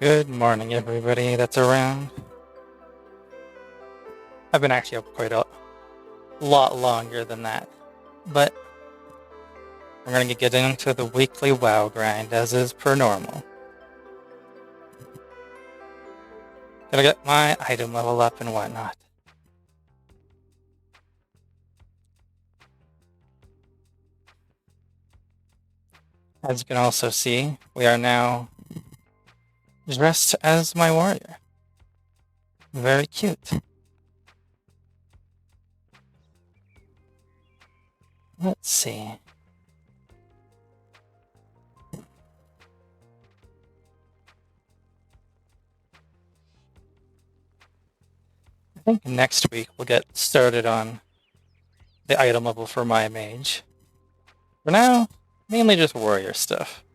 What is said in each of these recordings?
Good morning, everybody that's around. I've been actually up quite a lot longer than that, but we're going to get into the weekly WoW grind as is per normal. Gonna get my item level up and whatnot. As you can also see, we are now dressed as my warrior. Very cute. Let's see. I think next week we'll get started on the item level for my mage. For now, mainly just warrior stuff.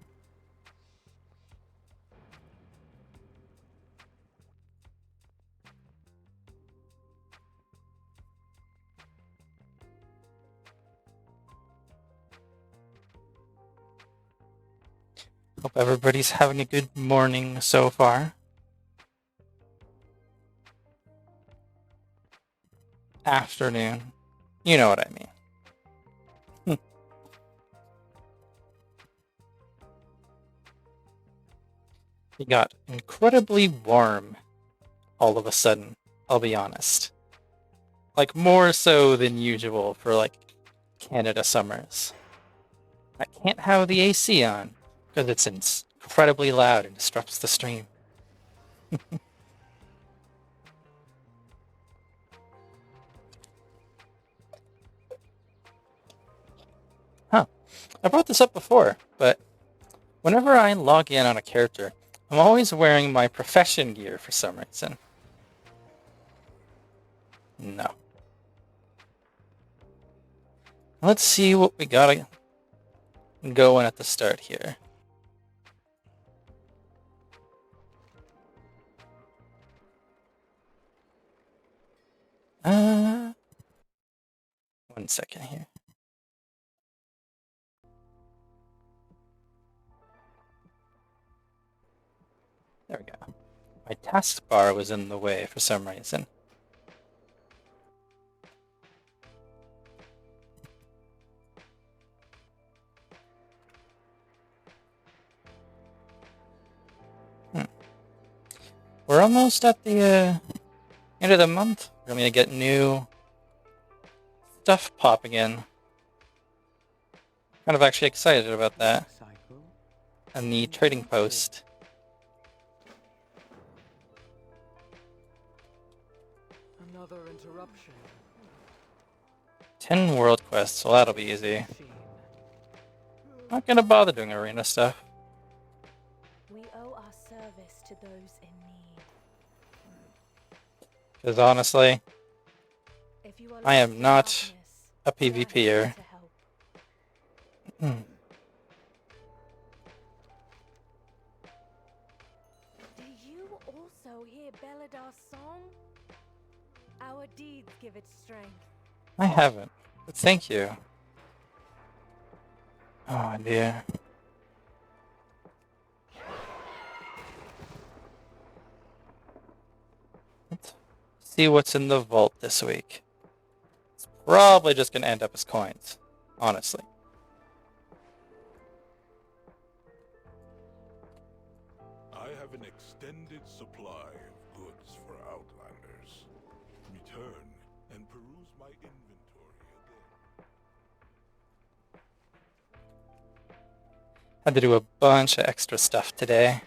Hope everybody's having a good morning so far. Afternoon. You know what I mean. It got incredibly warm all of a sudden, I'll be honest. Like, more so than usual for, like, Canada summers. I can't have the AC on, because it's incredibly loud and disrupts the stream. Huh. I brought this up before, but whenever I log in on a character, I'm always wearing my profession gear for some reason. No. Let's see what we got going at the start here. One second here. There we go. My taskbar was in the way for some reason. We're almost at the end of the month. We're going to get new stuff popping in. Kind of actually excited about that. And the trading post. Another interruption. 10 world quests, so that'll be easy. Not gonna bother doing arena stuff. We owe our service to those in need. Because honestly, If you are I am lost in not darkness, a we are PvPer. here to help. Do you also hear Beladar's song? Our deeds give it strength. I haven't, but thank you. Oh dear. Let's see what's in the vault this week. It's probably just gonna end up as coins, honestly. I have an extended supply of goods for Outlanders. Return and peruse my inventory again. Had to do a bunch of extra stuff today.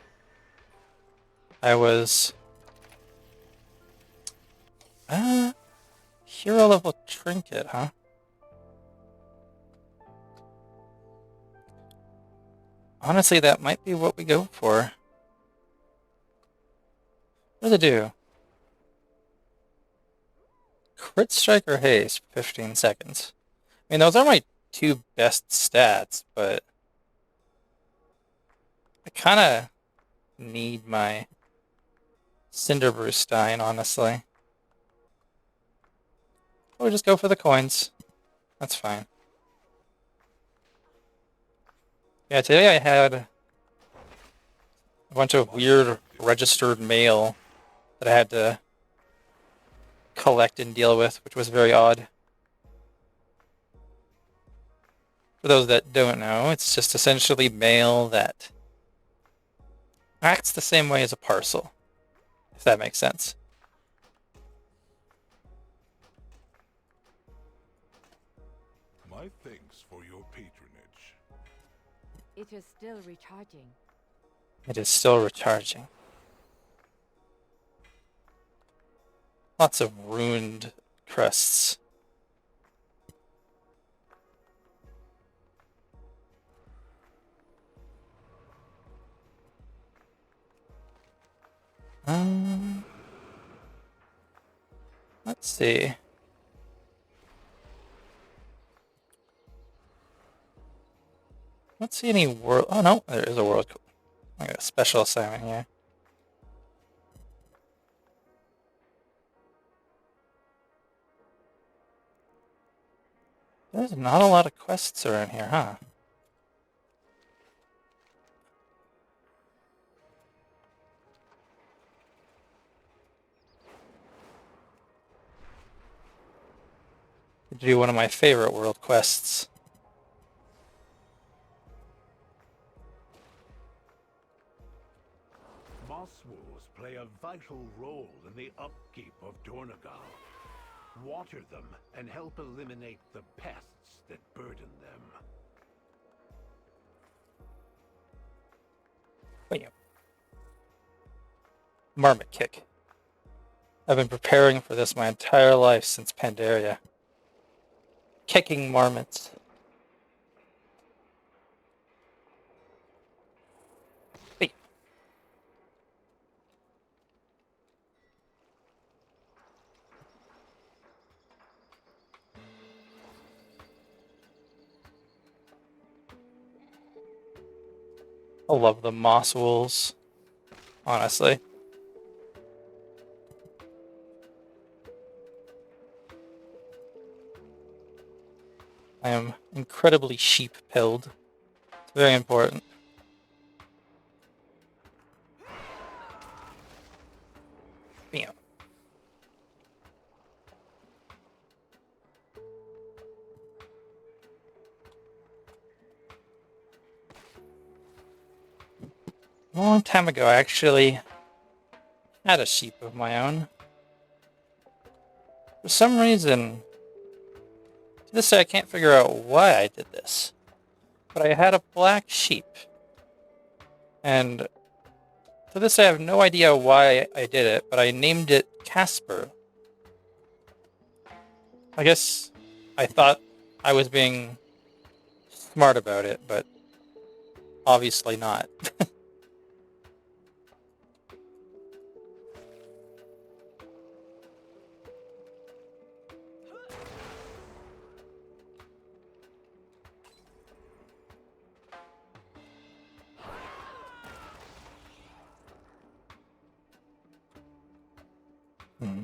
I was... hero level trinket, huh? Honestly, that might be what we go for. What does it do? Crit strike or haste for 15 seconds. I mean, those are my two best stats, but I kind of need my Cinderbrustein, honestly. We'll just go for the coins. That's fine. Yeah, today I had a bunch of weird registered mail that I had to collect and deal with, which was very odd. For those that don't know, it's just essentially mail that acts the same way as a parcel, if that makes sense. My thanks for your patronage. It is still recharging. It is still recharging. Lots of ruined crusts. Let's see. Let's see any world. Oh no, there is a world. I got a special assignment here. There's not a lot of quests around here, huh? To do one of my favorite world quests. Moss wolves play a vital role in the upkeep of Dornagal. Water them and help eliminate the pests that burden them. Bam. Marmot kick. I've been preparing for this my entire life since Pandaria. Kicking marmots. Bam. I love the moss wolves, honestly. I am incredibly sheep-pilled. It's very important. Bam. A long time ago, I actually had a sheep of my own. For some reason, to this day I can't figure out why I did this. But I had a black sheep. And to this day I have no idea why I did it, but I named it Casper. I guess I thought I was being smart about it, but obviously not. Hmm.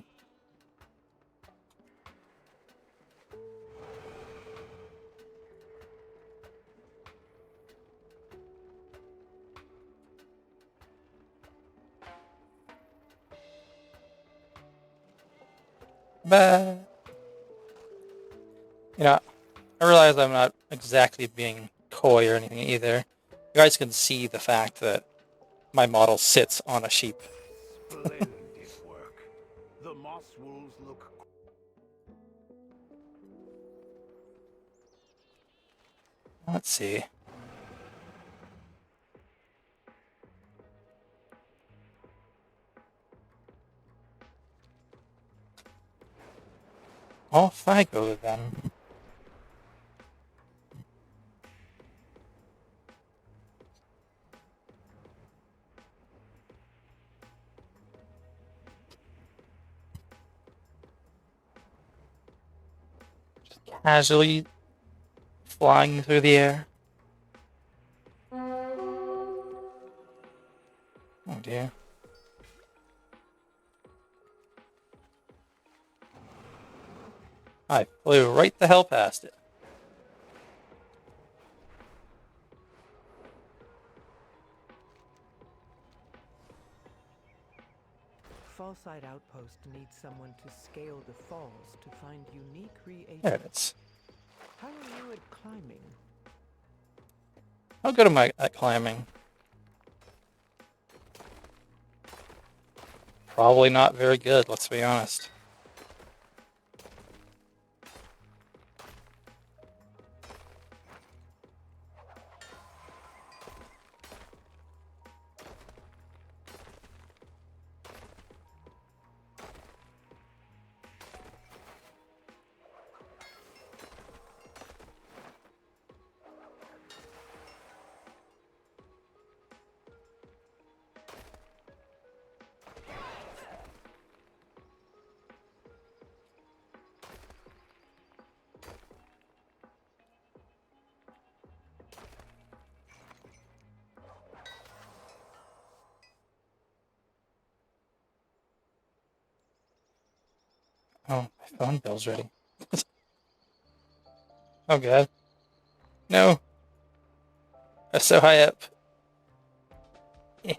But, I realize I'm not exactly being coy or anything either. You guys can see the fact that my model sits on a sheep. Splendid work. The moss wolves look Let's see. Off I go then. Just casually flying through the air. Oh dear. I flew right the hell past it. Fallside Outpost needs someone to scale the falls to find unique reagents. There it is. How are you at climbing? How good am I at climbing? Probably not very good, let's be honest. Oh, my phone bill's ready. Oh god. No. I'm so high up. Eh.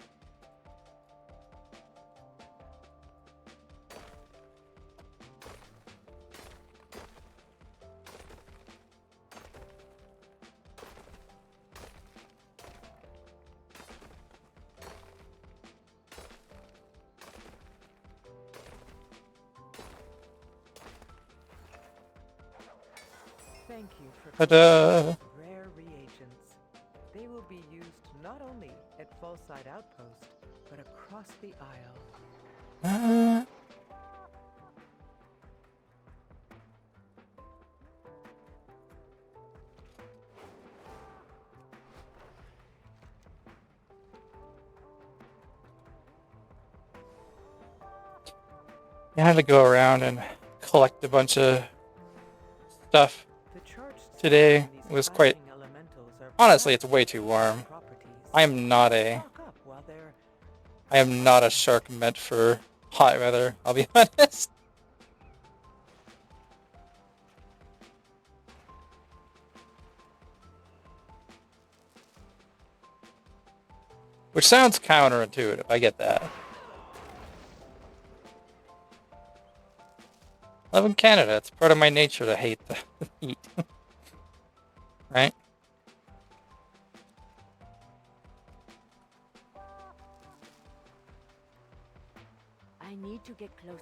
Thank you for Ta-da! rare reagents. They will be used not only at Fallside Outpost, but across the Isle. I had to go around and collect a bunch of stuff. The charged Today cells in these was quite... flashing elementals are Honestly, it's perhaps way too warm. properties. I am not a... Stock up while they're I am not a shark meant for hot weather, I'll be honest. Which sounds counterintuitive, I get that. I live in Canada, it's part of my nature to hate the heat. Right? I need to get closer.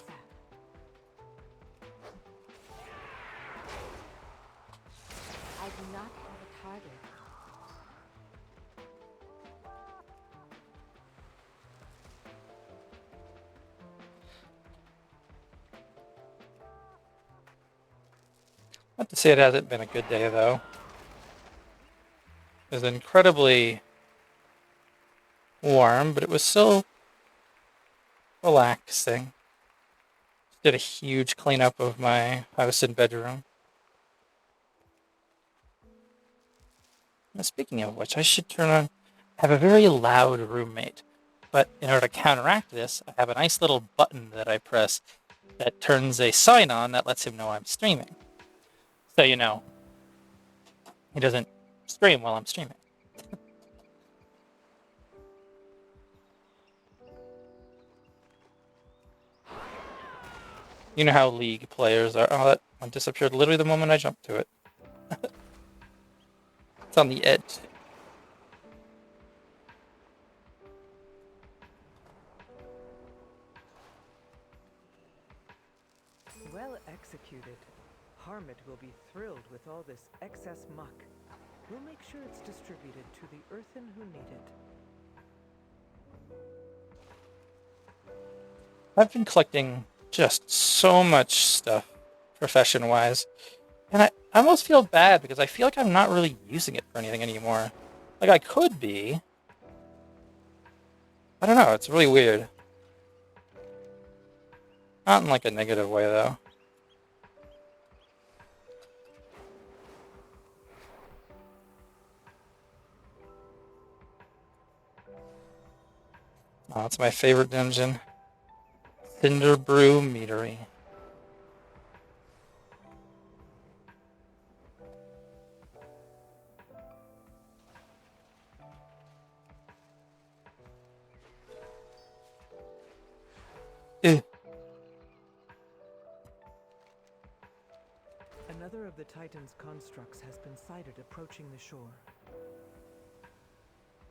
I do not have a target. Not to say it hasn't been a good day, though. It was incredibly warm, but it was still relaxing. Did a huge cleanup of my house and bedroom. Now, speaking of which, I should I have a very loud roommate. But in order to counteract this, I have a nice little button that I press that turns a sign on that lets him know I'm streaming. So, you know, he doesn't scream while I'm streaming. You know how League players are. Oh, that one disappeared literally the moment I jumped to it. It's on the edge. well executed. Harmit will be thrilled with all this excess muck. We'll make sure it's distributed to the earthen who need it. I've been collecting just so much stuff, profession-wise. And I almost feel bad because I feel like I'm not really using it for anything anymore. Like, I could be. I don't know, it's really weird. Not in, like, a negative way, though. Oh, it's my favorite dungeon. Cinder Brew Meadery. the Titan's constructs has been sighted approaching the shore.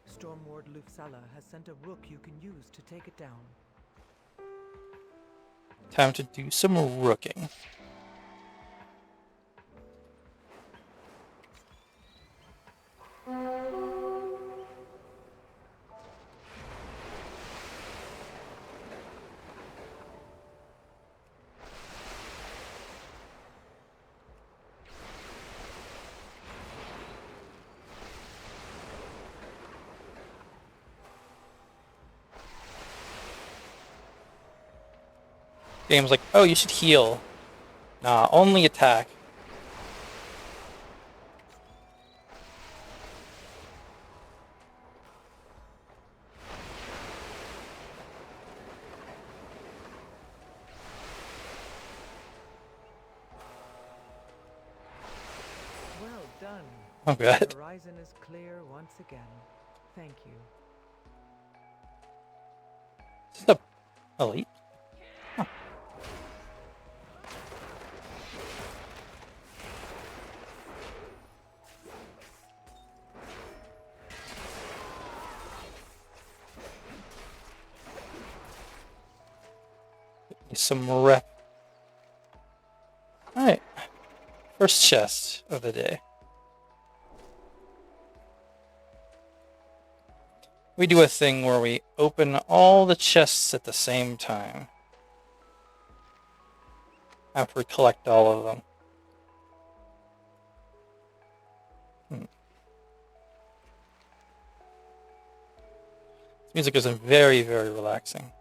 Stormward Lufsala has sent a rook you can use to take it down. Time to do some rooking. Game's like, oh, you should heal. Nah, only attack. Well done. Oh, good. The horizon is clear once again. Thank you. Is this a elite? Huh. Get me some rep. Alright. First chest of the day. We do a thing where we open all the chests at the same time. After we collect all of them. This music is very, very relaxing.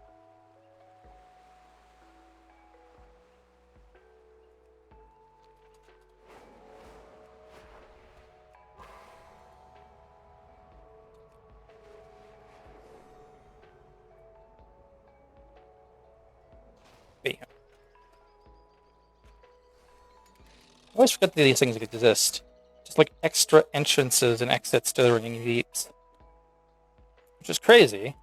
Bam. I always forget that these things exist. Just like extra entrances and exits to the Ringing Deeps. Which is crazy.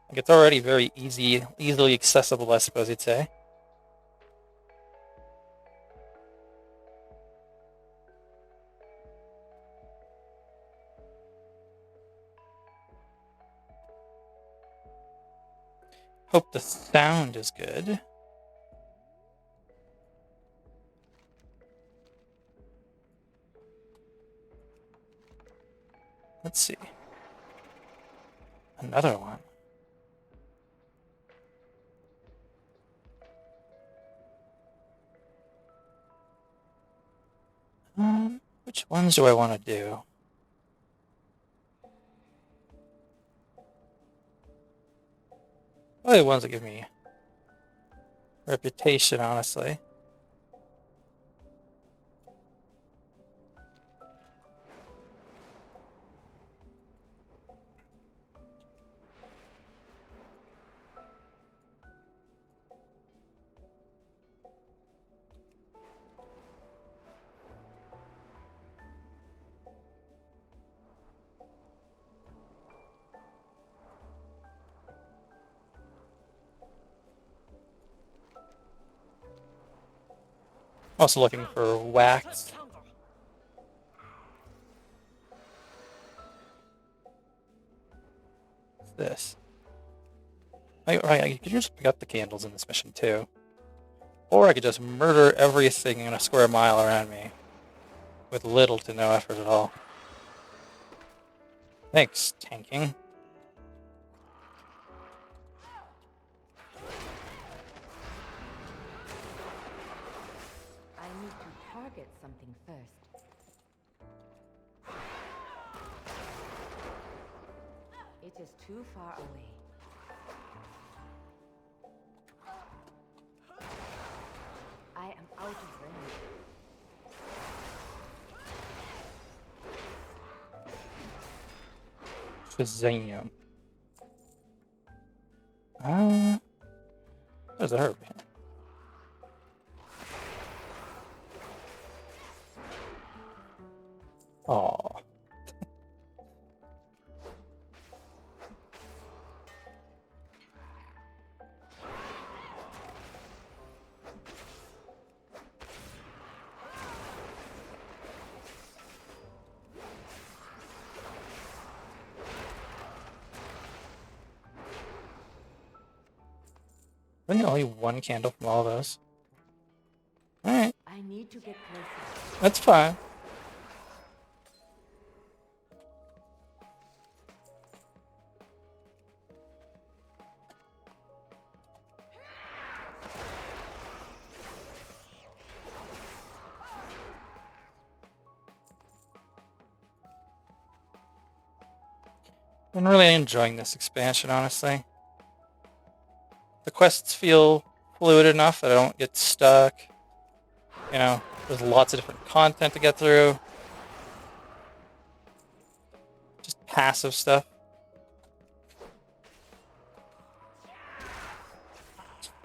Like it's already very easily accessible, I suppose you'd say. Hope the sound is good. Let's see. Another one. Which ones do I want to do? Probably the ones that give me reputation, honestly. Also looking for wax. What's this? I could just pick up the candles in this mission too. Or I could just murder everything in a square mile around me. With little to no effort at all. Thanks, tanking. I need to target something first. It is too far away. I am out of range. Shazam. There's a herb here. Aww. Isn't it only one candle from all those? Alright, I need to get closer. that's fine. Been really enjoying this expansion, honestly. The quests feel fluid enough that I don't get stuck. You know, there's lots of different content to get through. Just passive stuff.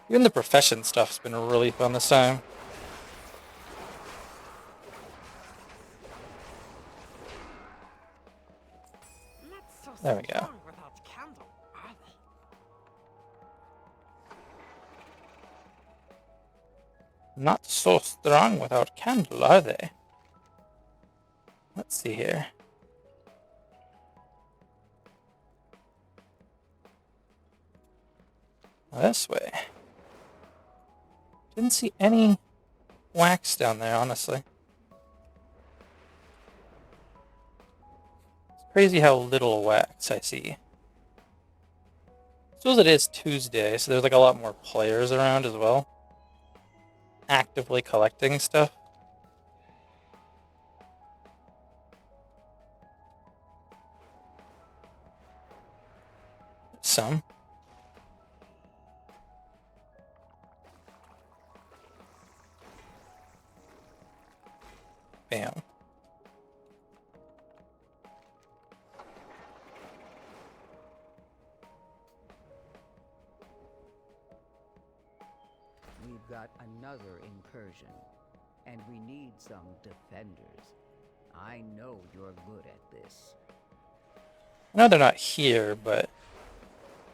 Even the profession stuff's been really fun this time. There we go. Not so strong without candle, are they? Let's see here. This way. Didn't see any wax down there, honestly. It's crazy how little wax I see. I suppose it is Tuesday, so there's like a lot more players around as well. Actively collecting stuff. Some. Bam. We've got another incursion, and we need some defenders. I know you're good at this. I know they're not here, but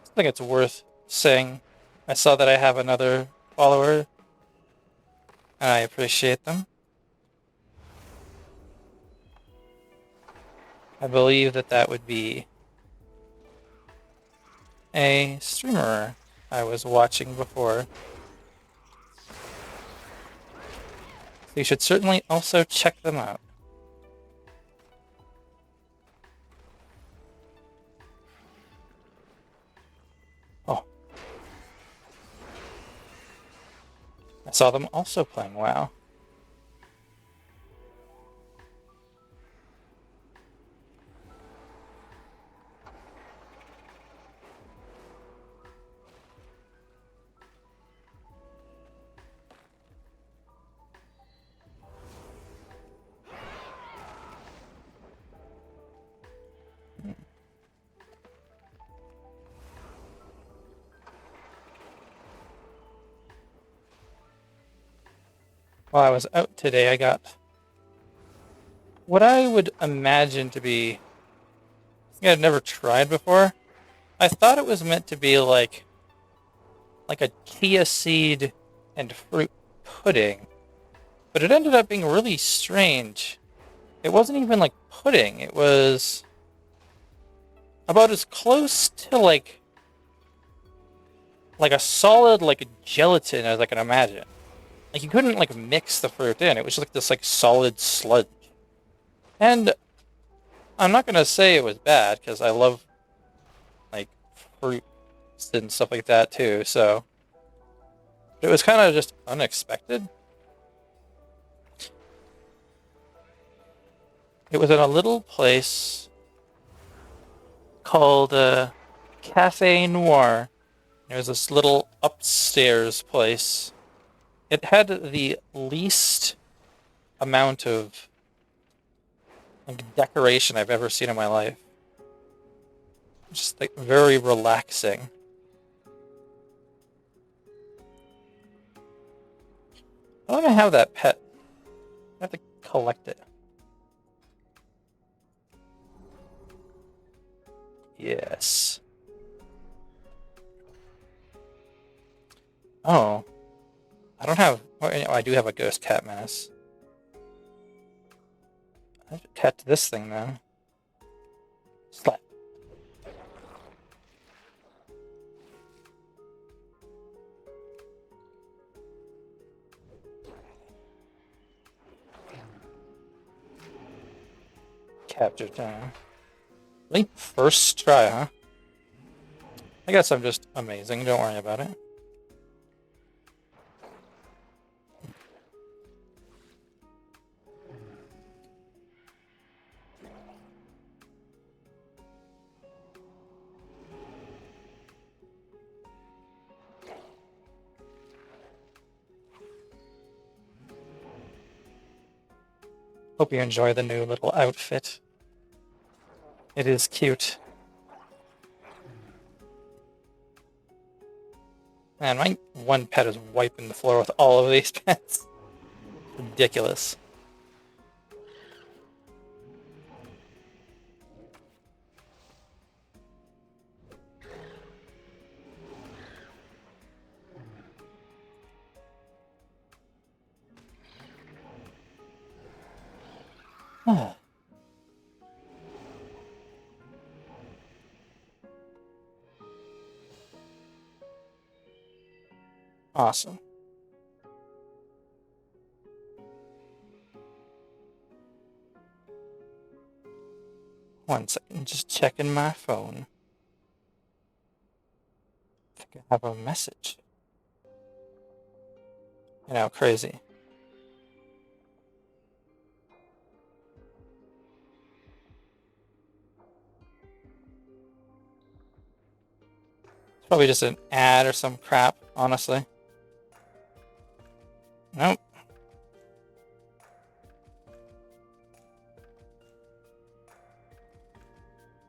I think it's worth saying. I saw that I have another follower, and I appreciate them. I believe that that would be a streamer I was watching before. So you should certainly also check them out. Oh. I saw them also playing WoW. While I was out today, I got what I would imagine to be something I'd never tried before. I thought it was meant to be like a chia seed and fruit pudding, but it ended up being really strange. It wasn't even like pudding. It was about as close to like a solid like gelatin as I can imagine. Like you couldn't like mix the fruit in. It was just like this like solid sludge. And I'm not gonna say it was bad because I love like fruits and stuff like that too. So it was kind of just unexpected. It was in a little place called Cafe Noir. It was this little upstairs place. It had the least amount of like decoration I've ever seen in my life. Just like very relaxing. I don't even have that pet. I have to collect it. Yes. Oh. I don't have... Oh, I do have a ghost cat menace. I have to cat this thing, then. Slap. capture time. Really? First try, huh? I guess I'm just amazing, don't worry about it. Hope you enjoy the new little outfit. It is cute. Man, my one pet is wiping the floor with all of these pets. Ridiculous. Awesome. One second, just checking my phone. I think I have a message. You know, crazy. It's probably just an ad or some crap, honestly. Nope.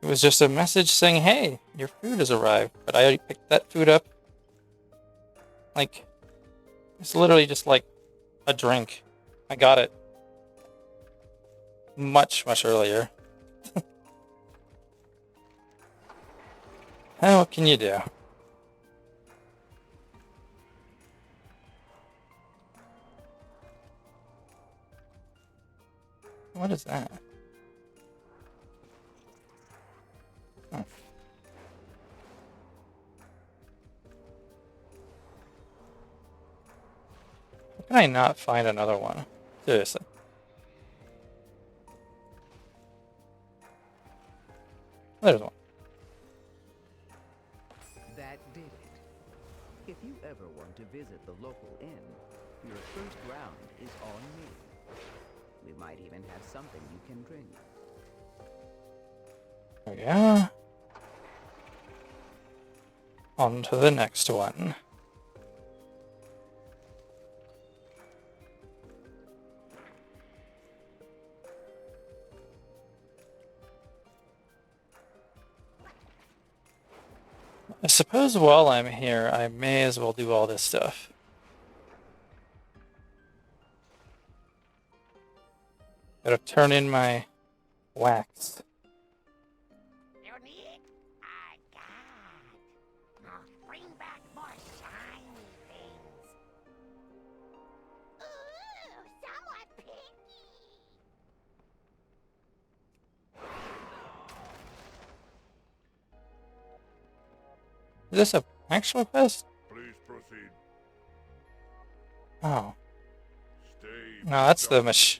It was just a message saying, hey, your food has arrived. But I already picked that food up. Like, it's literally just like a drink. I got it much, much earlier. What can you do? What is that? Oh. How can I not find another one? Seriously. There's one. That did it. If you ever want to visit the local inn, your first round is on me. We might even have something you can drink. There we go. On to the next one. I suppose while I'm here, I may as well do all this stuff. Gotta turn in my wax. You need? I got. Now bring back more shiny things. Ooh, somewhat picky. Is this a actual quest? Please proceed. Oh. Stay. No, that's the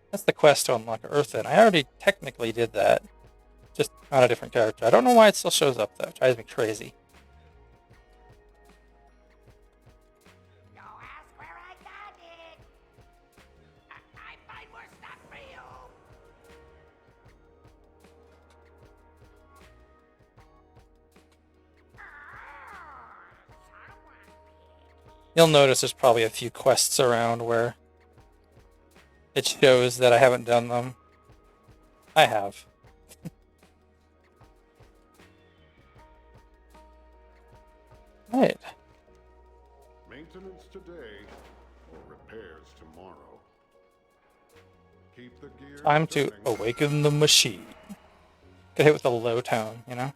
that's the quest to unlock Earthen. I already technically did that. Just on a different character. I don't know why it still shows up though. It drives me crazy. Go ask where I got it. I find more stuff for you. You'll notice there's probably a few quests around where it shows that I haven't done them. I have. Right. Maintenance today or repairs tomorrow. Keep the gear Time to turning. awaken the machine. Get hit with a low tone, you know?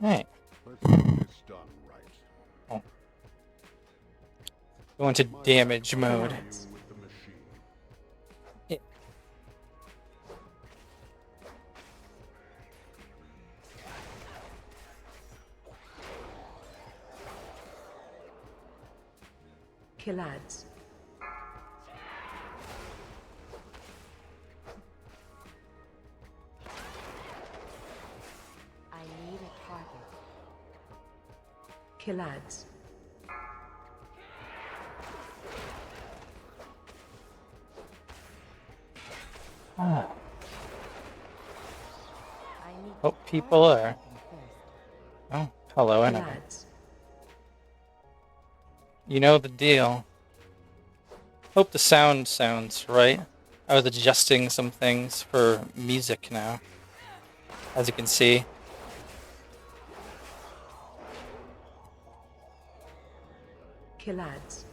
Alright. Let's get this done right. Go into damage mode. You with the machine. Killads. I need a target. Killads. Ah. I need Oh, to people target are. something first. Oh, hello, enemy. Killads. You know the deal. Hope the sound sounds right. I was adjusting some things for music now, as you can see. Killads.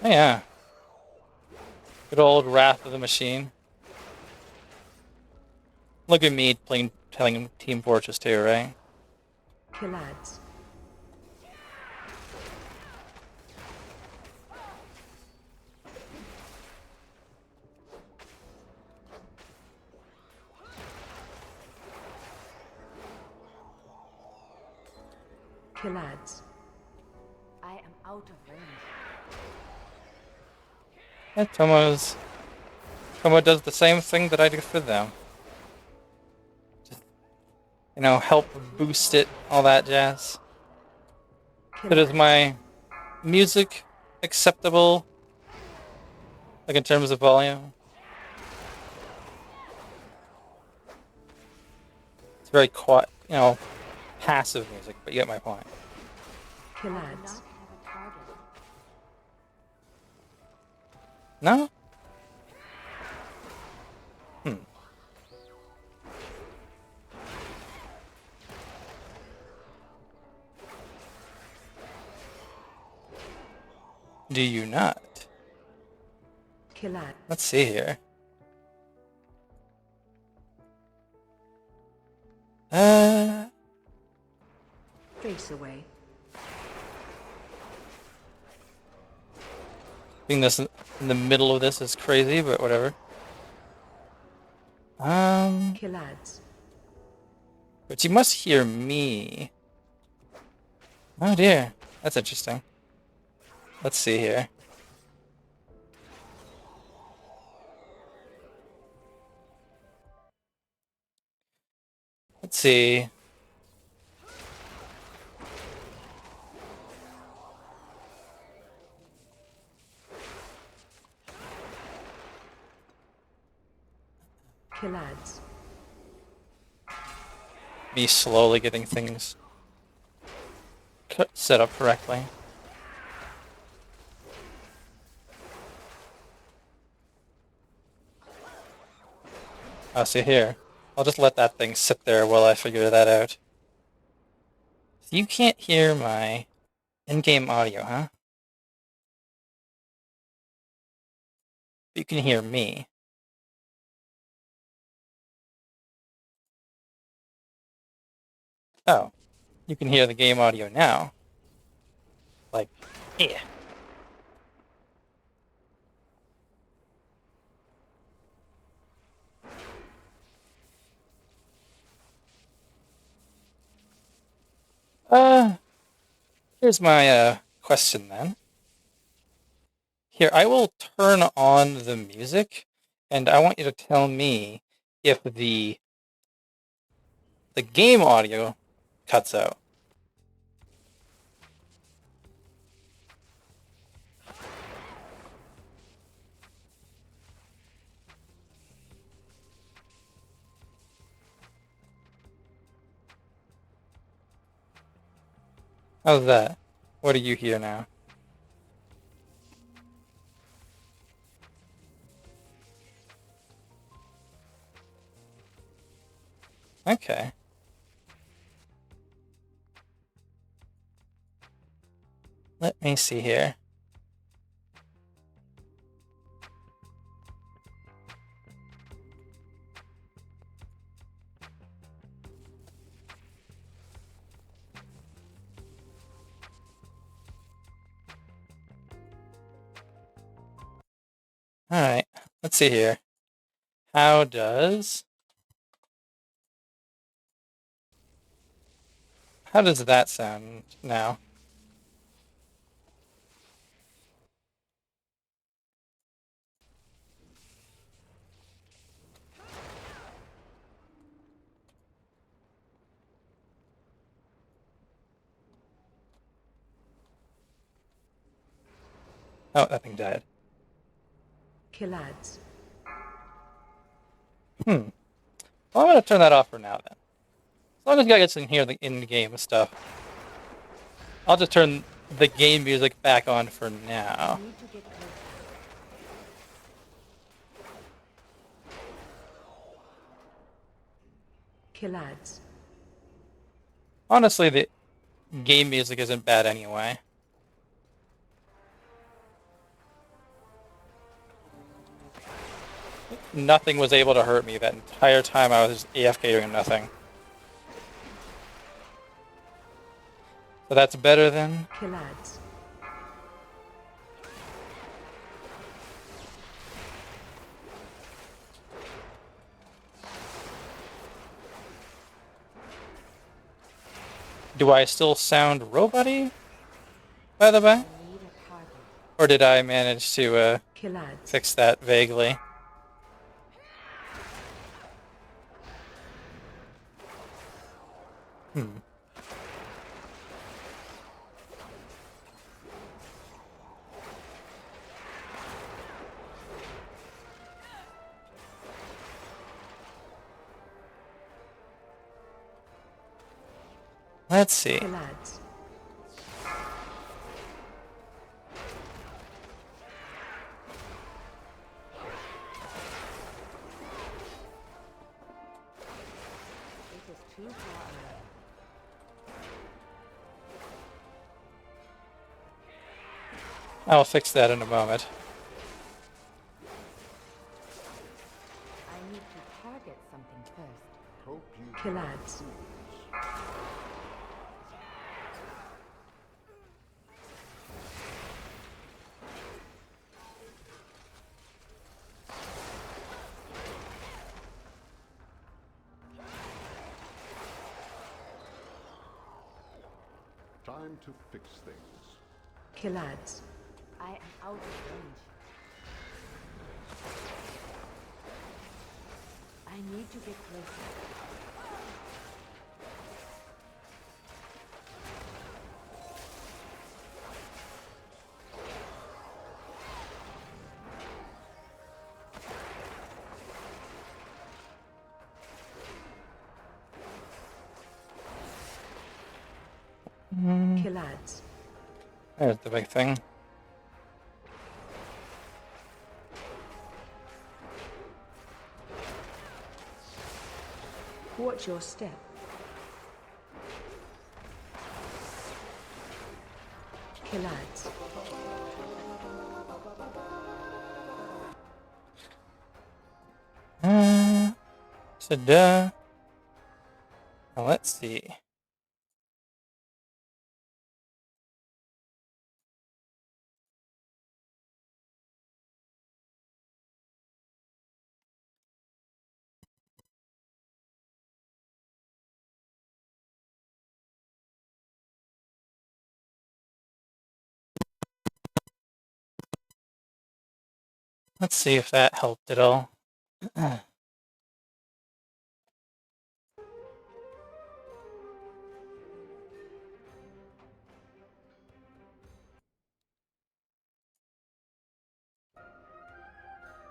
Oh, yeah. Good old Wrath of the Machine. Look at me playing Team Fortress 2, right? Killads. Killads. I am out of range. Yeah, Tomo does the same thing that I do for them. Just, help boost it, all that jazz. But is my music acceptable? Like in terms of volume? It's very quiet, passive music, but you get my point. I do not Killads. have a target. No? Do you not? Killad. Let's see here. Face away. Being this in the middle of this is crazy, but whatever. Killads. But you must hear me. Oh dear, that's interesting. Let's see here. Let's see. Killads. Me slowly getting things set up correctly. Oh, see here. I'll just let that thing sit there while I figure that out. So you can't hear my in-game audio, huh? You can hear me. Oh, you can hear the game audio now. Like, yeah. Here's my question then. Here, I will turn on the music, and I want you to tell me if the game audio cuts out. How's that? What do you hear now? Okay. Let me see here. Alright, Let's see here. How does that sound now? Oh, that thing died. Killads. Well, I'm gonna turn that off for now then. As long as you guys can hear the in-game stuff. I'll just turn the game music back on for now. Need to get closer. Killads. Honestly, the game music isn't bad anyway. Nothing was able to hurt me that entire time I was AFK doing nothing. So that's better than... Killads. Do I still sound robot-y, by the way? Need a target. Or did I manage to Killads. fix that vaguely? Let's see. Killads. It is too far away. I'll fix that in a moment. I need to target something first. Hope you Killads. time to fix things. Killads. I am out of range. I need to get closer. Killads. There's the big thing. Watch your step. Killads. Ta-da. Now let's see. Let's see if that helped at all.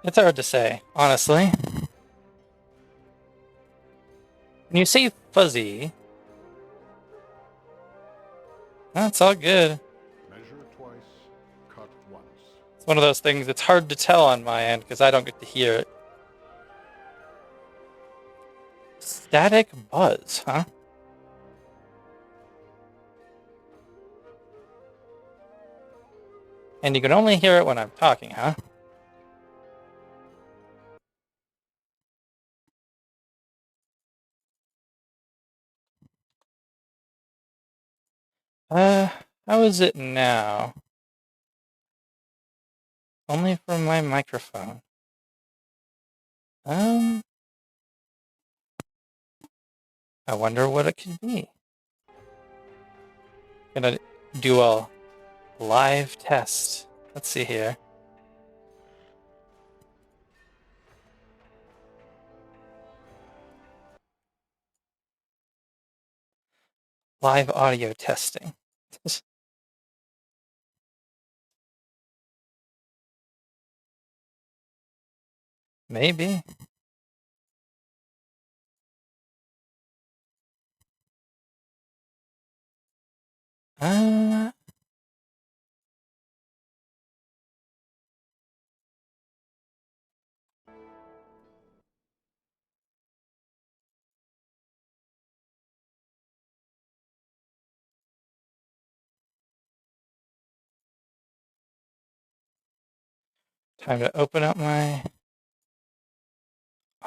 It's hard to say, honestly. When you say fuzzy, that's all good. Measure twice, cut once. It's one of those things that's hard to tell on my end because I don't get to hear it. Static buzz, huh? And you can only hear it when I'm talking, huh? How is it now? Only from my microphone. I wonder what it could be. Gonna do a live test. Let's see here. Live audio testing. Maybe. Uh, Time to open up my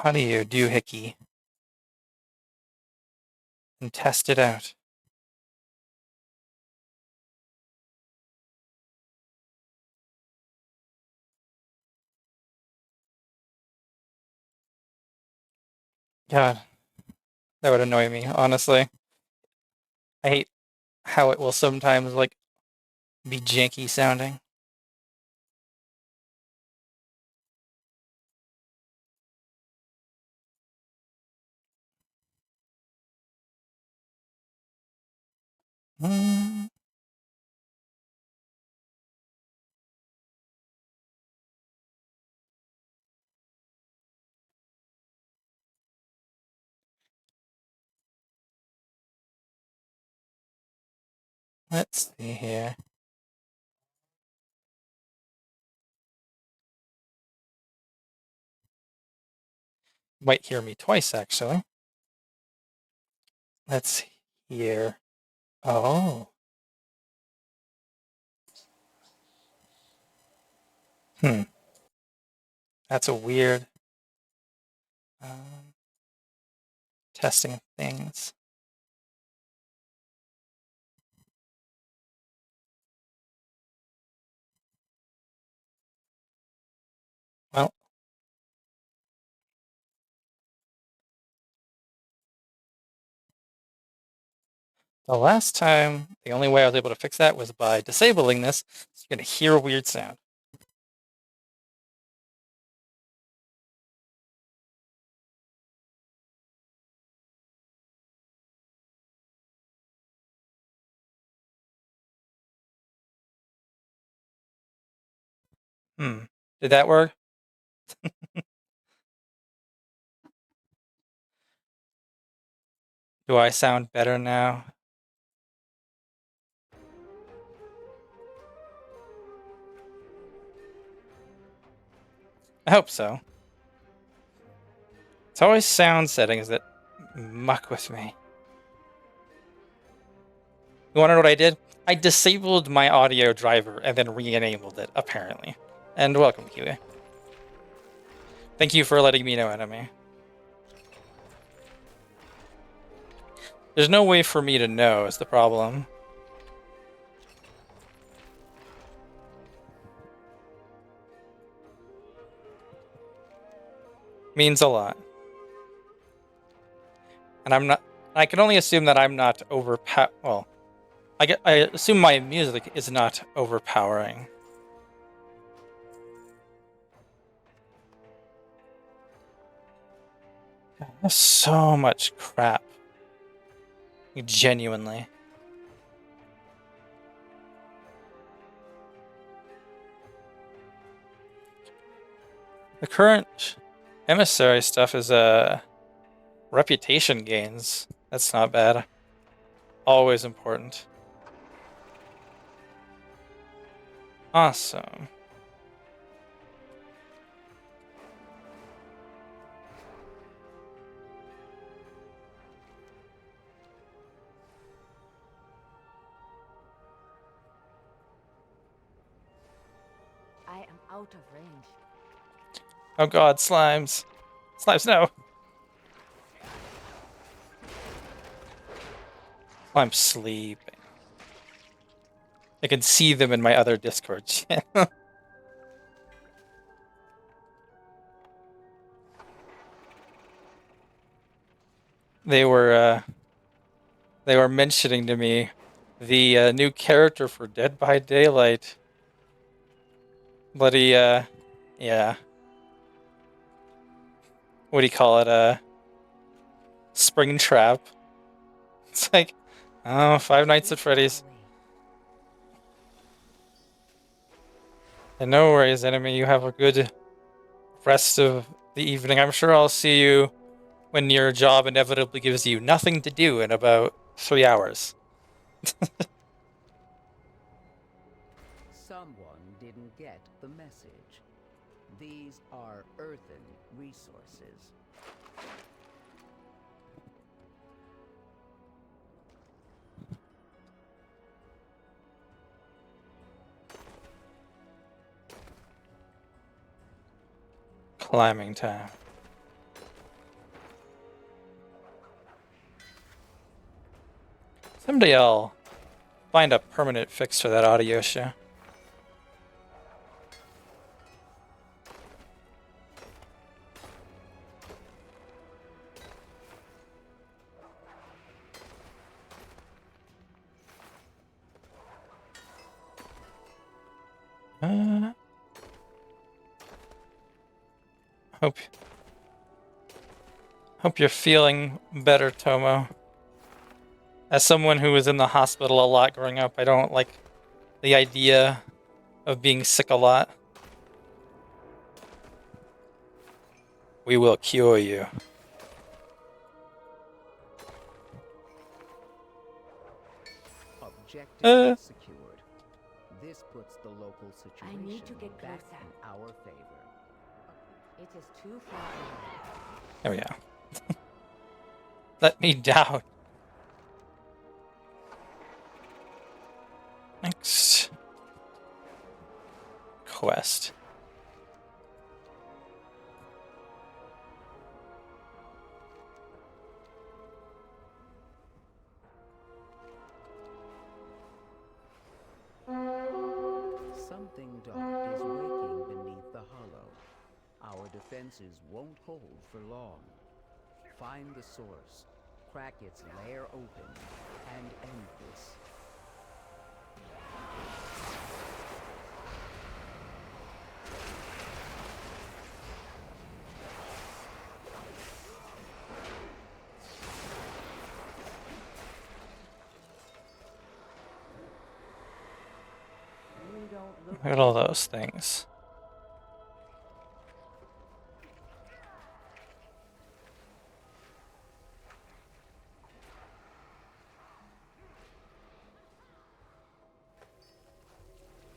audio doohickey and test it out. God, that would annoy me, honestly. I hate how it will sometimes like be janky sounding. Mm. Let's see here. Might hear me twice, actually. Let's hear. Oh. That's a weird um, testing things. Well, the last time, the only way I was able to fix that was by disabling this. So you're going to hear a weird sound. Did that work? Do I sound better now? I hope so. It's always sound settings that muck with me. You want to know what I did? I disabled my audio driver and then re-enabled it, apparently. And welcome, Kiwi. Thank you for letting me know, enemy. There's no way for me to know is the problem. Means a lot. And I can only assume that I'm not well, I assume my music is not overpowering. There's so much crap. Genuinely. The current emissary stuff is reputation gains. That's not bad. Always important. Awesome. I am out of range. Oh god, slimes. Slimes, no. I'm sleeping. I can see them in my other Discord channel. they were mentioning to me the new character for Dead by Daylight. Bloody yeah. What do you call it? Springtrap. It's like, oh, Five Nights at Freddy's. And no worries, enemy. You have a good rest of the evening. I'm sure I'll see you when your job inevitably gives you nothing to do in about 3 hours. Someone didn't get the message. These are earthen resources. Climbing time. Someday I'll find a permanent fix for that audio issue. Hope you're feeling better, Tomo. As someone who was in the hospital a lot growing up, I don't like the idea of being sick a lot. We will cure you. Objective secured. This puts the local situation I need to get back closer. in our favor. It is too far away. There we go. Let me down. Next quest. Something dark is waking beneath the hollow. Our defenses won't hold for long. Find the source, crack its lair open, and end this. You don't look Look at all those things.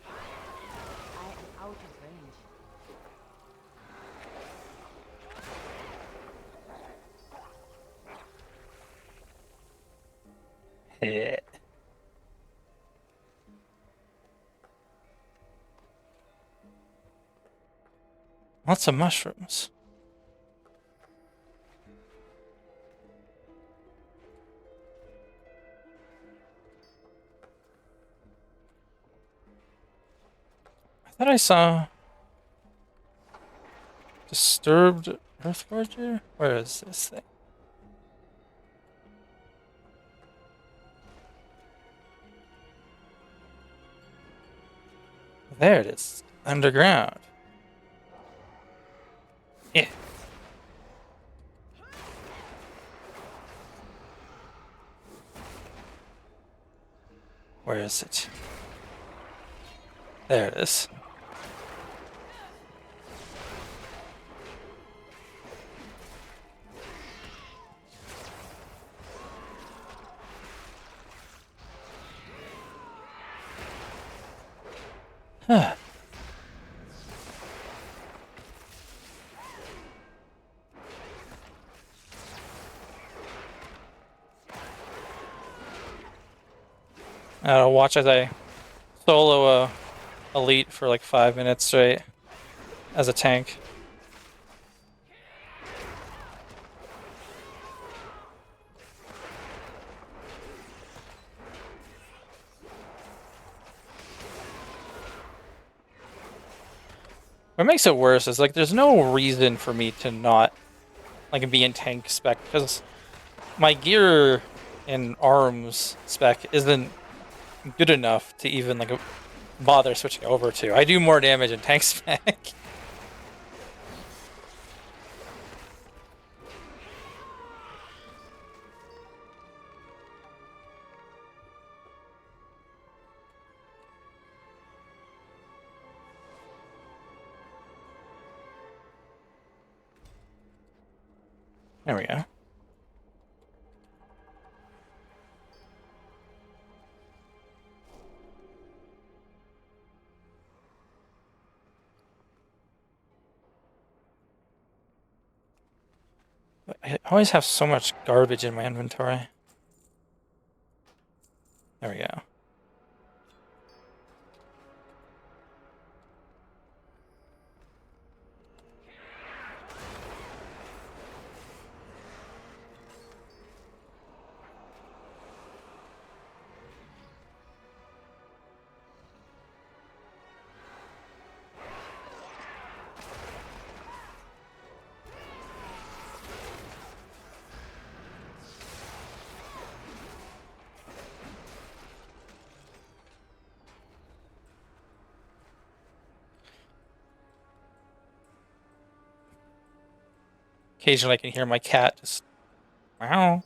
I am out of range. Yeah. Lots of mushrooms. I thought I saw disturbed Earthforger? Where is this thing? There it is. Underground. Yeah. Where is it? There it is. Huh. I'll watch as I solo a elite for like 5 minutes straight as a tank. What makes it worse is like there's no reason for me to not like be in tank spec because my gear and arms spec isn't good enough to even like bother switching over to. I do more damage in tank spec. There we go. I always have so much garbage in my inventory. There we go. Occasionally I can hear my cat just meow.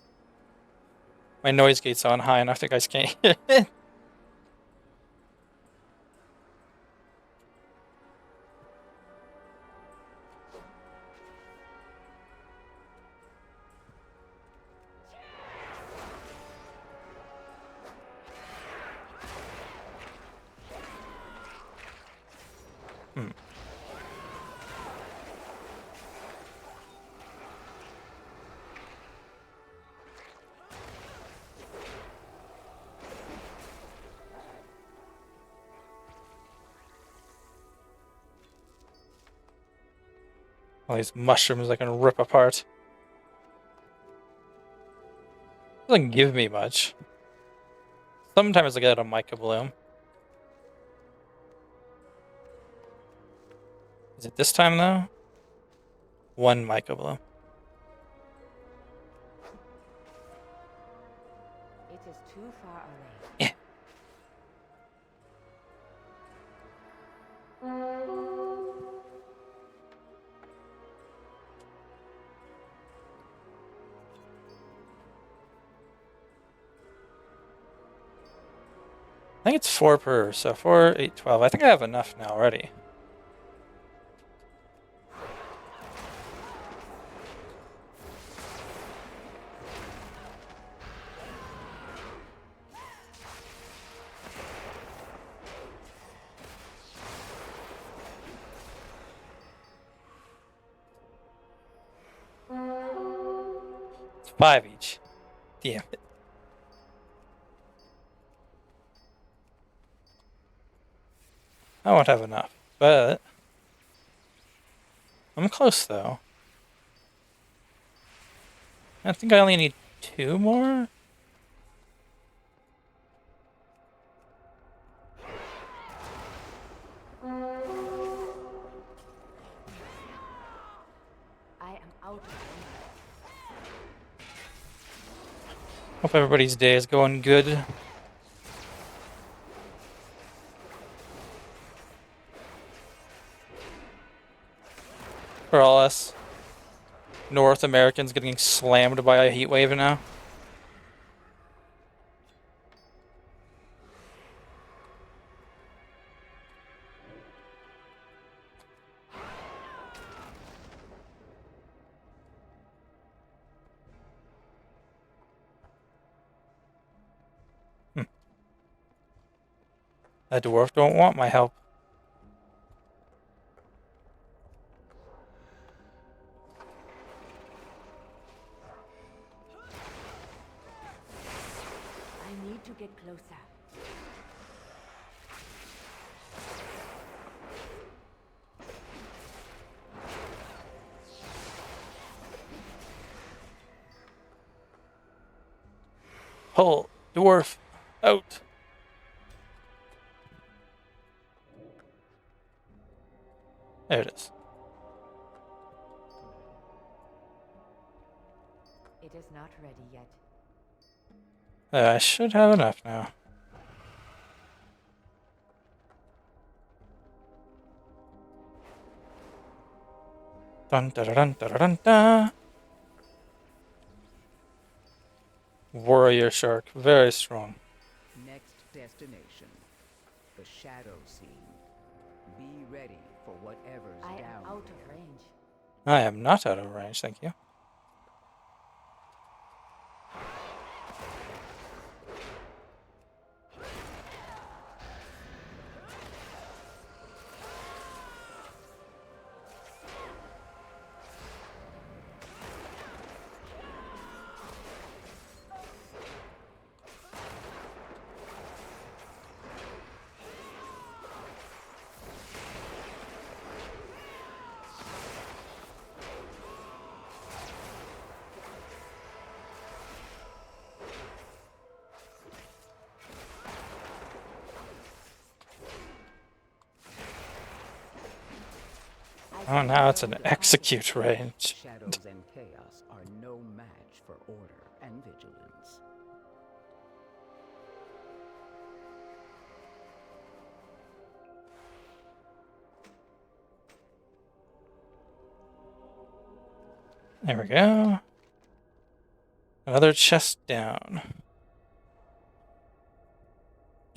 My noise gate's on high enough that guys can't hear it. Hmm. All these mushrooms I can rip apart. Doesn't give me much. Sometimes I get a mica bloom. Is it this time though? One mica bloom. It is too far away. Yeah. I think it's 4 per, so 4, 8, 12. I think I have enough now already. It's 5 each. Damn it. I won't have enough, but I'm close though. I think I only need 2 more. I am out of Hope everybody's day is going good. For all us North Americans getting slammed by a heat wave now. That dwarf don't want my help. I need to get closer. Pull dwarf out. There it is. It is not ready yet. I should have enough now. Dun dun dun dun dun dun. Warrior shark, very strong. Next destination, the Shadow Sea. Be ready for whatever's I down am out there. of range. I am not out of range, thank you. Oh, now it's an execute range. Shadows and chaos are no match for order and vigilance. There we go. Another chest down.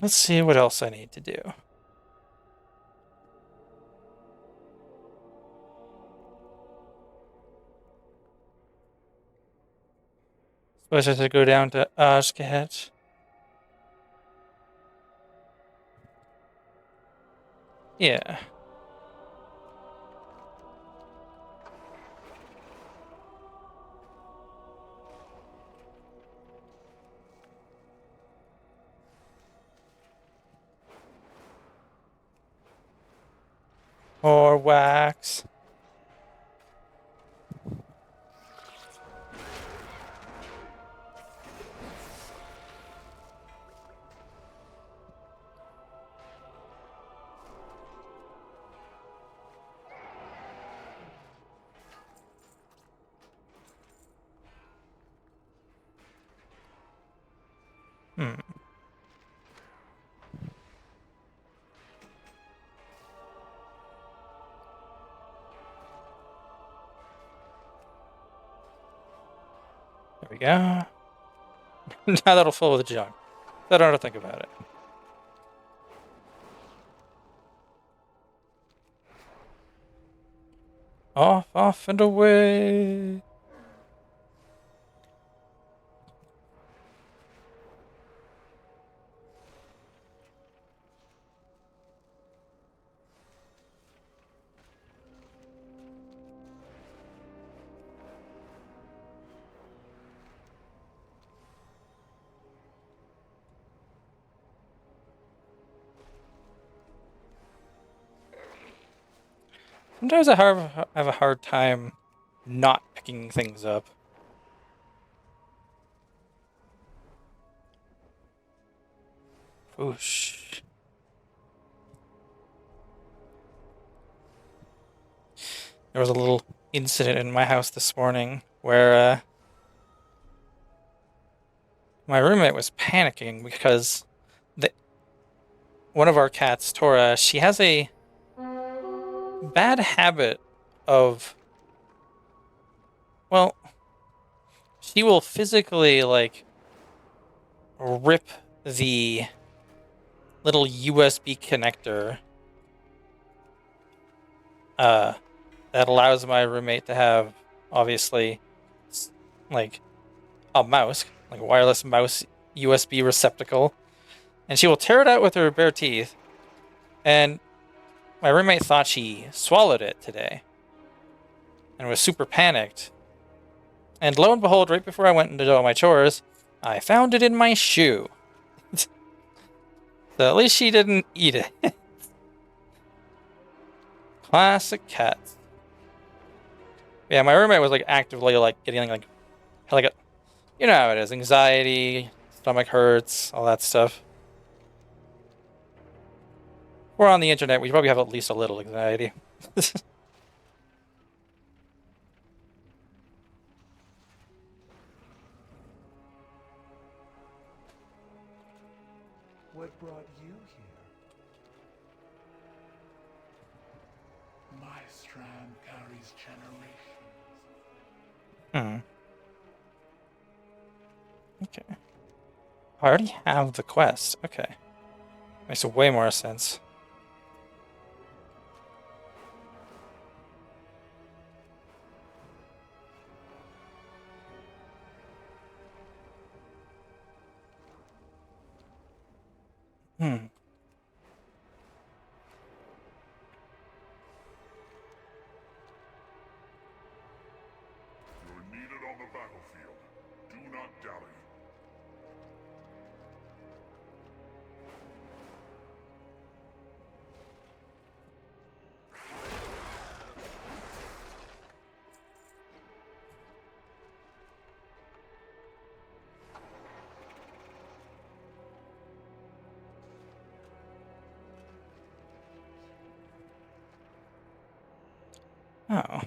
Let's see what else I need to do. Suppose I should go down to Ashkehet. Yeah. More wax. Hmm. There we go. Now that'll fill with junk. I don't have to think about it. Off, off, and away. Sometimes I have a hard time not picking things up. Whoosh. There was a little incident in my house this morning where my roommate was panicking because one of our cats, Tora, she has a bad habit of, well, she will physically, like, rip the little USB connector that allows my roommate to have, obviously, like, a mouse, like a wireless mouse USB receptacle, and she will tear it out with her bare teeth, and my roommate thought she swallowed it today and was super panicked. And lo and behold, right before I went to do all my chores, I found it in my shoe. So at least she didn't eat it. Classic cats. Yeah, my roommate was like actively like getting like a, you know how it is, anxiety, stomach hurts, all that stuff. We're on the internet, we probably have at least a little anxiety. strand carries generations. Hmm. Okay. I already have the quest. Okay. Makes way more sense. Hmm. You're needed on the battlefield. Do not dally. Oh.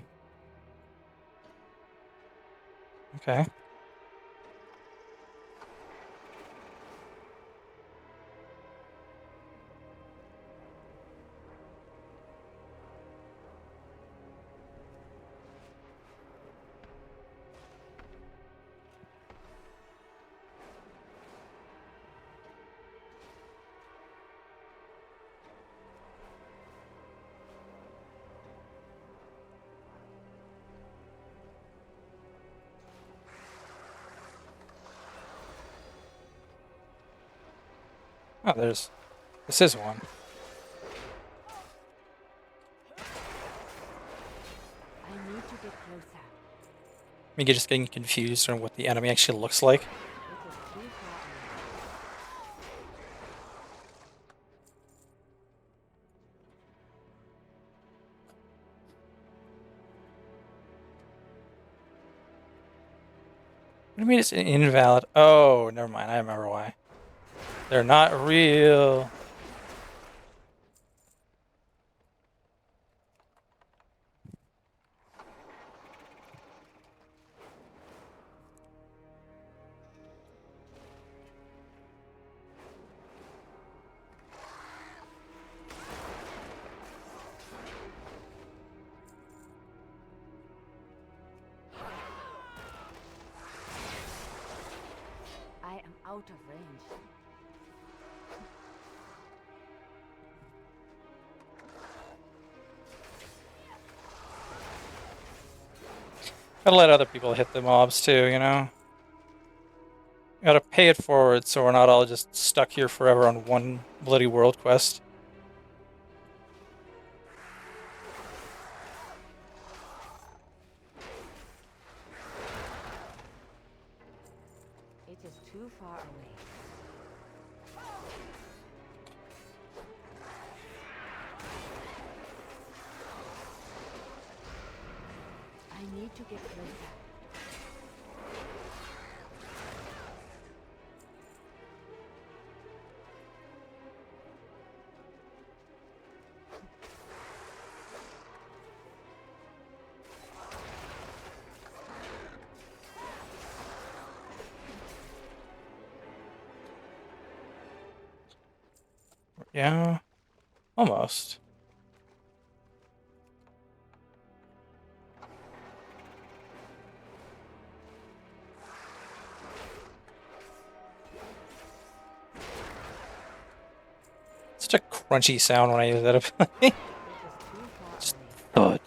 Okay. Oh, there's... This is one. I need to get closer. I'm just getting confused on what the enemy actually looks like. It is too far away. What do you mean it's invalid? Oh, never mind. I remember why. They're not real. I am out of range. Gotta let other people hit the mobs too, you know? Gotta pay it forward so we're not all just stuck here forever on one bloody world quest. It is too far away. I need to get closer. Yeah, almost. Such a crunchy sound when I use that ability. It is too far Just away. thud.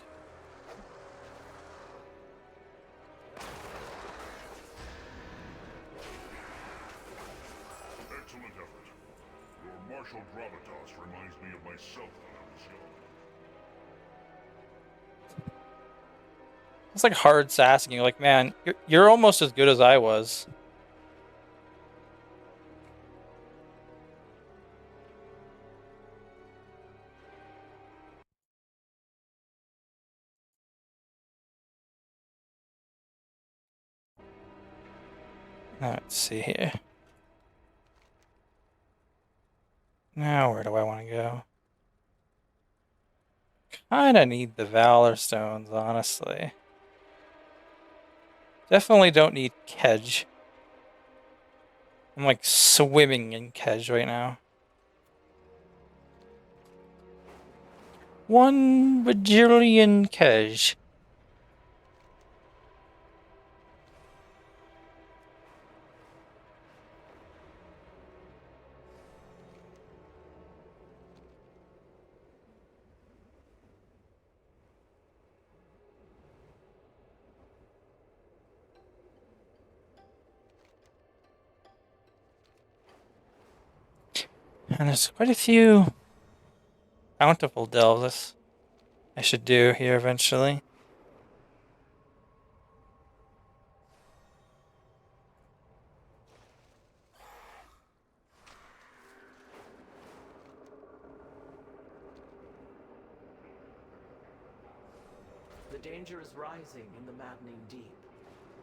Excellent effort. Your martial gravitas reminds me of myself when I was young. It's like hard sassing you. Like, man, you're almost as good as I was. Let's see here. Now, where do I want to go? Kinda need the Valor Stones, honestly. Definitely don't need Kedge. I'm like swimming in Kedge right now. 1 bajillion cash. And there's quite a few bountiful delves I should do here eventually. The danger is rising in the maddening deep.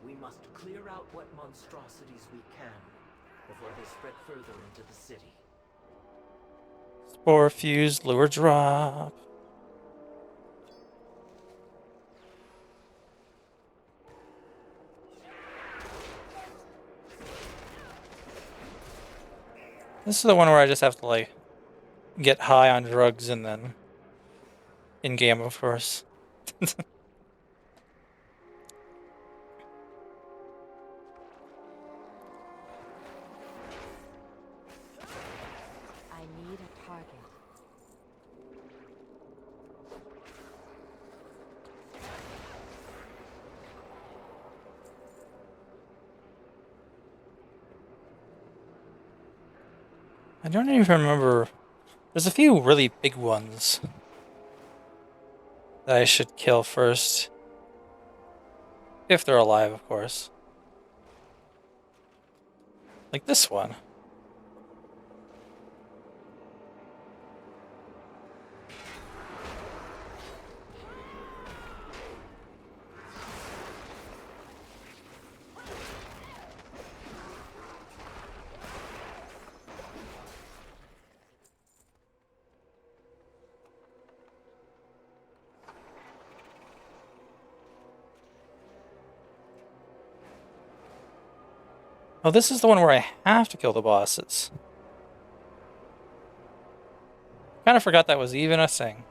We must clear out what monstrosities we can before they spread further into the city. Spore fused lure drop. This is the one where I just have to like get high on drugs and then in game, of course. I need a target. I don't even remember. There's a few really big ones that I should kill first. If they're alive, of course. Like this one. Oh, this is the one where I have to kill the bosses. Kind of forgot that was even a thing.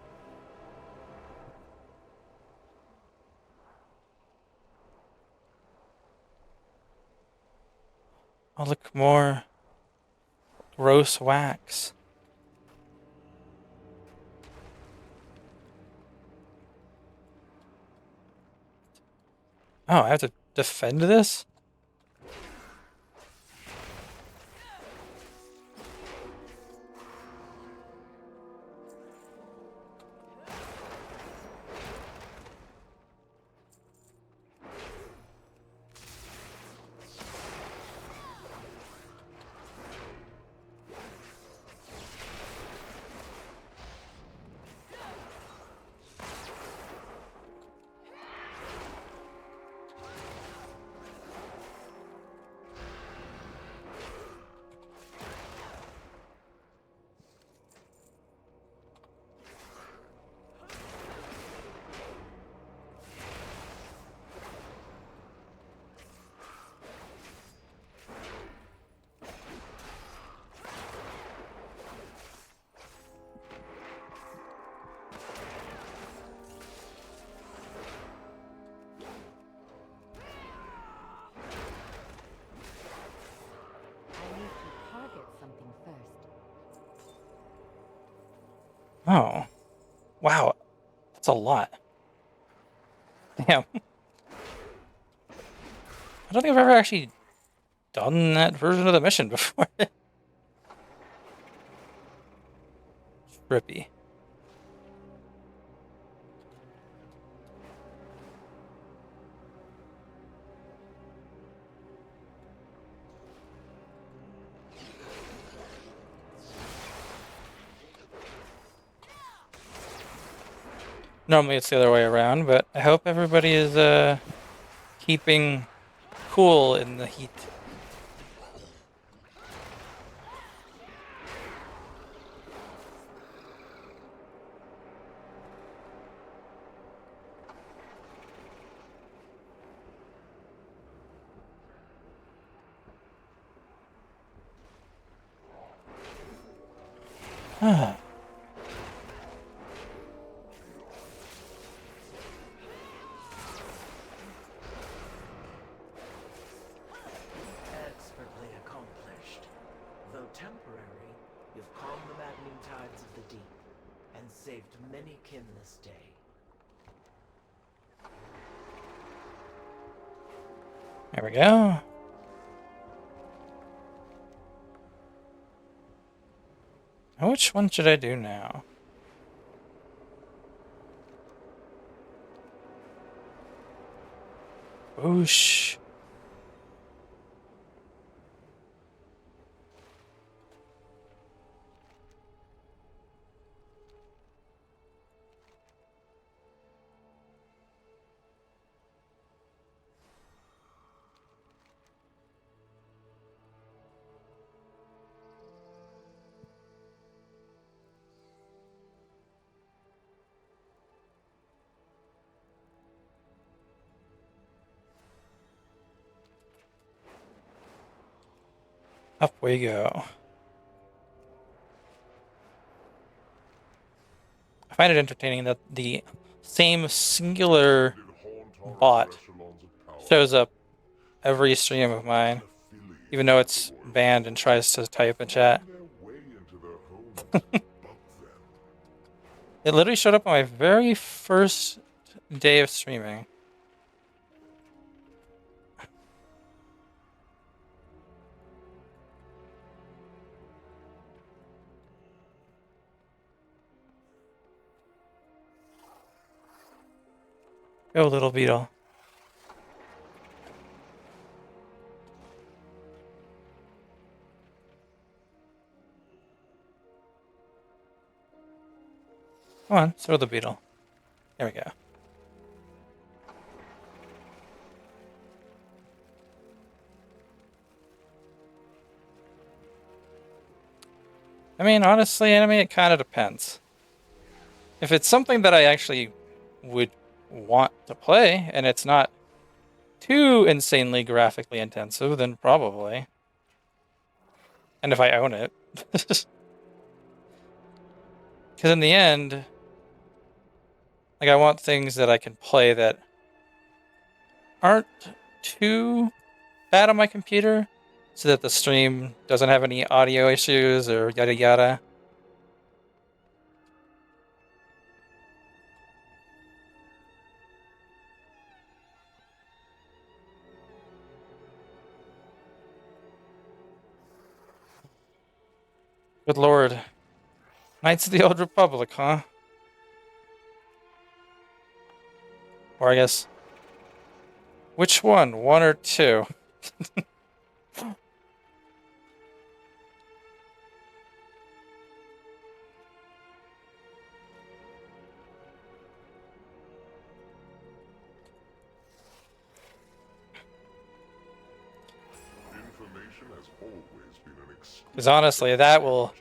Oh, look, more gross wax. Oh, I have to defend this? I need to target something first. Oh. Wow. That's a lot. Damn. I don't think I've ever actually done that version of the mission before. Trippy. Normally it's the other way around, but I hope everybody is keeping cool in the heat. saved many kin this day. There we go. Now, which one should I do now? Whoosh. Up we go. I find it entertaining that the same singular bot shows up every stream of mine, even though it's banned and tries to type in chat. It literally showed up on my very first day of streaming. Go, little beetle. Come on, throw the beetle. There we go. I mean, honestly, anime, it kind of depends. If it's something that I actually would want to play, and it's not too insanely graphically intensive, then probably. And if I own it. Because in the end, like, I want things that I can play that aren't too bad on my computer, so that the stream doesn't have any audio issues or yada yada. Good lord. Knights of the Old Republic, huh? Or I guess... Which one? One or two? Because honestly, that will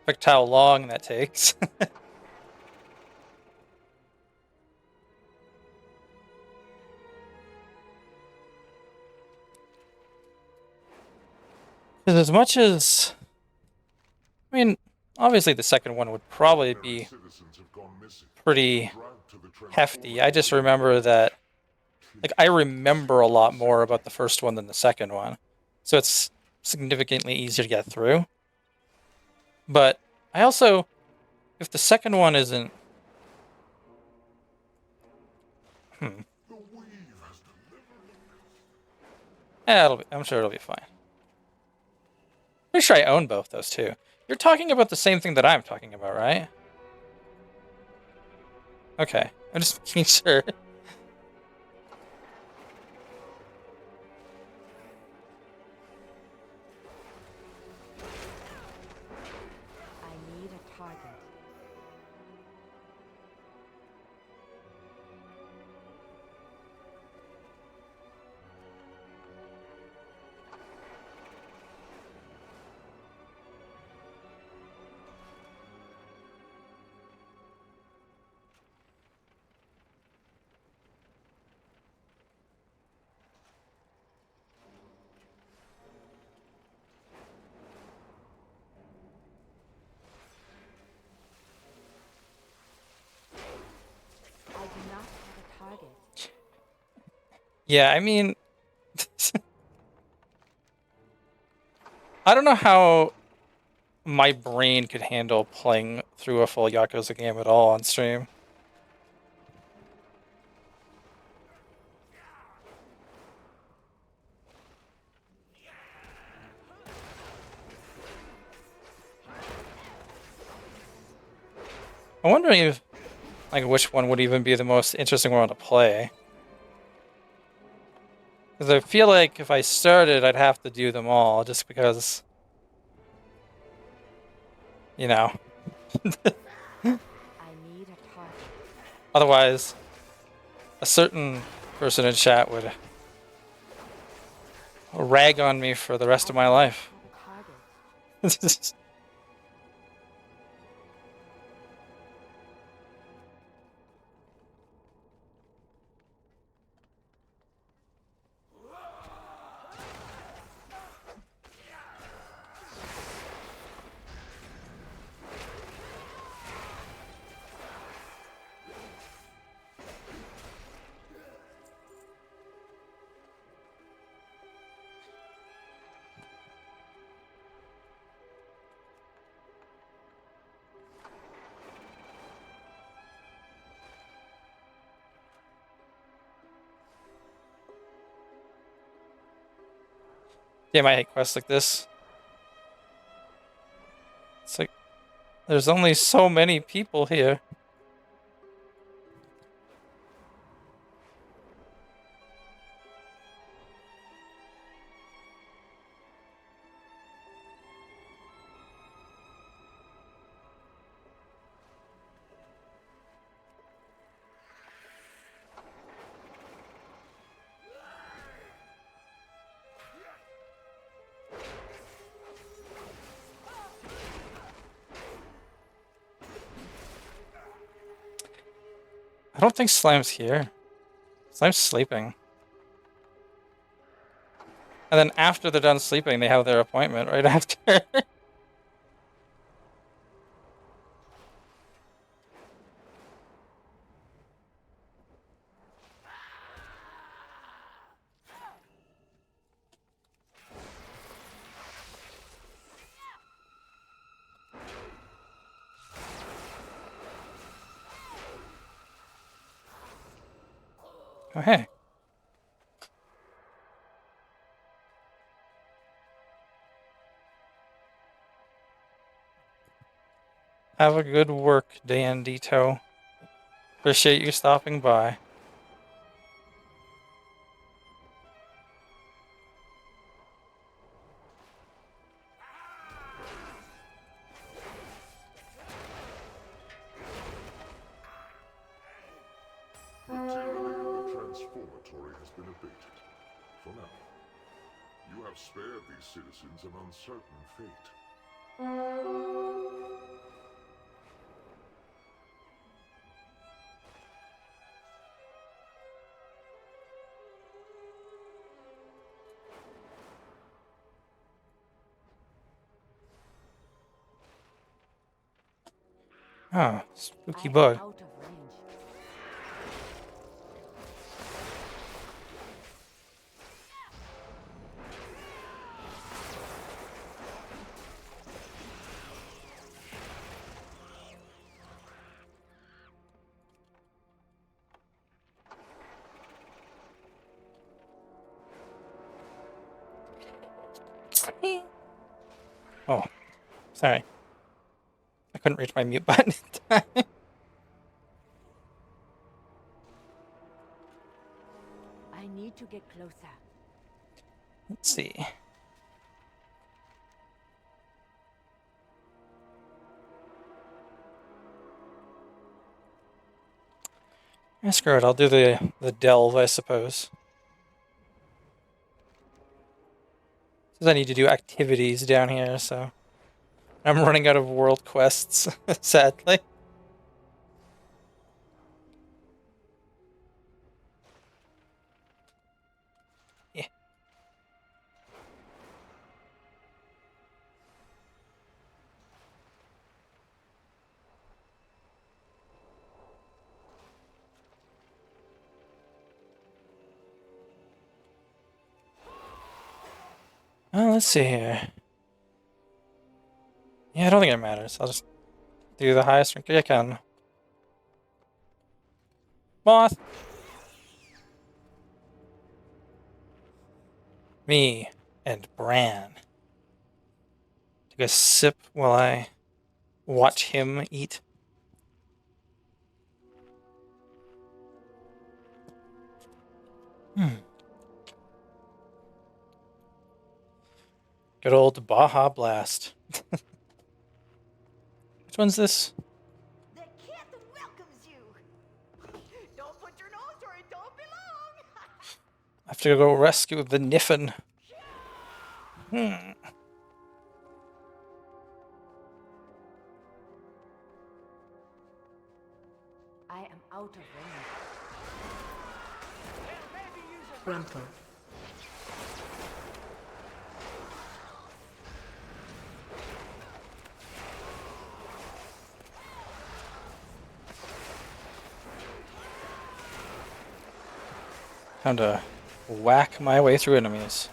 affect how long that takes. Because as much as... I mean, obviously the second one would probably be pretty hefty. I just remember that... Like, I remember a lot more about the first one than the second one. So it's significantly easier to get through. But I also... If the second one isn't... Yeah, I'm sure it'll be fine. Pretty sure I own both those too. You're talking about the same thing that I'm talking about, right? Okay, I'm just making sure. I need a target. I do not have a target. Yeah, I mean... I don't know how my brain could handle playing through a full Yakuza game at all on stream. I'm wondering if, like, which one would even be the most interesting one to play. Because I feel like if I started, I'd have to do them all, just because, you know. I need a target. Otherwise, a certain person in chat would rag on me for the rest of my life. Target. Damn, I hate quests like this. It's like, there's only so many people here. I don't think Slime's here. Slime's sleeping. And then after they're done sleeping, they have their appointment right after. Oh, hey. Have a good work, Dandito. Appreciate you stopping by. The tyranny of the transformatory has been abated. For now. You have spared these citizens an uncertain fate. Oh, spooky I'm bug. out of range. Oh, sorry. I couldn't reach my mute button in time. I need to get closer. Let's see. Yeah, screw it. I'll do the delve, I suppose. Because I need to do activities down here, so I'm running out of world quests, sadly. Yeah. Well, let's see here. Yeah, I don't think it matters. I'll just do the highest rank I can. Moth! Me and Bran. Take a sip while I watch him eat. Good old Baja Blast. Which one's this? The kid welcomes you. Don't put your nose where it don't belong. I have to go rescue the Niffin. Hmm. I am out of range. Gruntle. Time to whack my way through enemies.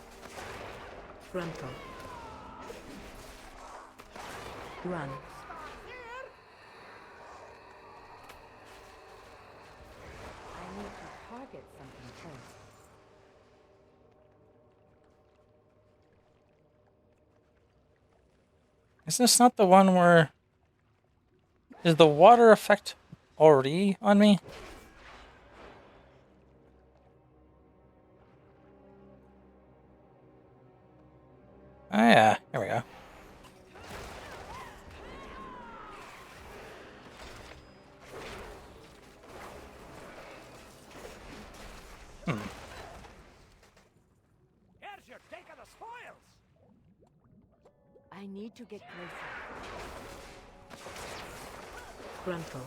Gruntle. Run. I need to target something first. Is this not the one where... Is the water effect already on me? Oh yeah, here we go. Here's your take of the spoils! I need to get closer. Gruntle.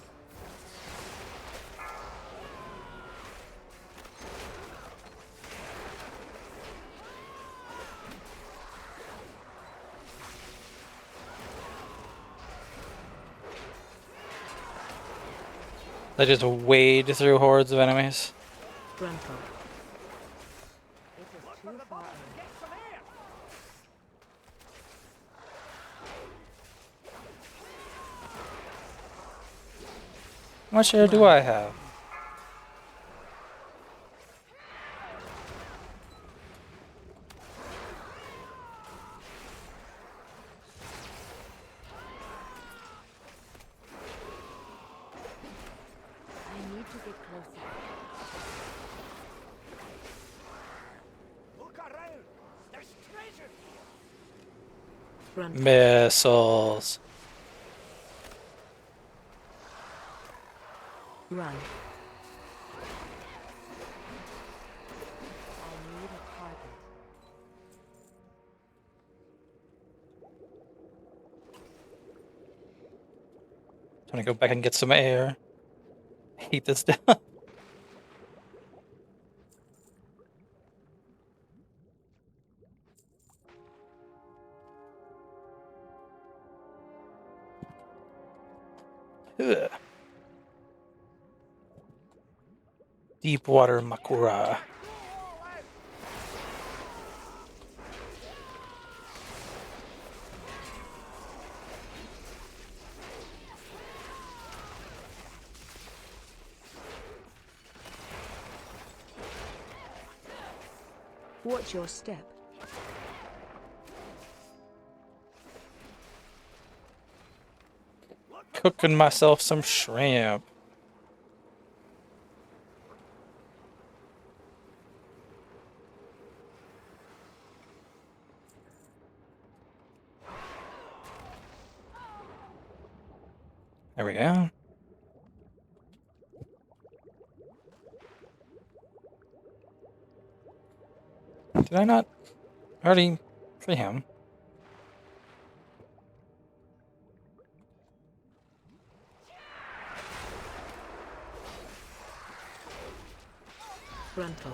They just wade through hordes of enemies. Gruntle. It is too far away. Get some air! How much air do I have? I need to get closer. Look around! There's treasure here! Gruntle. Missiles. Run. I need a target. Time to go back and get some air. Heat this down. Ugh. Deepwater Makura. Watch your step. Cooking myself some shrimp. There we go. Did I not already free him? Gruntle.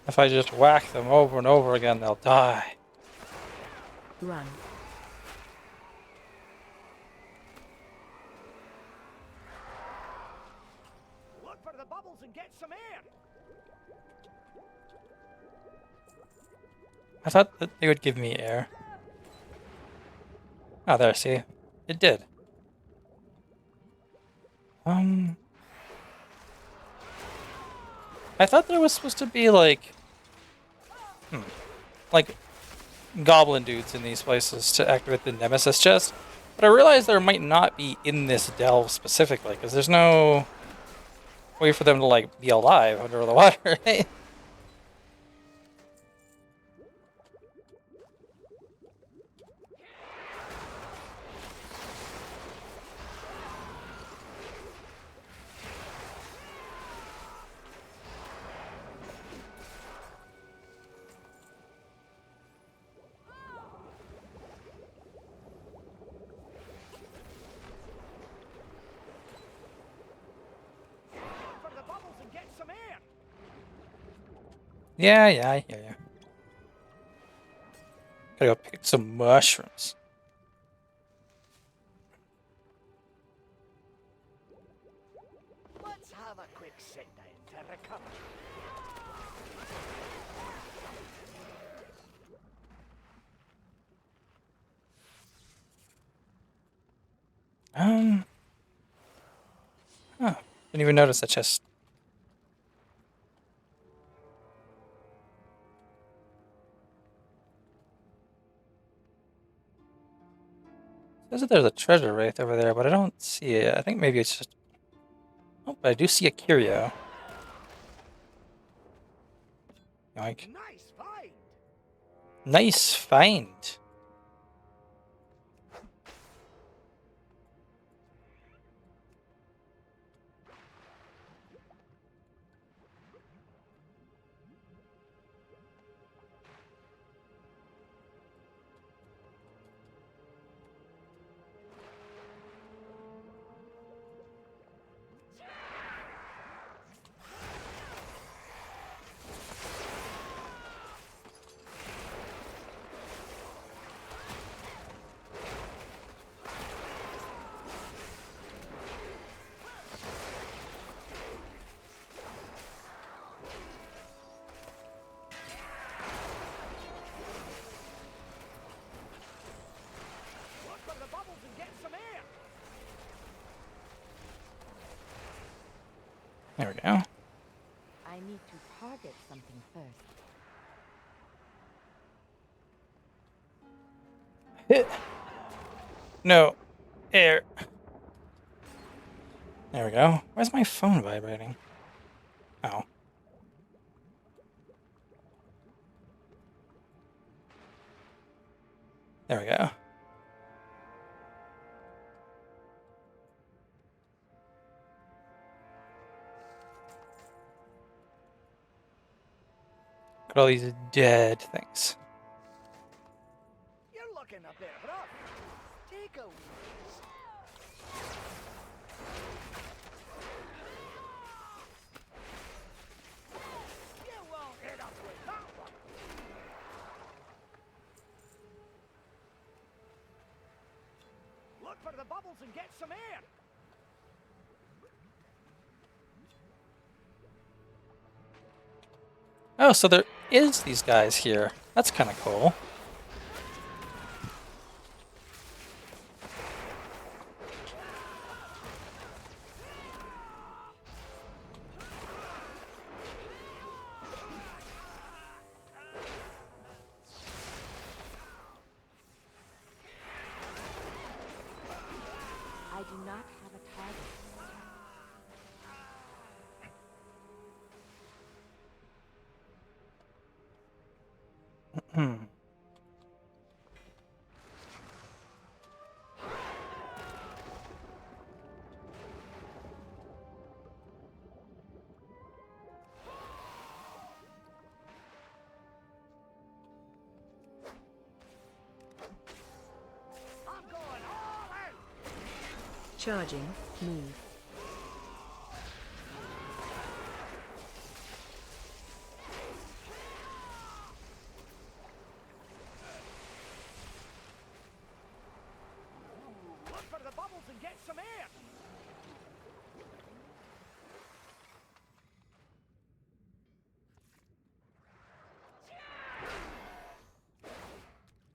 If I just whack them over and over again, they'll die. Run. and get some air. I thought that they would give me air. Oh, there, see? It did. I thought there was supposed to be, like... like, goblin dudes in these places to activate the Nemesis chest. But I realized there might not be in this delve specifically, because there's no way for them to, like, be alive under the water, right? For the bubbles and get some air. Yeah, I hear ya. Gotta go pick some mushrooms. Let's have a quick sit down to recover. Huh. Didn't even notice that chest. Says that there's a treasure wraith over there, but I don't see it. I think maybe it's just... Oh, but I do see a curio. Yoink. Nice find. Nice find. Look for the bubbles and get some air. There we go. I need to target something first. Hit. No. Air. There we go. Where's my phone vibrating? Oh. There we go. Look at all these dead things. You're looking a bit rough. Take a wee rest. You won't hit us with that one. Look for the bubbles and get some air. Oh, so there is these guys here. That's kind of cool. I do not have a target. Hmm. I'm going all out. Charging. Move. Look for the bubbles and get some air.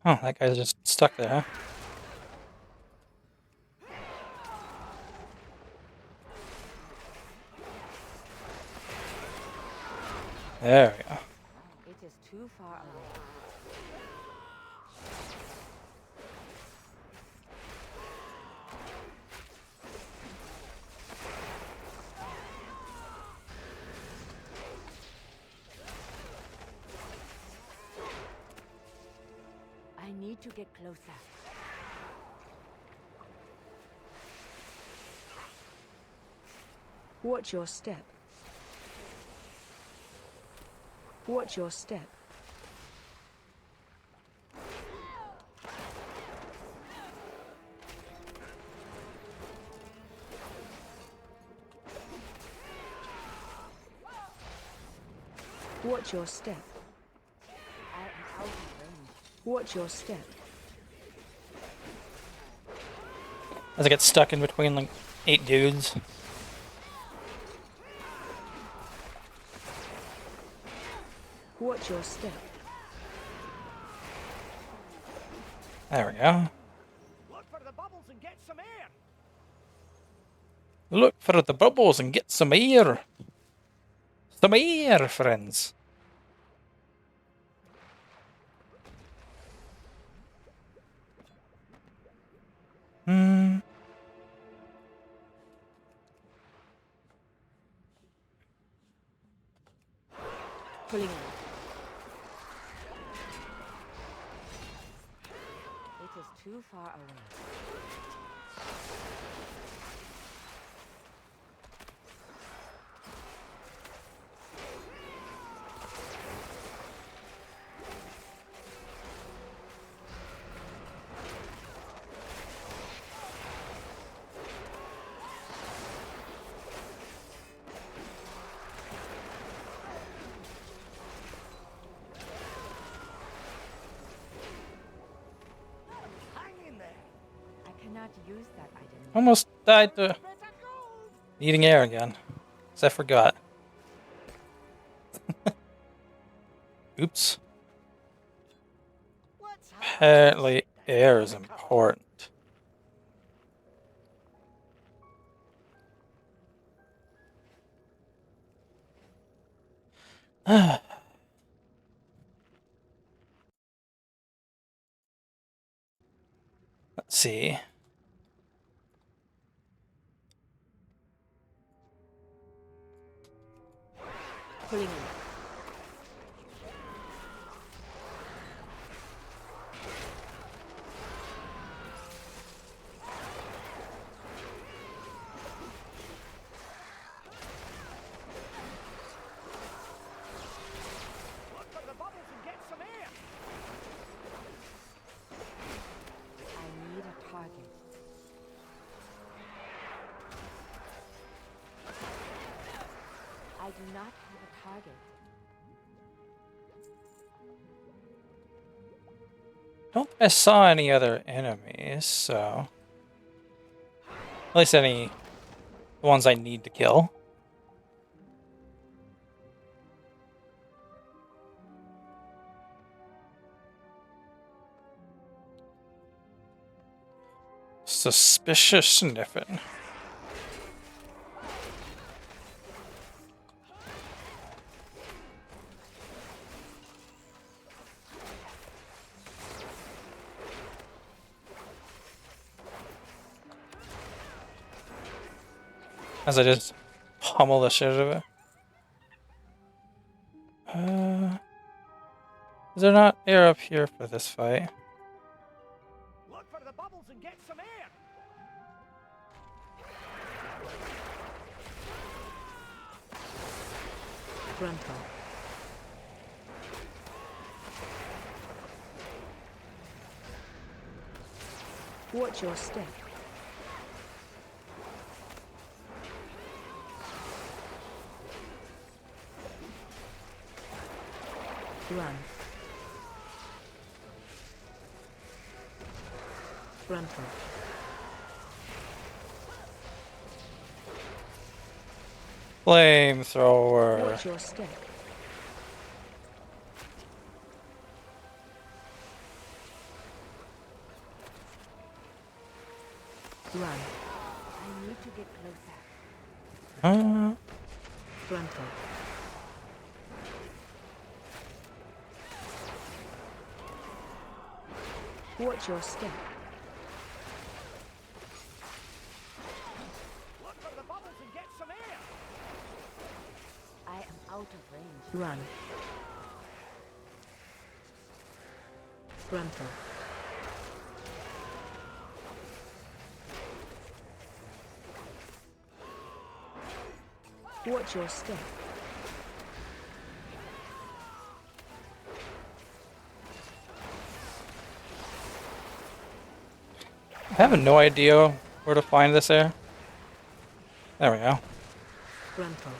Oh, that guy's just stuck there, huh? There we go. It is too far away. I need to get closer. Watch your step. Watch your step. Watch your step. I am out of range. Watch your step. As I get stuck in between like 8 dudes. Watch your step. There we go. Look for the bubbles and get some air. Look for the bubbles and get some air. Some air, friends. Hmm. Pulling in. It is too far away. Hang in there. I cannot use that item. Almost died to Bit of gold. needing air again. 'Cause I forgot. Oops. Let's have Apparently air is important. Let's see. Pulling in. Look for the bubbles and get some air. I need a target. I do not have a target. Don't think I saw any other enemies, so at least any ones I need to kill. Suspicious sniffing. As I just pummel the shit out of it. Is there not air up here for this fight? Look for the bubbles and get some air. Grunter. Watch your step. Run. Grunter. Flamethrower. Watch your step. Run. I need to get closer. Gruntle. Watch your step. Look for the bubbles and get some air! I am out of range. Run. Gruntle. Watch your step. I have no idea where to find this air. There we go. Gruntle.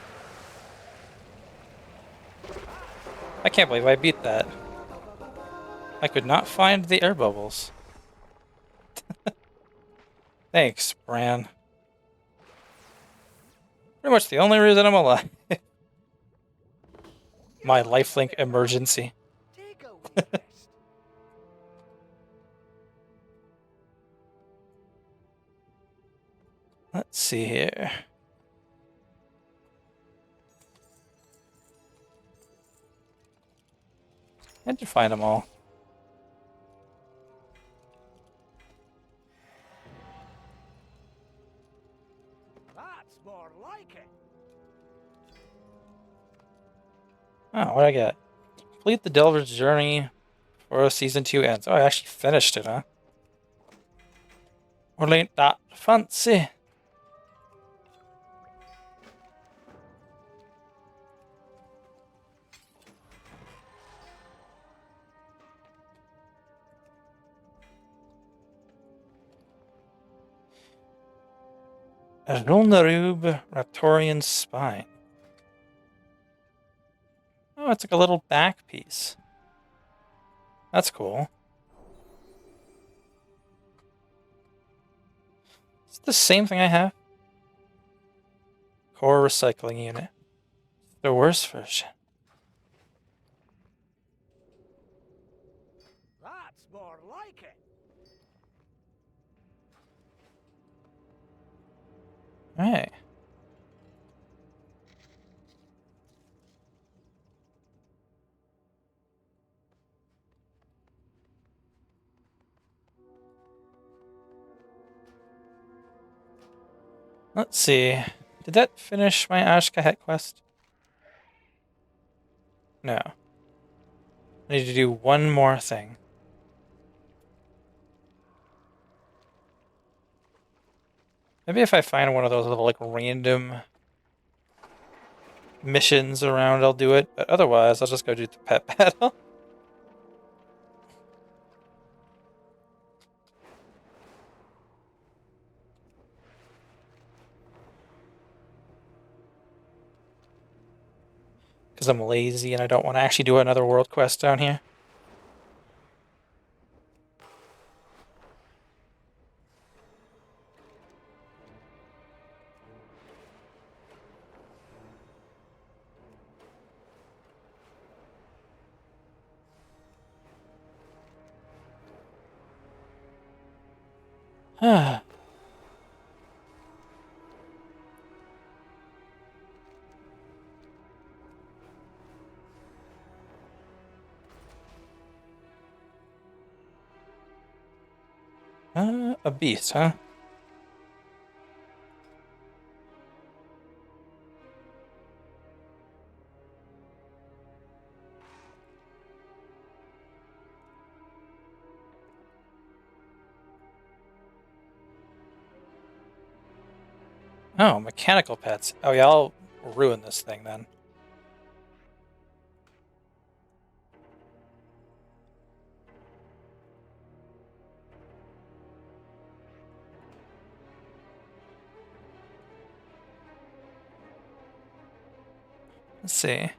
I can't believe I beat that. I could not find the air bubbles. Thanks, Bran. Pretty much the only reason I'm alive. My lifelink emergency. Take a wee rest. Let's see here. How'd you find them all? That's more like it. Oh, what I get? Complete the Delver's Journey before Season 2 ends. Oh, I actually finished it, huh? Well, ain't that fancy? Rulnarube Raptorian Spine. Oh, it's like a little back piece. That's cool. It's the same thing I have. Core recycling unit. The worst version. That's more like it. Alright. Let's see. Did that finish my Ashkahet quest? No. I need to do one more thing. Maybe if I find one of those little, like, random missions around, I'll do it. But otherwise, I'll just go do the pet battle. Because I'm lazy and I don't want to actually do another world quest down here. A beast, huh? Oh, mechanical pets. Oh yeah, I'll ruin this thing then. Let's see.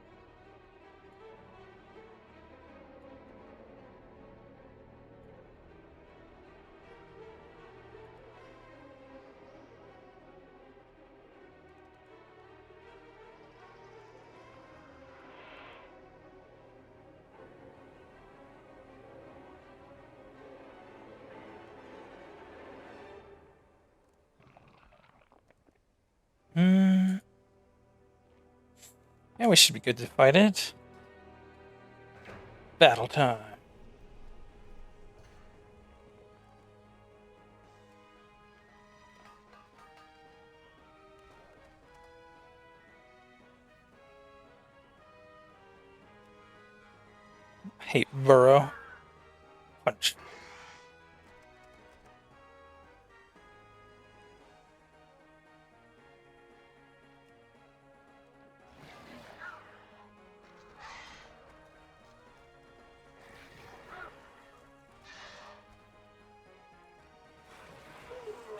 Yeah, we should be good to fight it. Battle time. Hate burrow. Punch.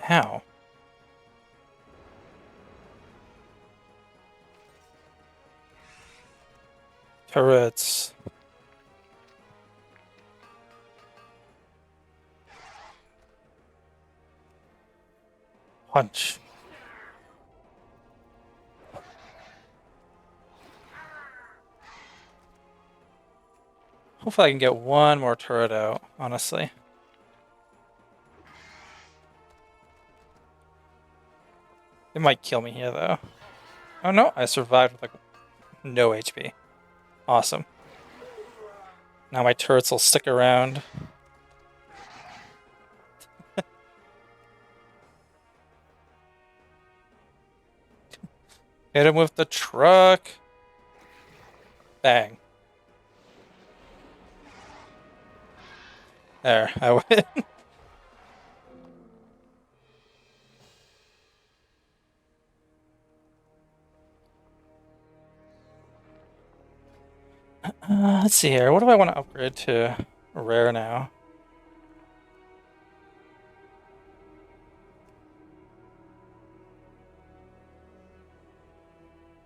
How? Turrets. Punch. Hopefully I can get one more turret out, honestly. They might kill me here, though. Oh no, I survived with like no HP. Awesome. Now my turrets will stick around. Hit him with the truck. Bang. There, I win. Let's see here. What do I want to upgrade to rare now?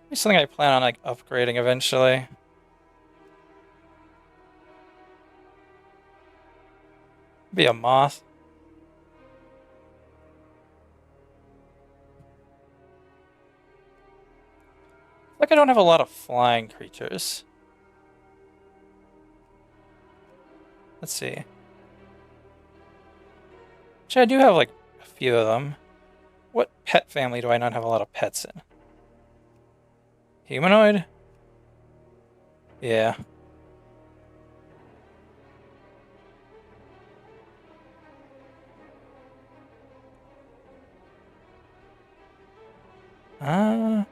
Maybe something I plan on like upgrading eventually. Be a moth. Like I don't have a lot of flying creatures. Let's see. Actually, I do have like a few of them. What pet family do I not have a lot of pets in? Humanoid? Yeah. Uh,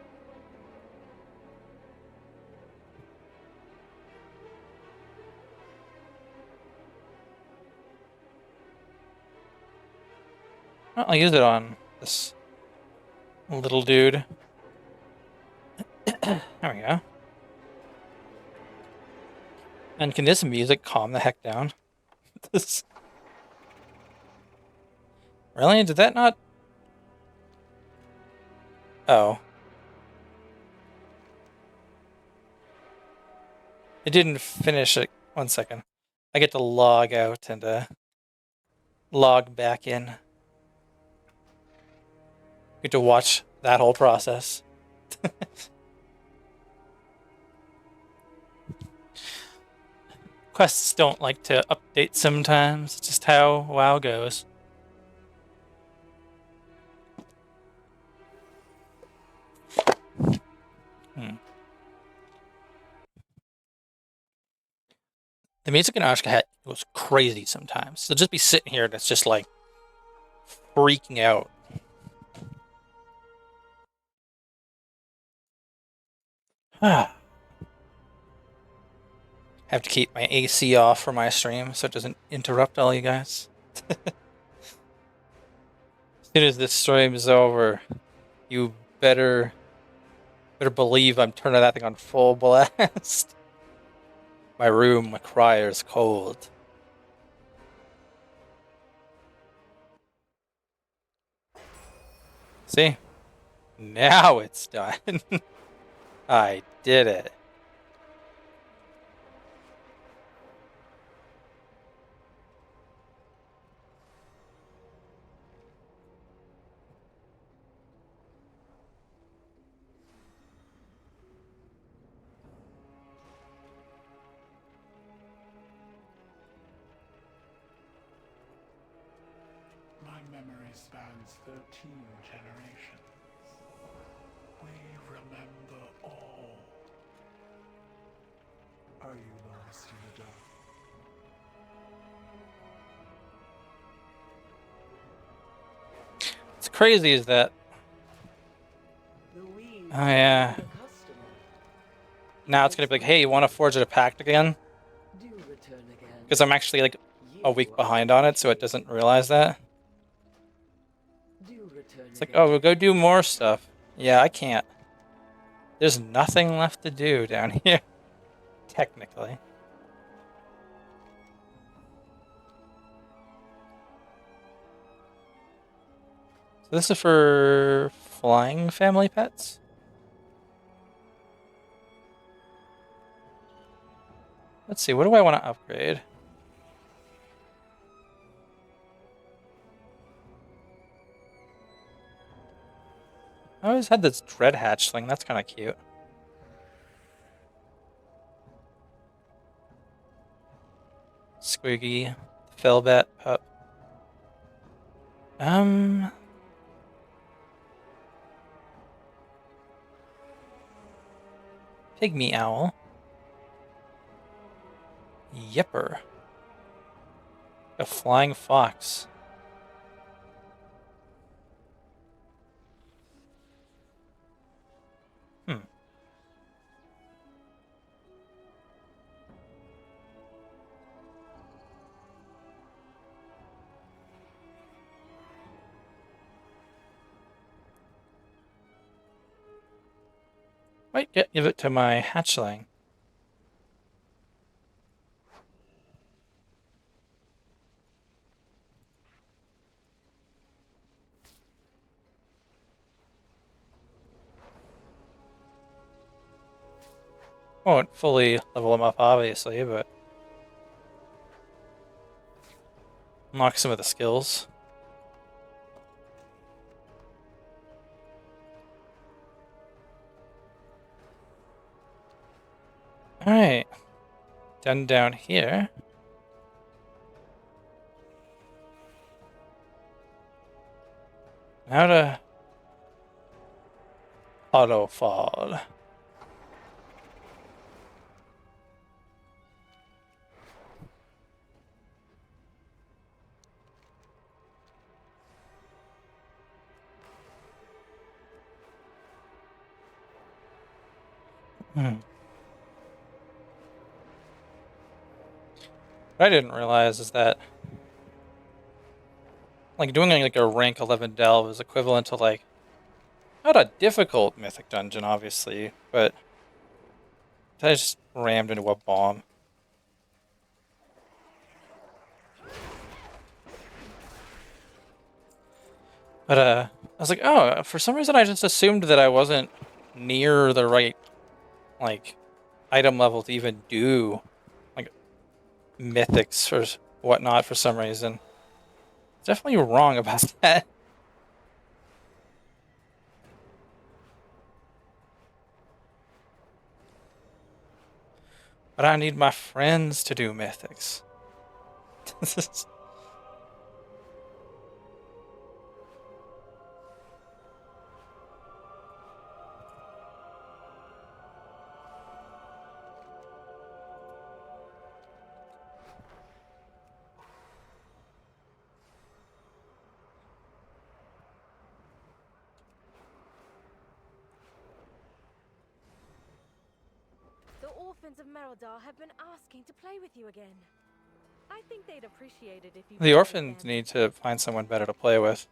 well, I'll use it on this little dude. There we go. And can this music calm the heck down? This... Really? Did that not... Oh. It didn't finish it. 1 second. I get to log out and log back in. Get to watch that whole process. Quests don't like to update sometimes. It's just how WoW goes. The music in Ashka goes crazy sometimes. They'll just be sitting here and it's just like freaking out. Have to keep my AC off for my stream so it doesn't interrupt all you guys. As soon as this stream is over, you better believe I'm turning that thing on full blast. My room requires cold. See? Now it's done. I did it. My memory spans 13 generations. We remember all. Are you lost in the dark? What's crazy is that. The weeds Oh yeah. need a customer. Now it's gonna be like, hey, you want to forge a pact again? Do return again. Because I'm actually like a You week are behind on it, so it doesn't realize that. Do return It's like, again. oh, we'll go do more stuff. Yeah, I can't. There's nothing left to do down here, technically. So this is for flying family pets? Let's see, what do I want to upgrade? I always had this dread hatchling, that's kind of cute. Squiggy, Fellbat pup. Pygmy owl. Yipper. A flying fox. Hmm. Might give it to my hatchling. Won't fully level him up, obviously, but unlock some of the skills. Alright. Done down here. Now to auto fall. What I didn't realize is that like doing like a rank 11 delve is equivalent to like not a difficult mythic dungeon, obviously, but I just rammed into a bomb. But I was like, oh, for some reason I just assumed that I wasn't near the right like item level to even do like mythics or whatnot for some reason. Definitely wrong about that. But I need my friends to do mythics. The orphans of Merodar have been asking to play with you again. I think they'd appreciate it if you The played orphans again. need to find someone better to play with.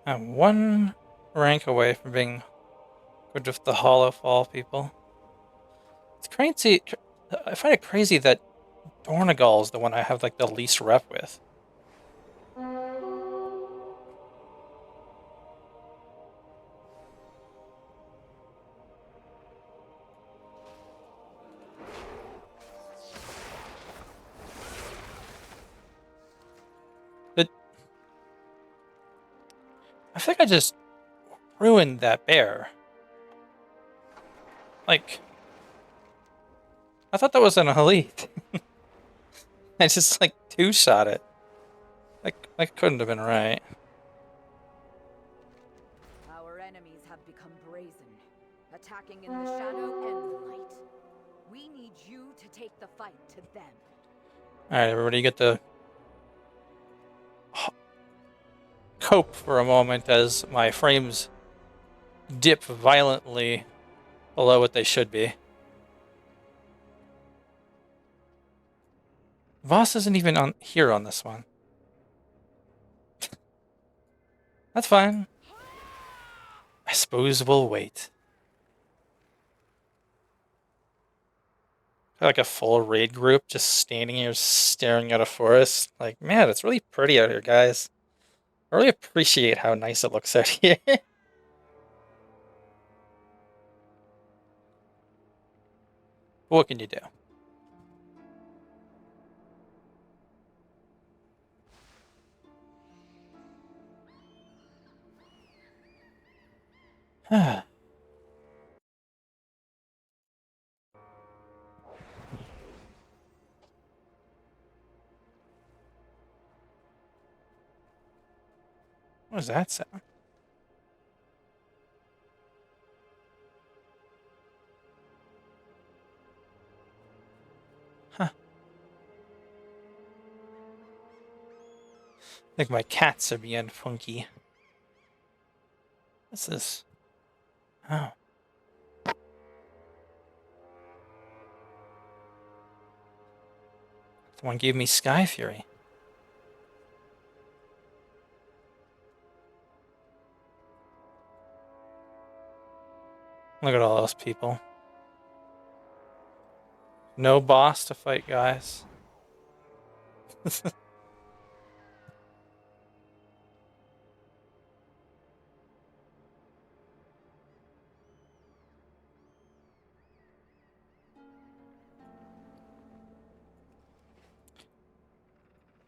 I'm one rank away from being good with the Hollow Fall people. It's crazy. I find it crazy that Dornagal is the one I have like the least rep with. But I think I just ruined that bear. Like, I thought that was an elite. I just like two-shot it. That couldn't have been right. Our enemies have become brazen, attacking in the shadow and the light. We need you to take the fight to them. Alright, everybody get to cope for a moment as my frames dip violently below what they should be. Voss isn't even on here on this one. That's fine. I suppose we'll wait. Like a full raid group just standing here staring at a forest. Like, man, it's really pretty out here, guys. I really appreciate how nice it looks out here. What can you do? What was that sound? Huh. I think my cats are being funky. What's this? Oh. Someone gave me Sky Fury. Look at all those people. No boss to fight, guys.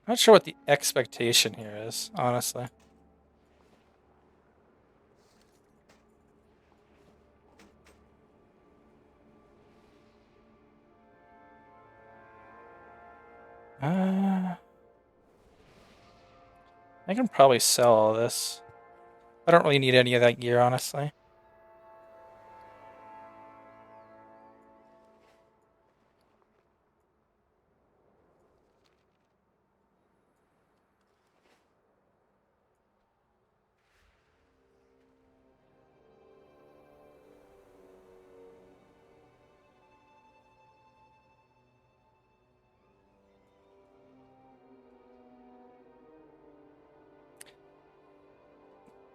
Not sure what the expectation here is, honestly. I can probably sell all this. I don't really need any of that gear, honestly.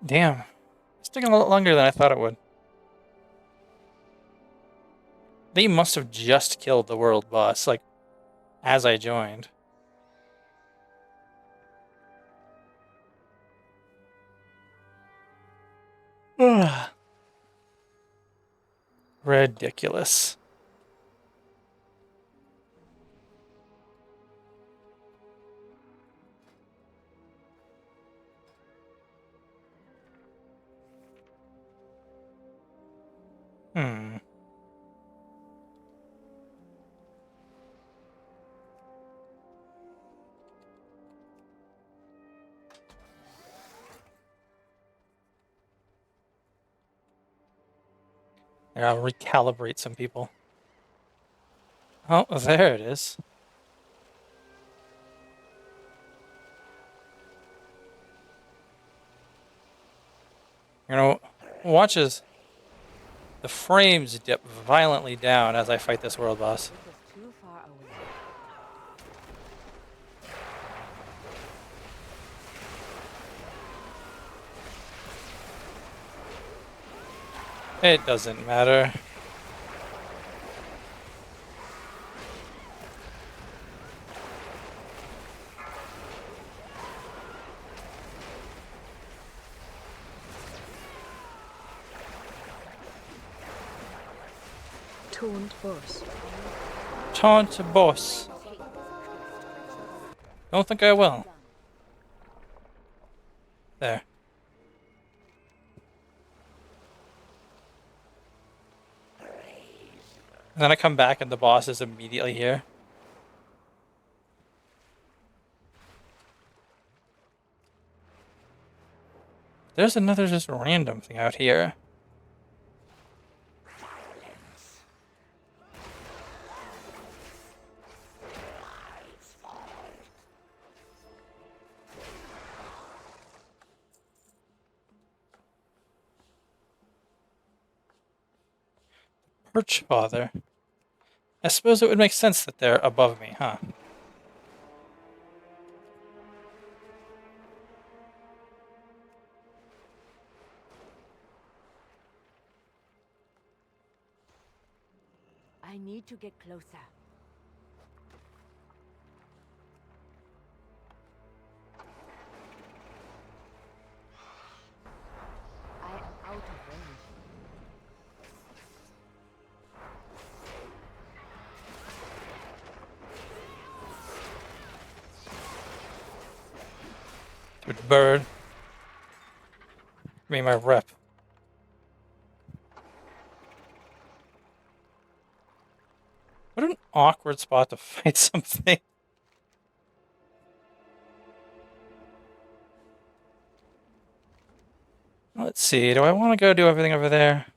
Damn. It's taking a lot longer than I thought it would. They must have just killed the world boss, like, as I joined. Ridiculous. Hmm. Here, I'll recalibrate some people. Oh, there it is. You know, watch as the frames dip violently down as I fight this world boss. It was too far away. It doesn't matter. Taunt boss. Taunt boss. Don't think I will. There. And then I come back and the boss is immediately here. There's another just random thing out here. Perch Father. I suppose it would make sense that they're above me, huh? I need to get closer. I am out of range. Good bird. Give me my rep. What an awkward spot to fight something. Let's see, do I want to go do everything over there?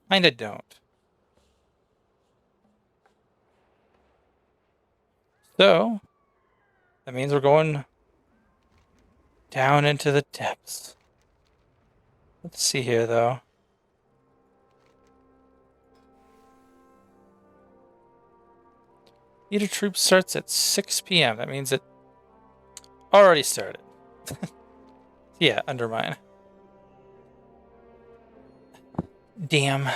Kinda don't. So, that means we're going down into the depths. Let's see here, though. Theater Troop starts at 6 p.m. That means it already started. Yeah, undermine. Damn.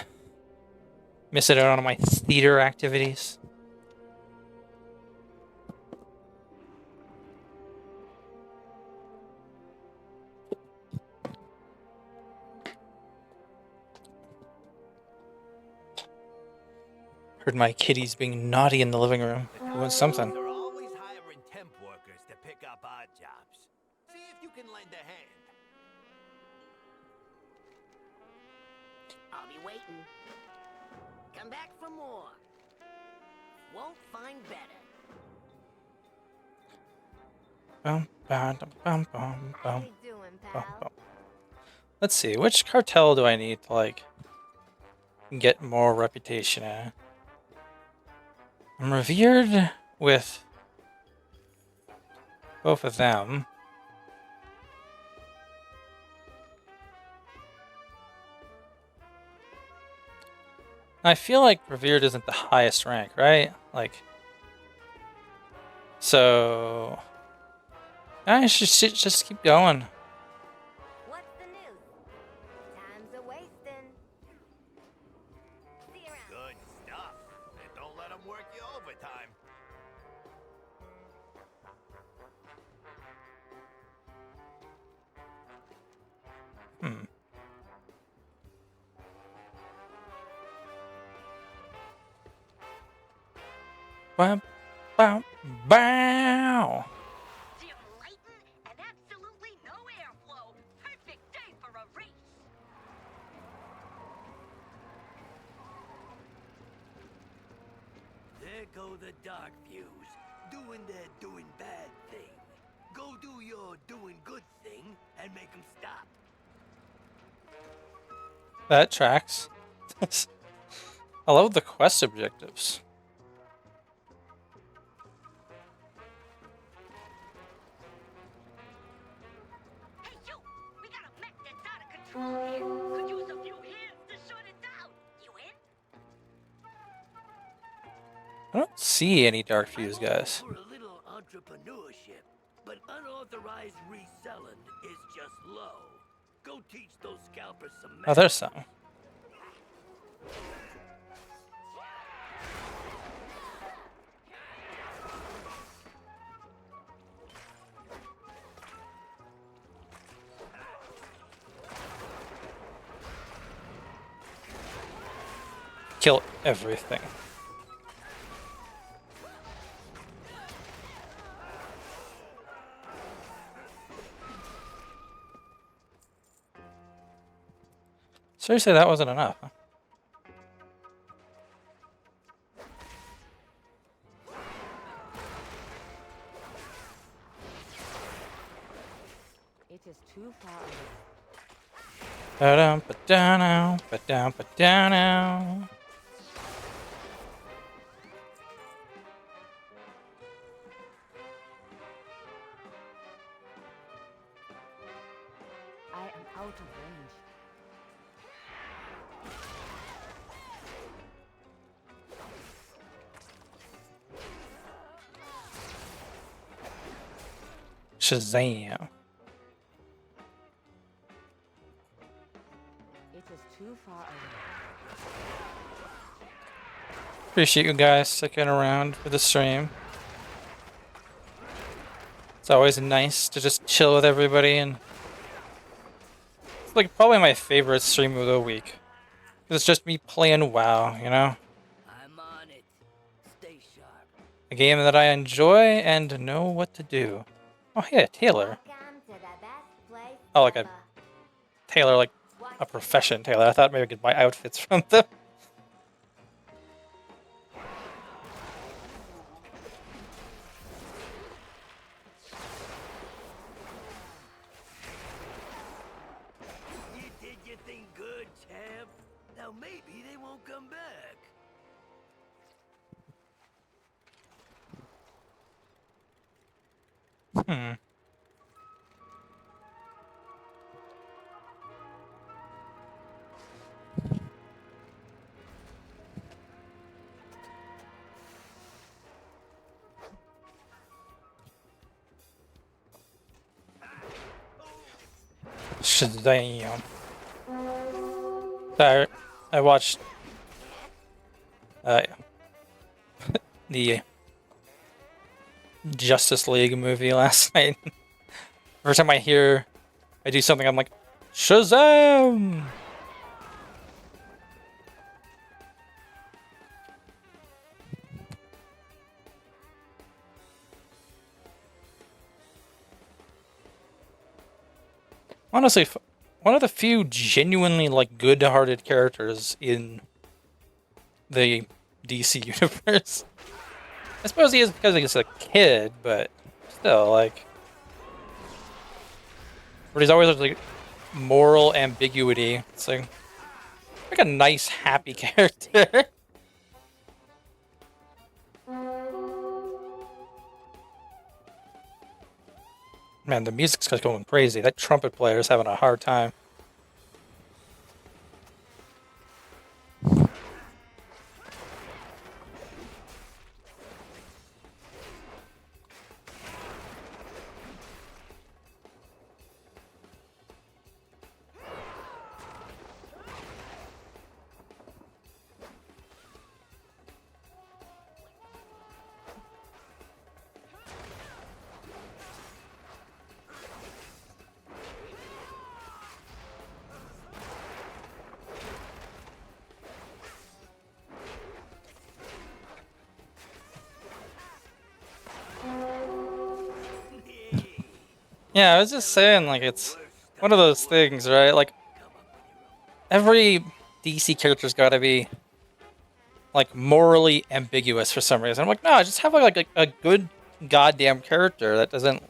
Missing out on my theater activities. Heard my kitties being naughty in the living room. Doing something. They're always hiring temp workers to pick up odd jobs. See if you can lend a hand. I'll be waiting. Come back for more. Won't find better. Bum, bum, bum, bum, How bum, you doing, bum, pal? bum. Let's see, which cartel do I need to, like, get more reputation at? I'm revered with both of them. I feel like revered isn't the highest rank, right? Like, so I should just keep going. What's the news? Time's a wasting. See you around. Good stuff. And don't let them work you overtime. Hmm. Bow, bow, bow. Dim lighting and absolutely no airflow. Perfect day for a race. There go the dark views, doing their doing bad thing. Go do your doing good thing and make them stop. That tracks. I love the quest objectives. Hey, you! We got a mech that's out of control here. Could use a few hands to shut it down. You in? I don't see any dark views, I'm all guys. for a little entrepreneurship, but unauthorized reselling is just low. Go teach those scalpers some Oh, manners. there's some. Kill everything. Seriously, that wasn't enough, huh? It is too far Ba-dum, ba-da-now, ba-dum, ba-da-now. I am out of range. Shazam. It is too far away. Appreciate you guys sticking around for the stream. It's always nice to just chill with everybody, and it's like probably my favorite stream of the week. It's just me playing WoW, you know? I'm on it. Stay sharp. A game that I enjoy and know what to do. Oh, hey, Taylor. Oh, like a Taylor, like a profession Taylor. I thought maybe I could buy outfits from them. You did your thing good, champ. Now maybe they won't come back. Hmm. Shazam. I watched the Justice League movie last night. Every time I do something, I'm like, Shazam! Honestly, one of the few genuinely like good-hearted characters in the DC universe. I suppose he is because he's a kid, but still, like, but he's always like moral ambiguity. It's like a nice, happy character. Man, the music's just going crazy. That trumpet player's having a hard time. Yeah, I was just saying, like, it's one of those things, right? Like, every DC character's gotta be, like, morally ambiguous for some reason. I'm like, no, just have, like a good goddamn character that doesn't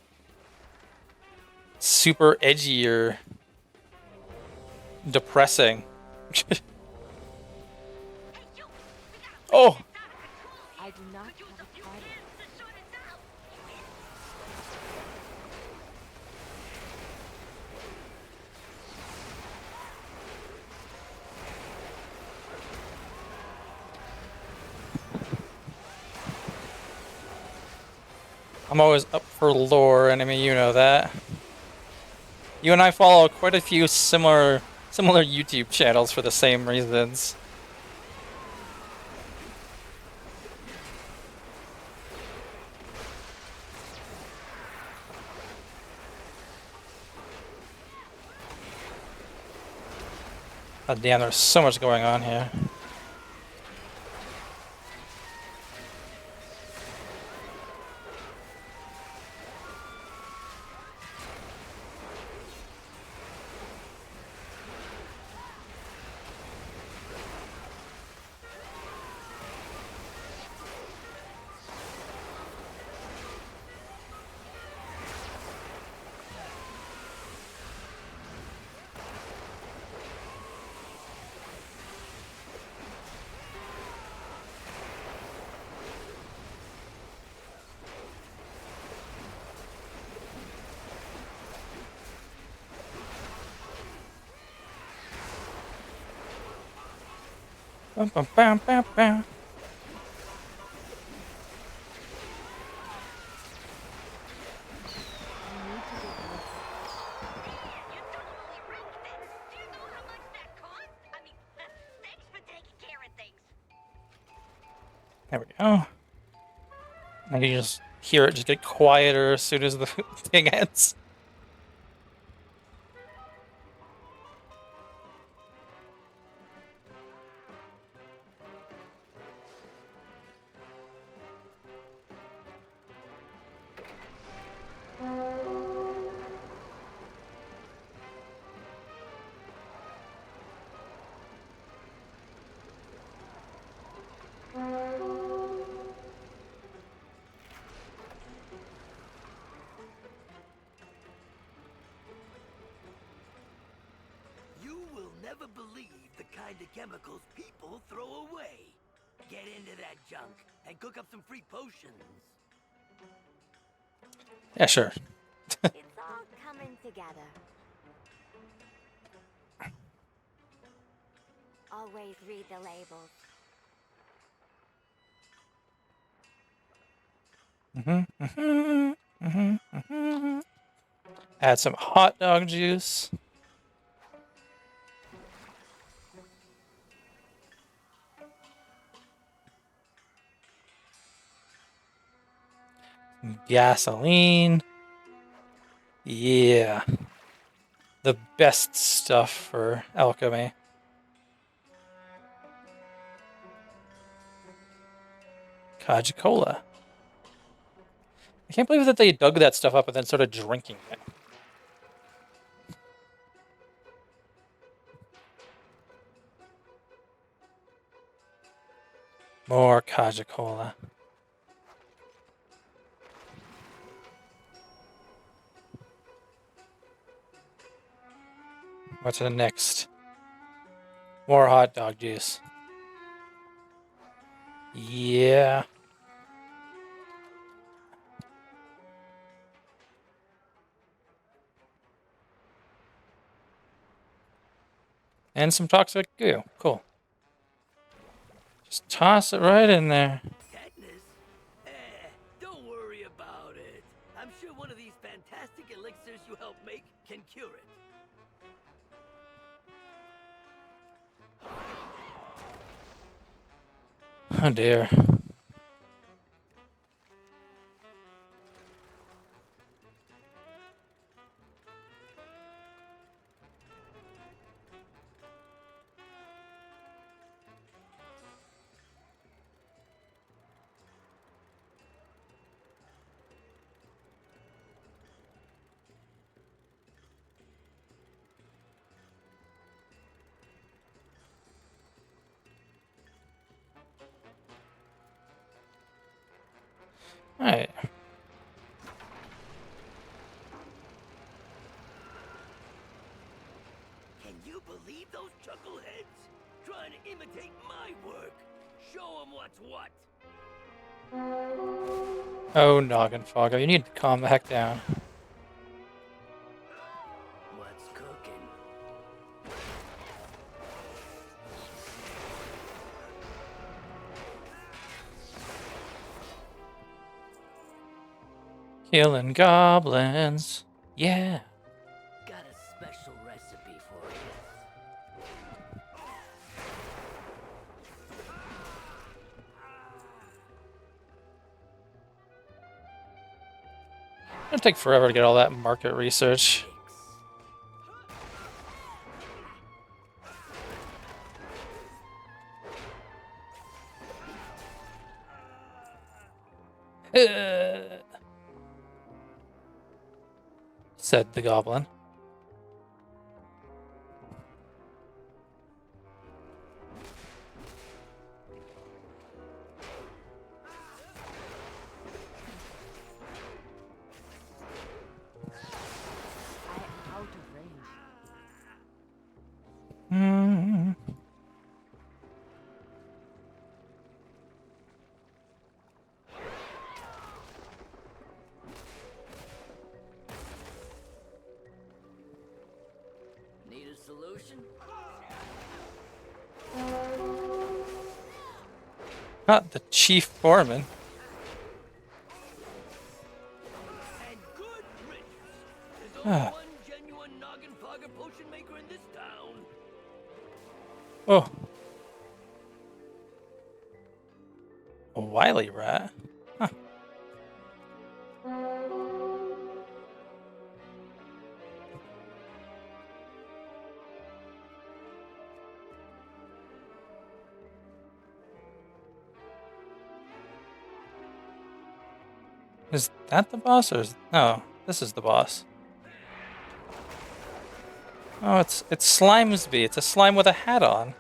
super edgy or depressing. Oh! I do not have a title. I'm always up for lore, and I mean, you know that. You and I follow quite a few similar YouTube channels for the same reasons. God damn, there's so much going on here. Bum, bum, bum, bum, bum. You totally wrecked it. Do you know how much that cost? I mean, thanks for taking care of things. There we go. I can just hear it just get quieter as soon as the thing ends. You will never believe the kind of chemicals people throw away. Get into that junk and cook up some free potions. Yeah, sure. It's all coming together. Always read the labels. Add some hot dog juice. Gasoline. Yeah. The best stuff for alchemy. Kaji-Cola. I can't believe that they dug that stuff up and then started drinking it. More Kaji-Cola. What's the next? More hot dog juice. Yeah. And some toxic goo. Cool. Just toss it right in there. Tetanus? Don't worry about it. I'm sure one of these fantastic elixirs you help make can cure it. Oh dear. Alright. Can you believe those chuckleheads? Trying to imitate my work. Show them what's what. Oh, Noggin Foggo, you need to calm the heck down. What's cooking? Killing goblins. Yeah. Got a special recipe for you. It'll take forever to get all that market research. Said the goblin. I am out of range. Mm. Need a solution? Not the chief foreman. And good riddance. There's only Ah. one genuine noggin fogger potion maker in this town. Oh. A wily rat. Huh. Is that the boss or is... No, this is the boss. Oh, it's Slimesby. It's a slime with a hat on.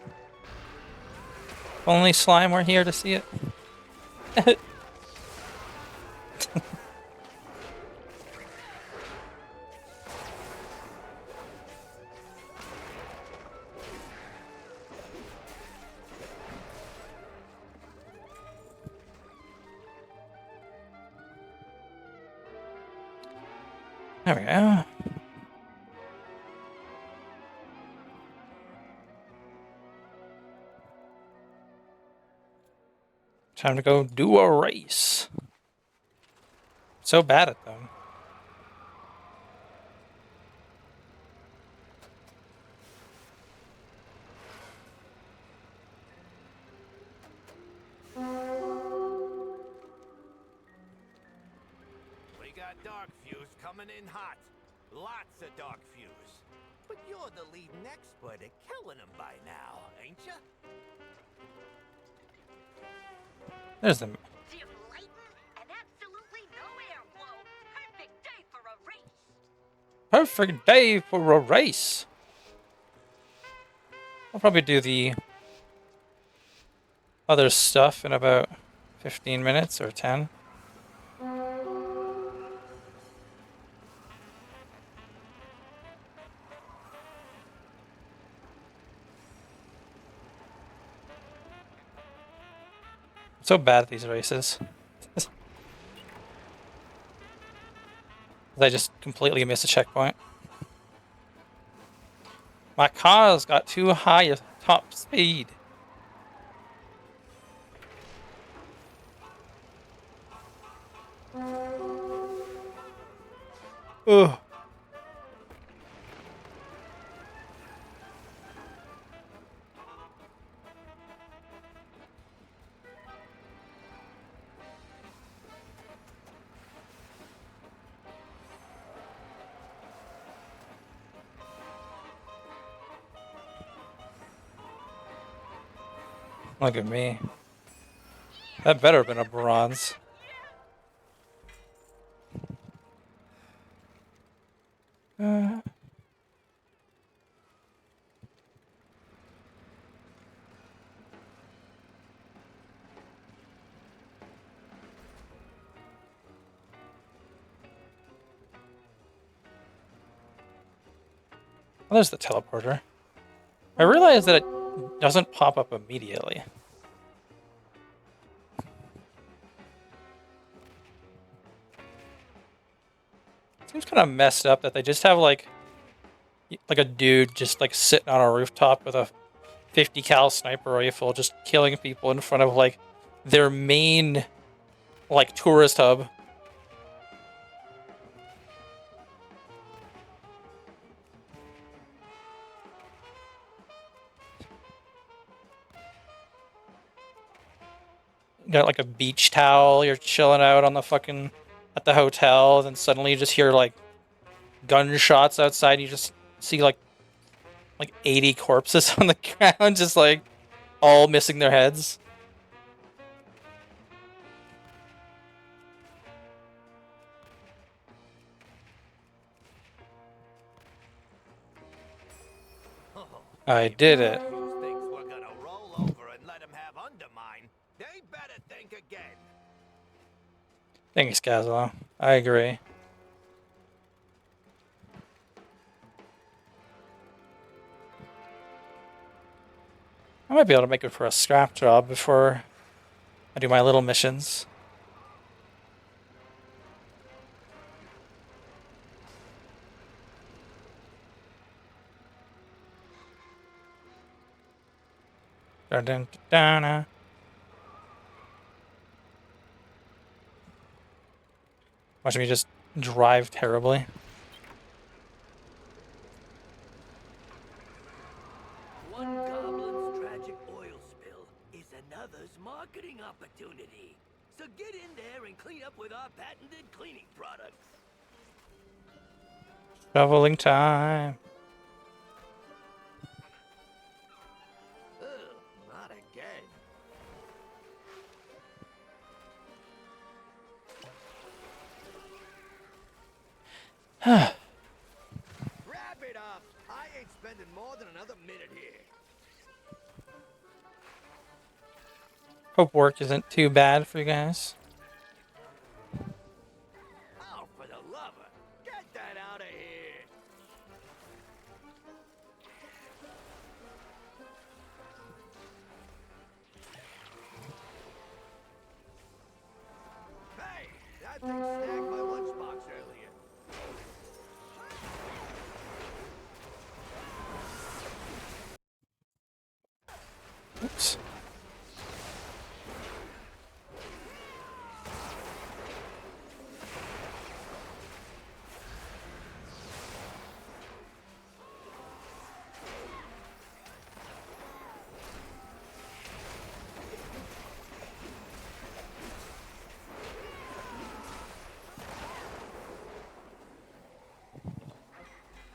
Only slime were here to see it. There we go. Time to go do a race. So bad at them. We got Dark Fuse coming in hot. Lots of Dark Fuse. But you're the leading expert at killing them by now, ain't you? There's the... Dim lighting and absolutely no airflow. Perfect day for a race. Perfect day for a race. I'll probably do the other stuff in about 15 minutes or 10. I'm so bad at these races. I just completely missed a checkpoint. My car's got too high a top speed. Ugh. Look at me. That better have been a bronze. Uh, well, there's the teleporter. I realized that it doesn't pop up immediately. Seems kind of messed up that they just have like a dude just like sitting on a rooftop with a 50 cal sniper rifle just killing people in front of like their main like tourist hub. You got like a beach towel, you're chilling out on the fucking at the hotel, then suddenly you just hear like gunshots outside, you just see like 80 corpses on the ground, just like all missing their heads. I did it. Dark Fuse thinks we're gonna roll over and let him have undermine. They better think again. Thanks, Gazlo. I agree. I might be able to make it for a scrap job before I do my little missions. Dun, dun, dun, dun. Watch me just drive terribly. One goblin's tragic oil spill is another's marketing opportunity. So get in there and clean up with our patented cleaning products. Shoveling time. Ugh, not again. Wrap it up! I ain't spending more than another minute here. Hope work isn't too bad for you guys. Oh, for the lover, get that out of here. Hey, that thing snagged my lunchbox earlier. Oops.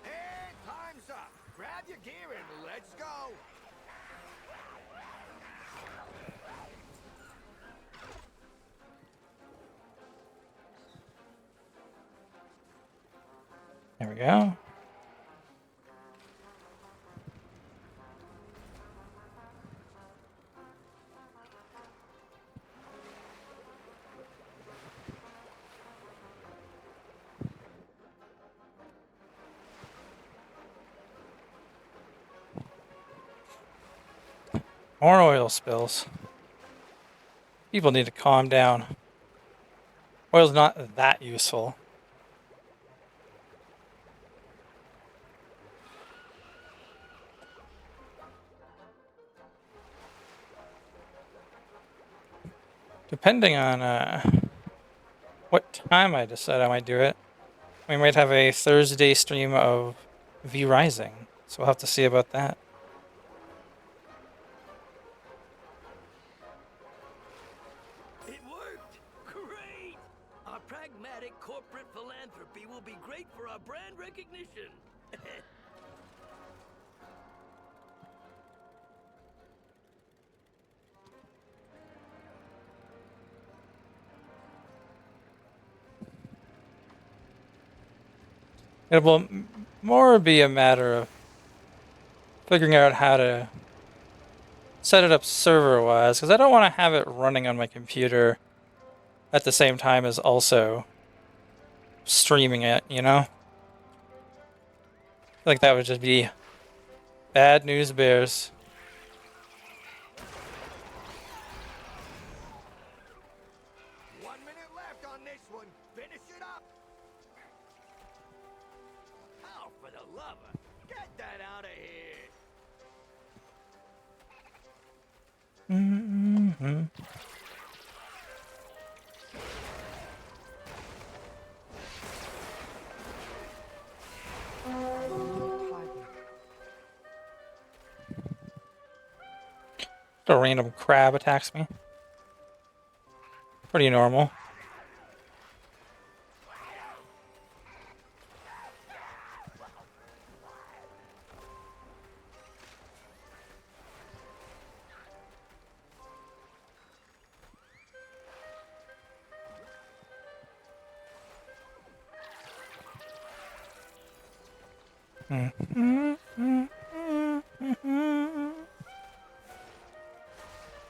And time's up. Grab your gear and let's go. There we go. More oil spills. People need to calm down. Oil's not that useful. Depending on what time I decide I might do it, we might have a Thursday stream of V Rising. So we'll have to see about that. It worked! Great! Our pragmatic corporate philanthropy will be great for our brand recognition. It will more be a matter of figuring out how to set it up server-wise, because I don't want to have it running on my computer at the same time as also streaming it, you know? I feel like that would just be bad news bears. One minute left on this one. Finish it up. Oh, for the lover, get that out of here. Mm-hmm. A random crab attacks me. Pretty normal.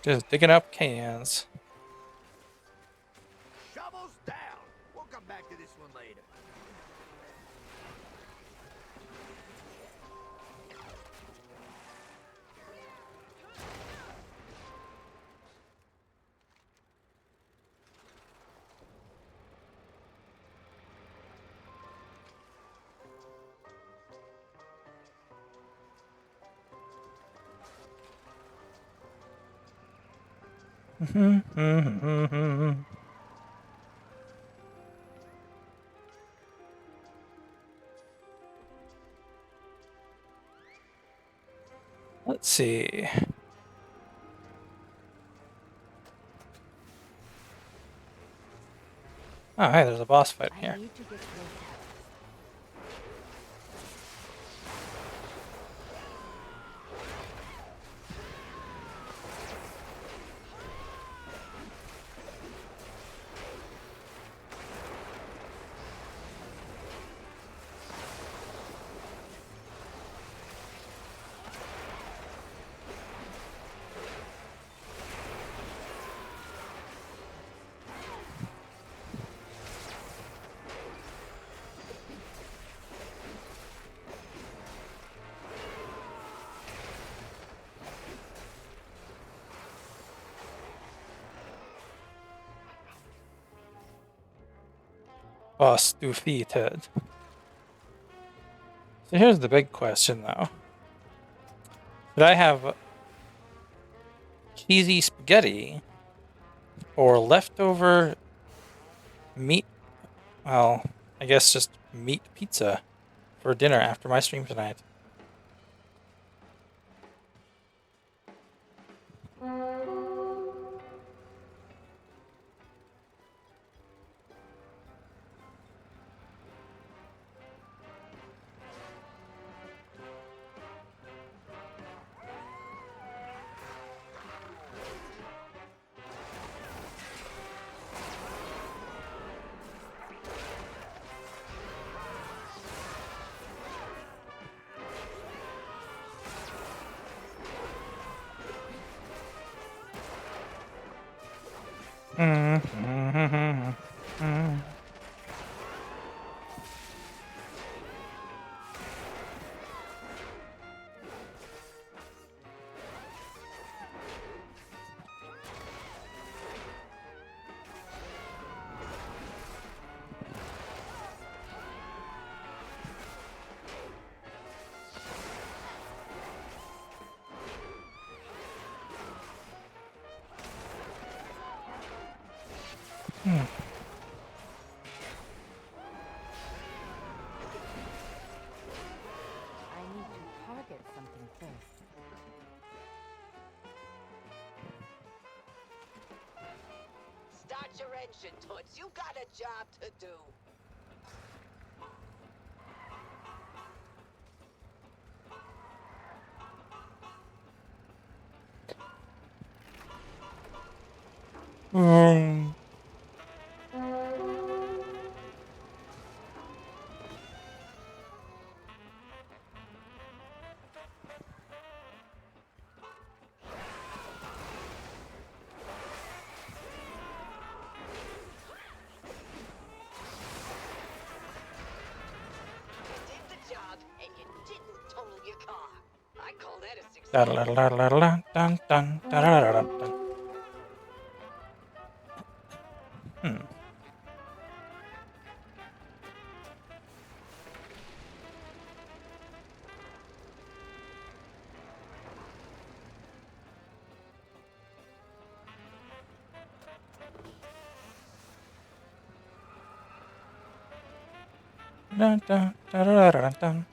Just digging up cans. Shovels down. We'll come back to this one later. Let's see. Oh, hey, there's a boss fight I here. need to get closer. Boss defeated. So here's the big question, though. Should I have cheesy spaghetti or leftover meat? Well, I guess just meat pizza for dinner after my stream tonight. I need to target something first. Start your engine, Toots. You got a job to do. You did the job, and you didn't total your car. I call that a success. Hmm. Dun, dun, dun, dun, dun, dun.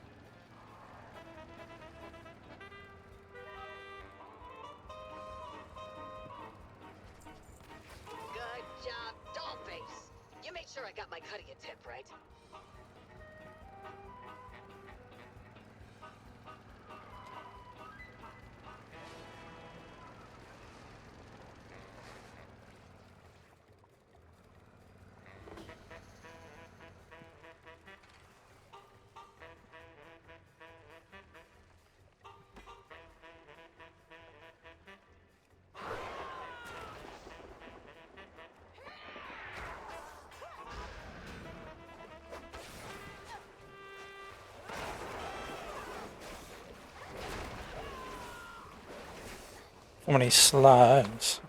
Good job, Dollface. You made sure I got my cut of your tip, right? So many slimes.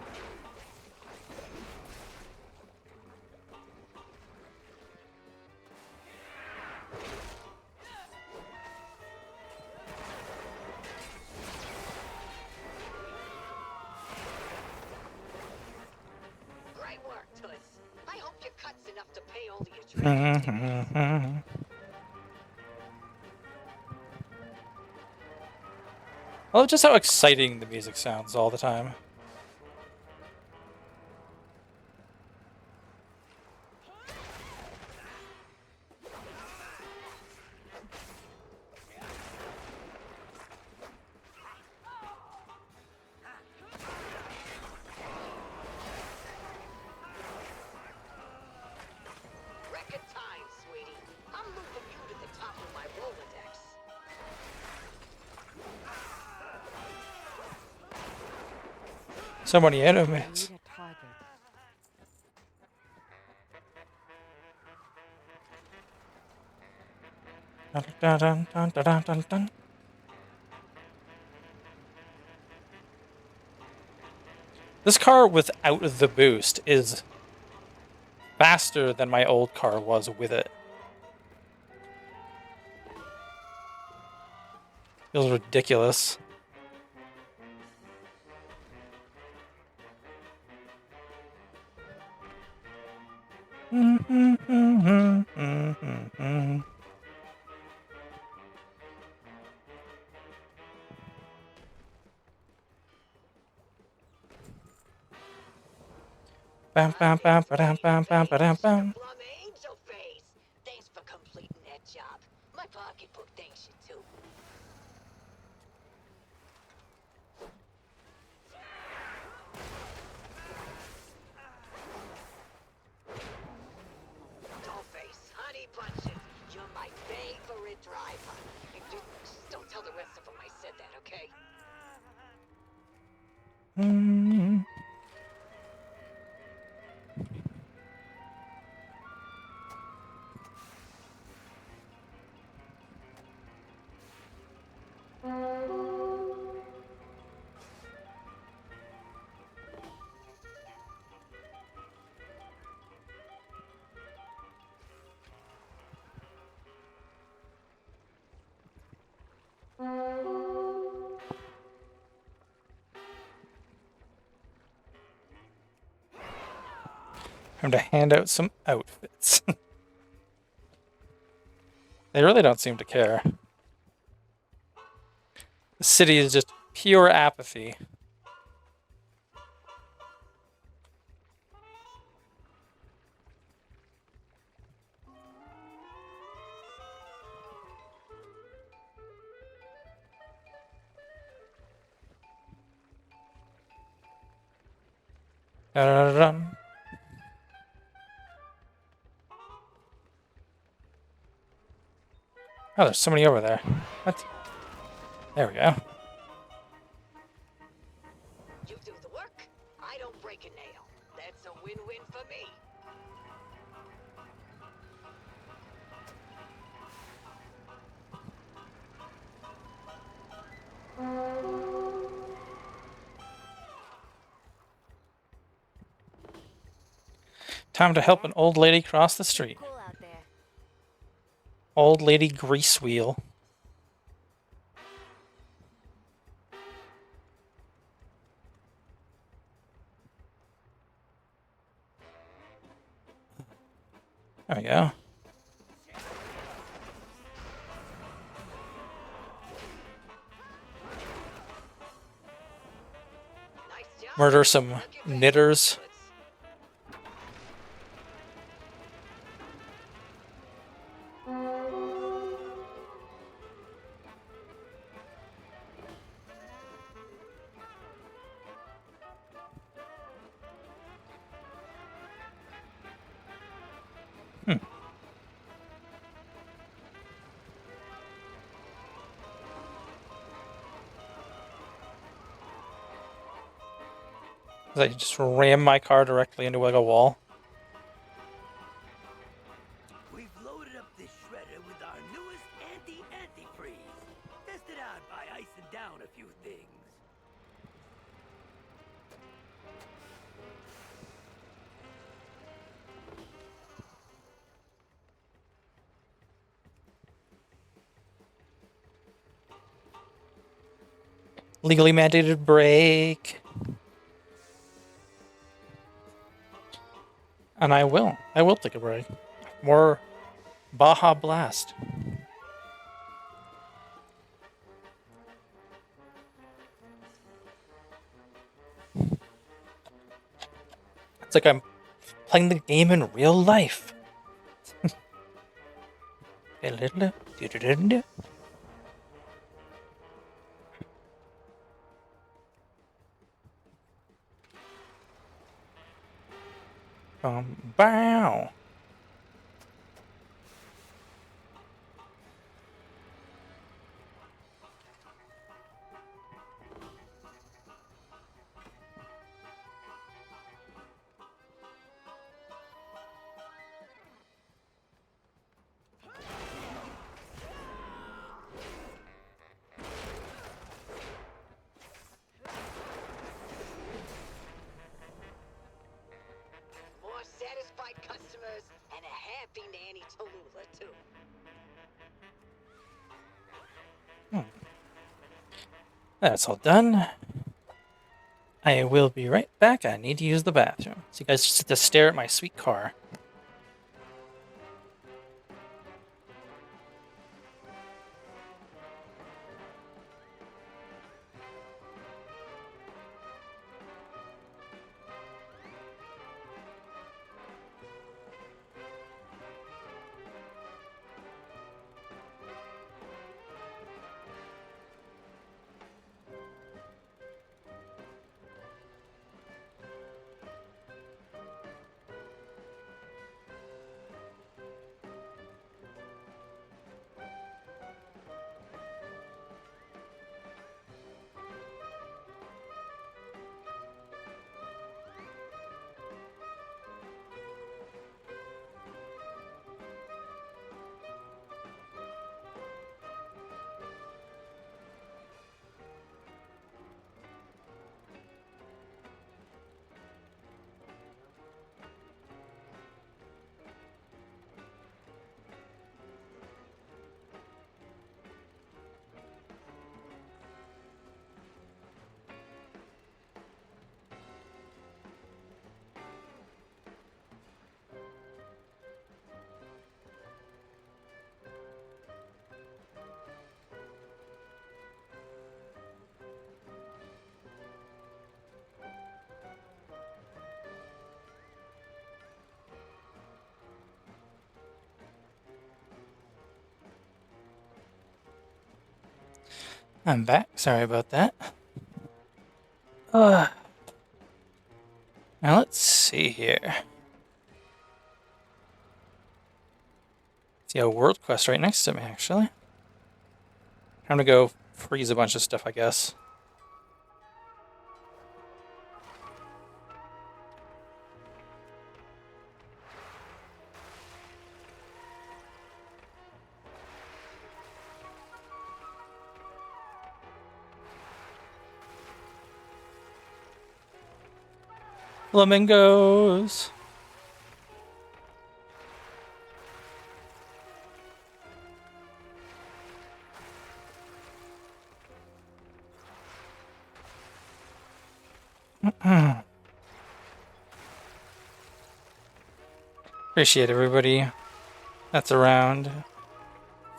Great work, Toots. I hope your cut's enough to pay all of your training tickets. I love just how exciting the music sounds all the time. Record time, sweetie. I'm moving you to the top of my Rolodex. So many I enemies. need a target. Dun, dun, dun, dun, dun, dun, dun. This car without the boost is faster than my old car was with it. Feels ridiculous. Bam, bam, bam, ba-dam, bam, bam, ba-dam, bam. Plum angel face. Thanks for completing that job. My pocketbook thanks you too. Dollface, honey bunches. You're my favorite driver. Just don't tell the rest of them I said that, okay? Mm. Time to hand out some outfits. They really don't seem to care. The city is just pure apathy. Dun-dun-dun. Oh, there's somebody over there. What? There we go. You do the work, I don't break a nail. That's a win-win for me. Time to help an old lady cross the street. Cool out there. Old lady grease wheel. There we go. Nice job. Murder some Look at me. knitters. Did I just ram my car directly into like a wall? We've loaded up this shredder with our newest anti-antifreeze. Tested out by icing down a few things. Legally mandated break. And I will. I will take a break. More Baja Blast. It's like I'm playing the game in real life. Bow. More satisfied customers and a happy Nanny Tallulah, too. That's all done. I will be right back. I need to use the bathroom. So you guys just have to stare at my sweet car. I'm back. Sorry about that. Now let's see here. See a world quest right next to me, actually. I'm gonna go freeze a bunch of stuff, I guess. Flamingos! Appreciate everybody that's around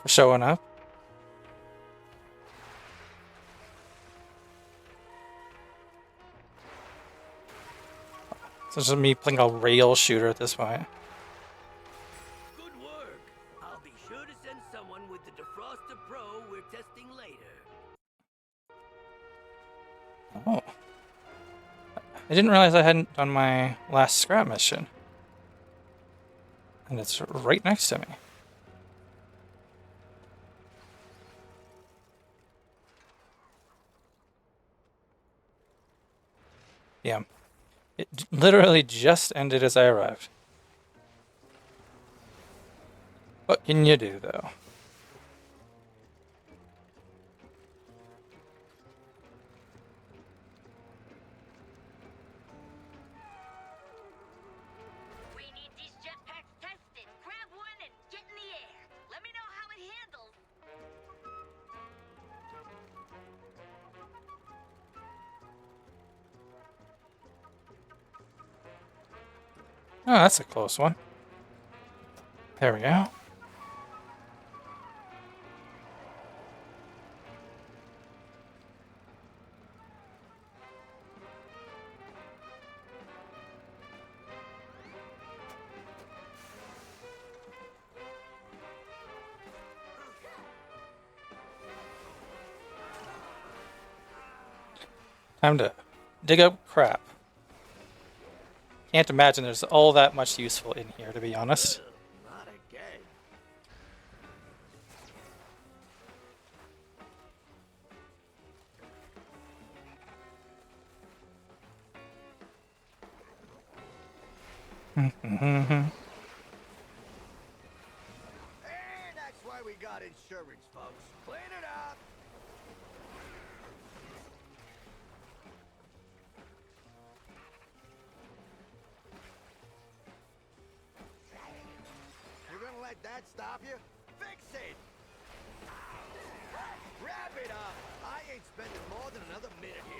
for showing up. So it's just me playing a rail shooter at this point. Good work. I'll be sure to send someone with the Defroster Pro we're testing later. Oh. I didn't realize I hadn't done my last scrap mission. And it's right next to me. Yeah. It literally just ended as I arrived. What can you do, though? We need these jetpacks tested. Grab one and get in the air. Let me know how it handles. Oh, that's a close one. There we go. Time to dig up crap. Can't imagine there's all that much useful in here, to be honest. Not again. And that's why we got insurance, folks. Clean it up. You're gonna let that stop you? Fix it! Wrap it up! I ain't spending more than another minute here.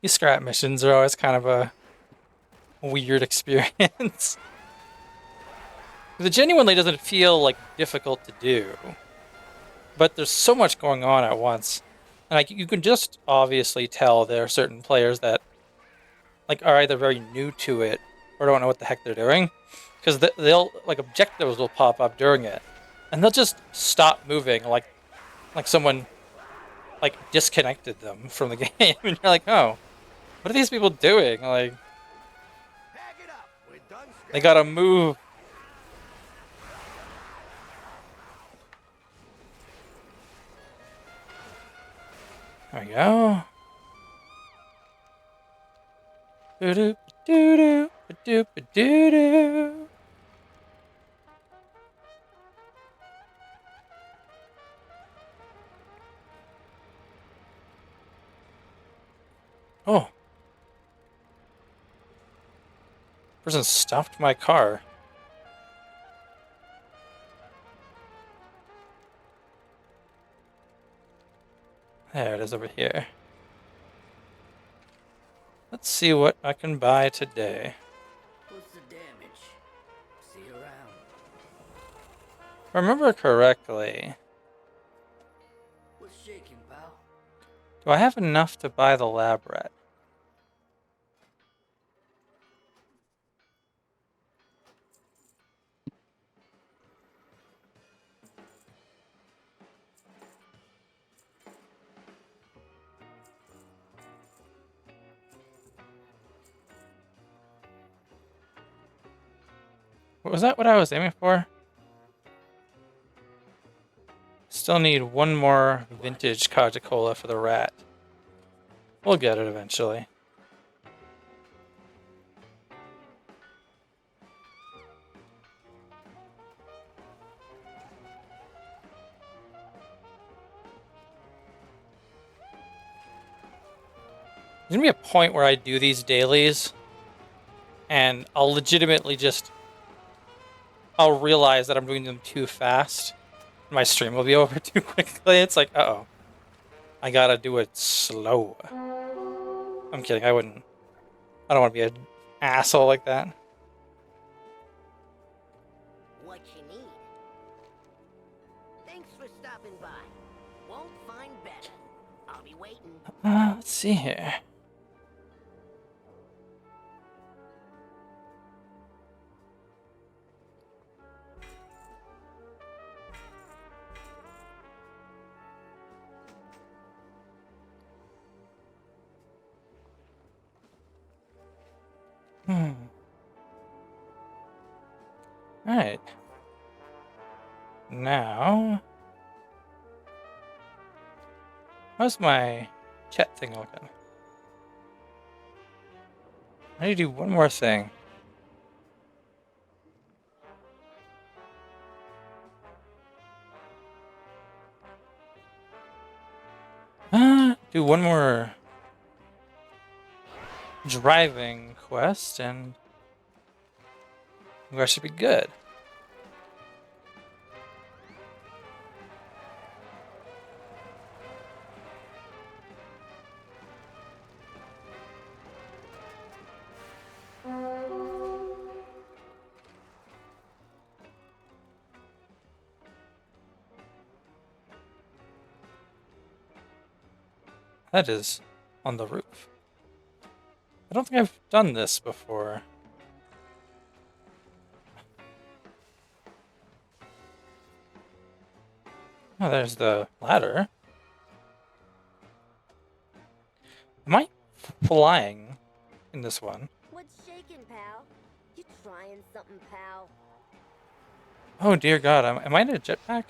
These scrap missions are always kind of a weird experience. It genuinely doesn't feel like difficult to do, but there's so much going on at once, and like you can just obviously tell there are certain players that like are either very new to it or don't know what the heck they're doing, because they'll like objectives will pop up during it, and they'll just stop moving like someone like disconnected them from the game, and you're like, oh, what are these people doing? Like Pack it up. We're done they gotta move. There we go. Doo doo doo doo doo doo. Oh. Person stopped my car. There it is over here. Let's see what I can buy today. What's the damage? See you around. If I remember correctly, What's shaking, pal? do I have enough to buy the lab rat? Was that what I was aiming for? Still need one more vintage Coca-Cola for the rat. We'll get it eventually. There's gonna be a point where I do these dailies and I'll legitimately just I'll realize that I'm doing them too fast. My stream will be over too quickly. It's like, uh-oh. I gotta do it slow. I'm kidding, I wouldn't. I don't want to be an asshole like that. What you need? Thanks for stopping by. Won't find better. I'll be waiting. Let's see here. Alright. Now... how's my chat thing looking? I need to do one more thing. Do one more driving quest and I should be good. That is on the roof. I don't think I've done this before. Oh, there's the ladder. Am I flying in this one? What's shaking, pal? You trying something, pal? Oh dear God, am I in a jetpack?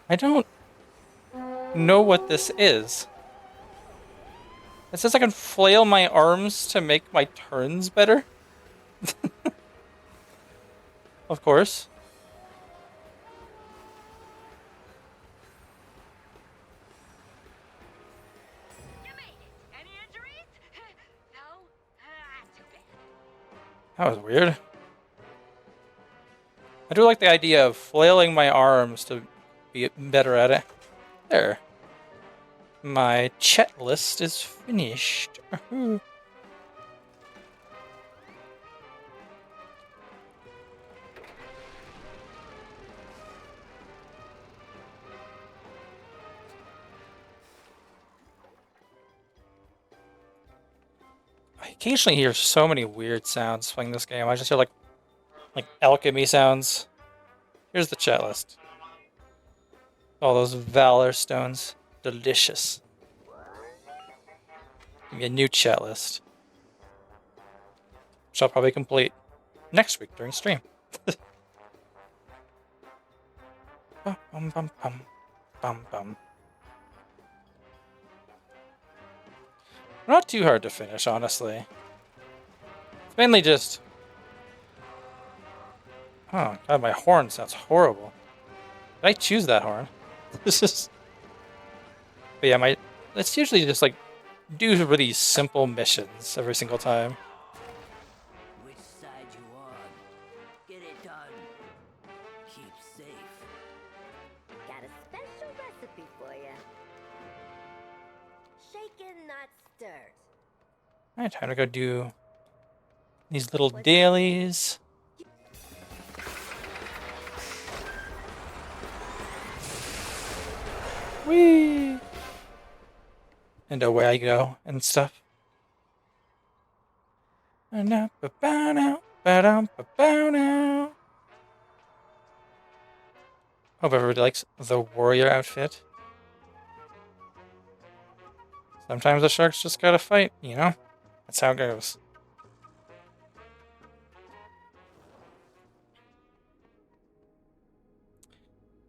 I don't know what this is. It says I can flail my arms to make my turns better. Of course. You made it. Any injuries? No? Too bad. That was weird. I do like the idea of flailing my arms to be better at it. There. My checklist is finished. I occasionally hear so many weird sounds playing this game. I just hear like alchemy sounds. Here's the chat list. All those valor stones. Delicious. Give me a new chat list. Which I'll probably complete next week during stream. Bum, bum, bum, bum, bum, bum. Not too hard to finish, honestly. It's mainly just... Oh, God, my horn sounds horrible. Did I choose that horn? This is... But yeah, it's usually just, like, do really simple missions every single time. Which side you on? Get it done. Keep safe. Got a special recipe for you. Shaken, not stirred. Alright, time to go do these little dailies. Whee! And away I go and stuff. And up, ba now, ba-dum, ba now. Hope everybody likes the warrior outfit. Sometimes the sharks just gotta fight, you know? That's how it goes.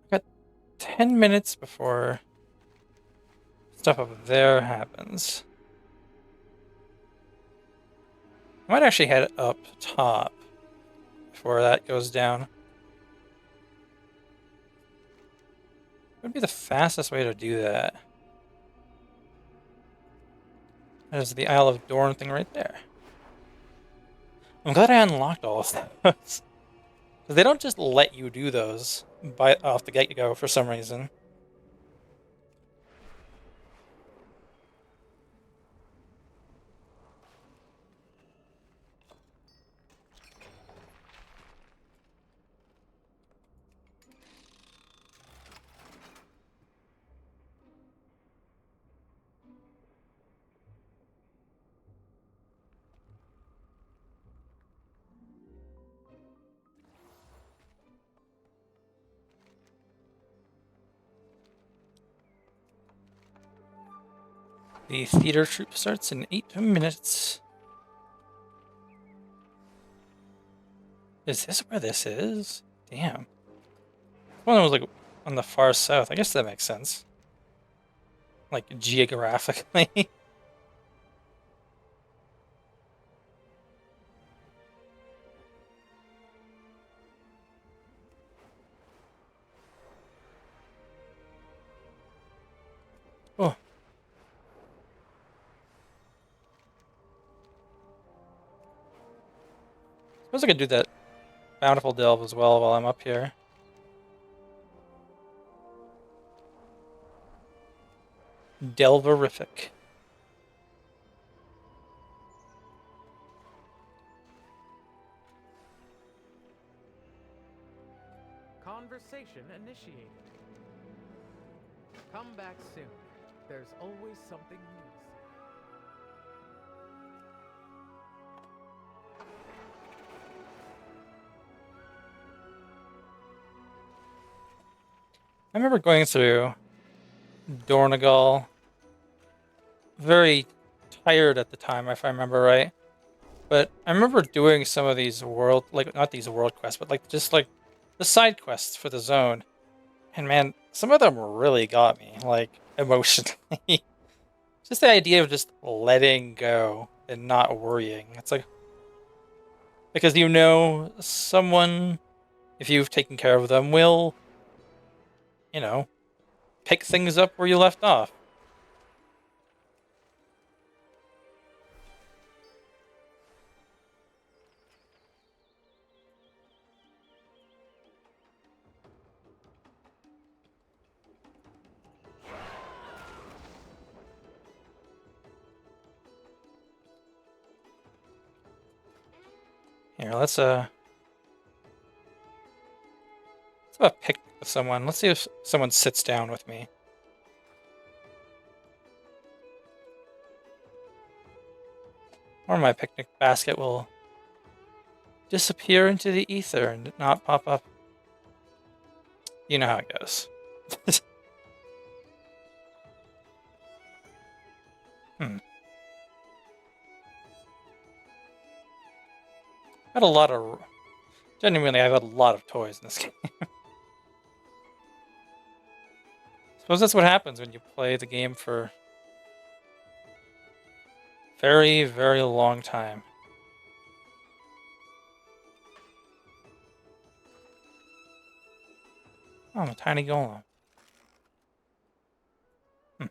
Got 10 minutes before stuff up there happens. I might actually head up top before that goes down. What would be the fastest way to do that? There's the Isle of Dorn thing right there. I'm glad I unlocked all of those. Because they don't just let you do those off the get-go for some reason. The theater troupe starts in 8 minutes. Is this where this is? Damn. One was like on the far south. I guess that makes sense. Like geographically. Oh. suppose I could do that Bountiful Delve as well while I'm up here. Delverific. Conversation initiated. Come back soon. There's always something new to say. I remember going through Dornagal, very tired at the time, if I remember right. But I remember doing some of these world, like, not these world quests, but like just like the side quests for the zone. And man, some of them really got me, like, emotionally. Just the idea of just letting go and not worrying. It's like, because you know someone, if you've taken care of them, will, you know, pick things up where you left off. Here, let's have a picnic with someone. Let's see if someone sits down with me. Or my picnic basket will disappear into the ether and not pop up. You know how it goes. I had a lot of... Genuinely, I've had a lot of toys in this game. Suppose that's what happens when you play the game for very, very long time. Oh, I'm a tiny golem. And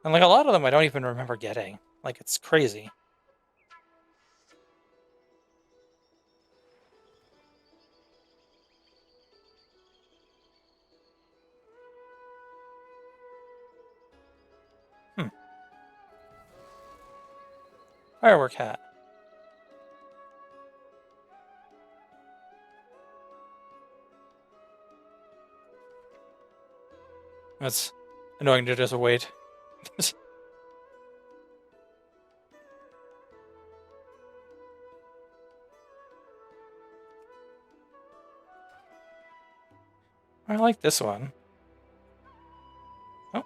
like a lot of them I don't even remember getting. Like, it's crazy. Firework hat. That's annoying to just wait. I like this one. Oh.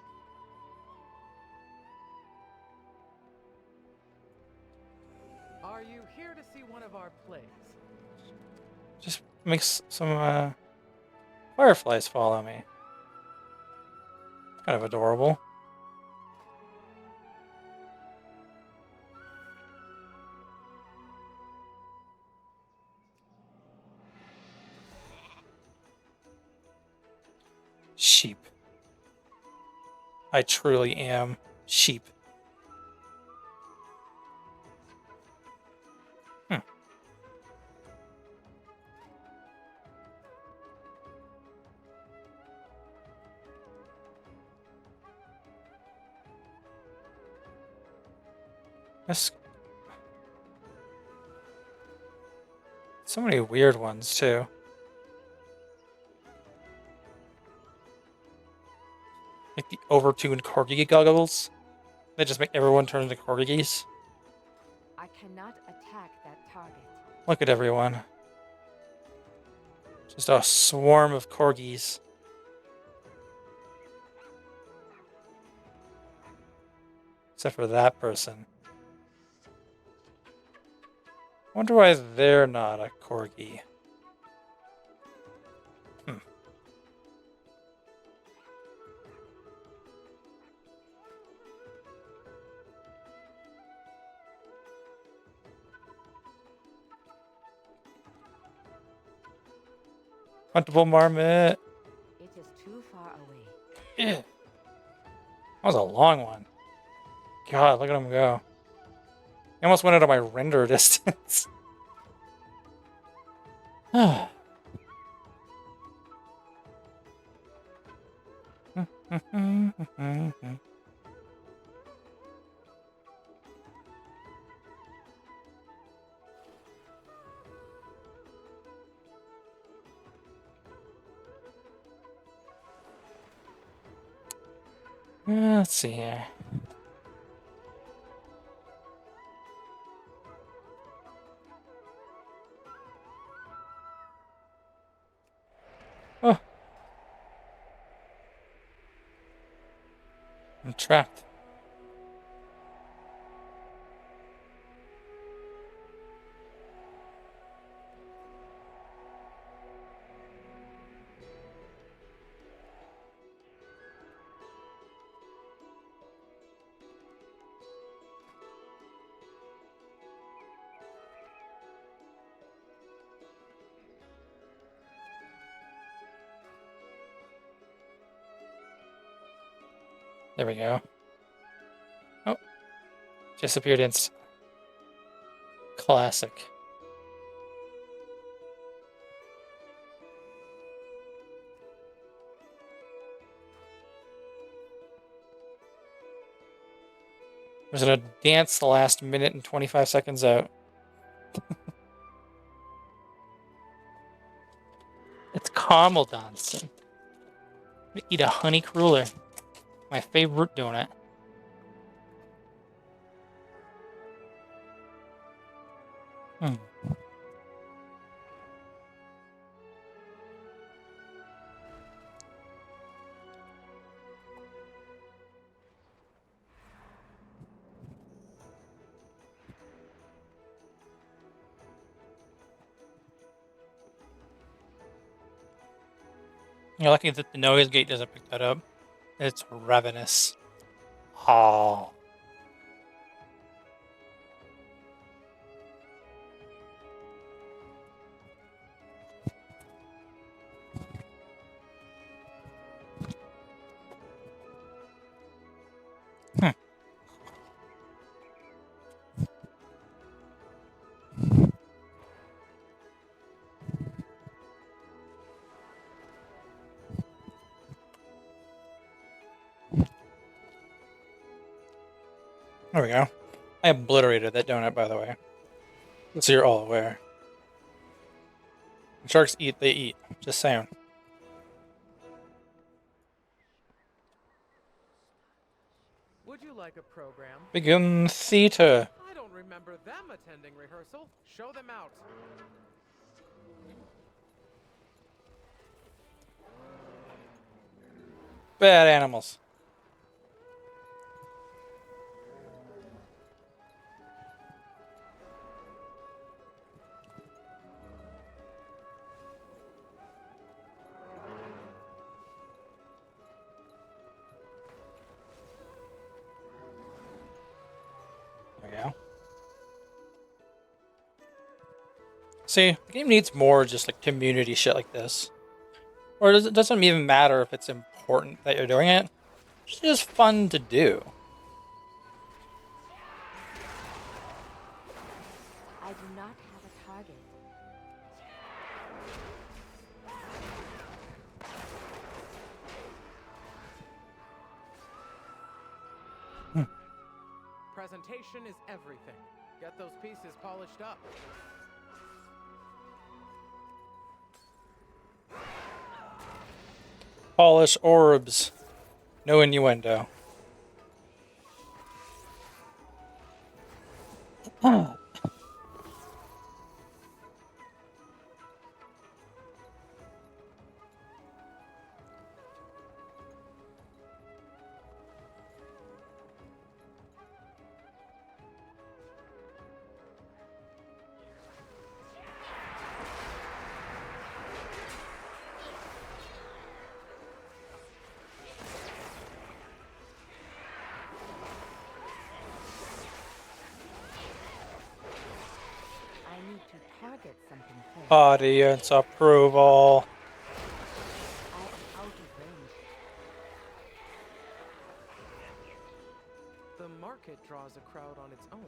Are you here to see one of our plays? Just makes some fireflies follow me. Kind of adorable. Sheep. I truly am sheep. Yes. So many weird ones, too. Like the overtuned corgi goggles. They just make everyone turn into corgis. I cannot attack that target. Look at everyone. Just a swarm of corgis. Except for that person. I wonder why they're not a corgi. Huntable marmot. It is too far away. Yeah. That was a long one. God, look at him go. He almost went out of my render distance. Let's see here. Oh. I'm trapped. There we go. Oh, disappeared instantly. Classic. I was gonna dance the last minute and 25 seconds out. It's caramel dancing. I'm gonna eat a honey cruller. My favorite donut. Hmm. You're lucky that the noise gate doesn't pick that up. It's ravenous. Oh. Hmm. There we go. I obliterated that donut, by the way. So you're all aware. Sharks eat, they eat. Just saying. Would you like a program? Begin theater. I don't remember them attending rehearsal. Show them out. Bad animals. There we go. See, the game needs more just like community shit like this. Or it doesn't even matter if it's important that you're doing it. It's just fun to do. I do not have a target. Presentation is everything. Get those pieces polished up. Polish orbs. No innuendo. I need to target something first. Audience approval. I am out of range. The market draws a crowd on its own.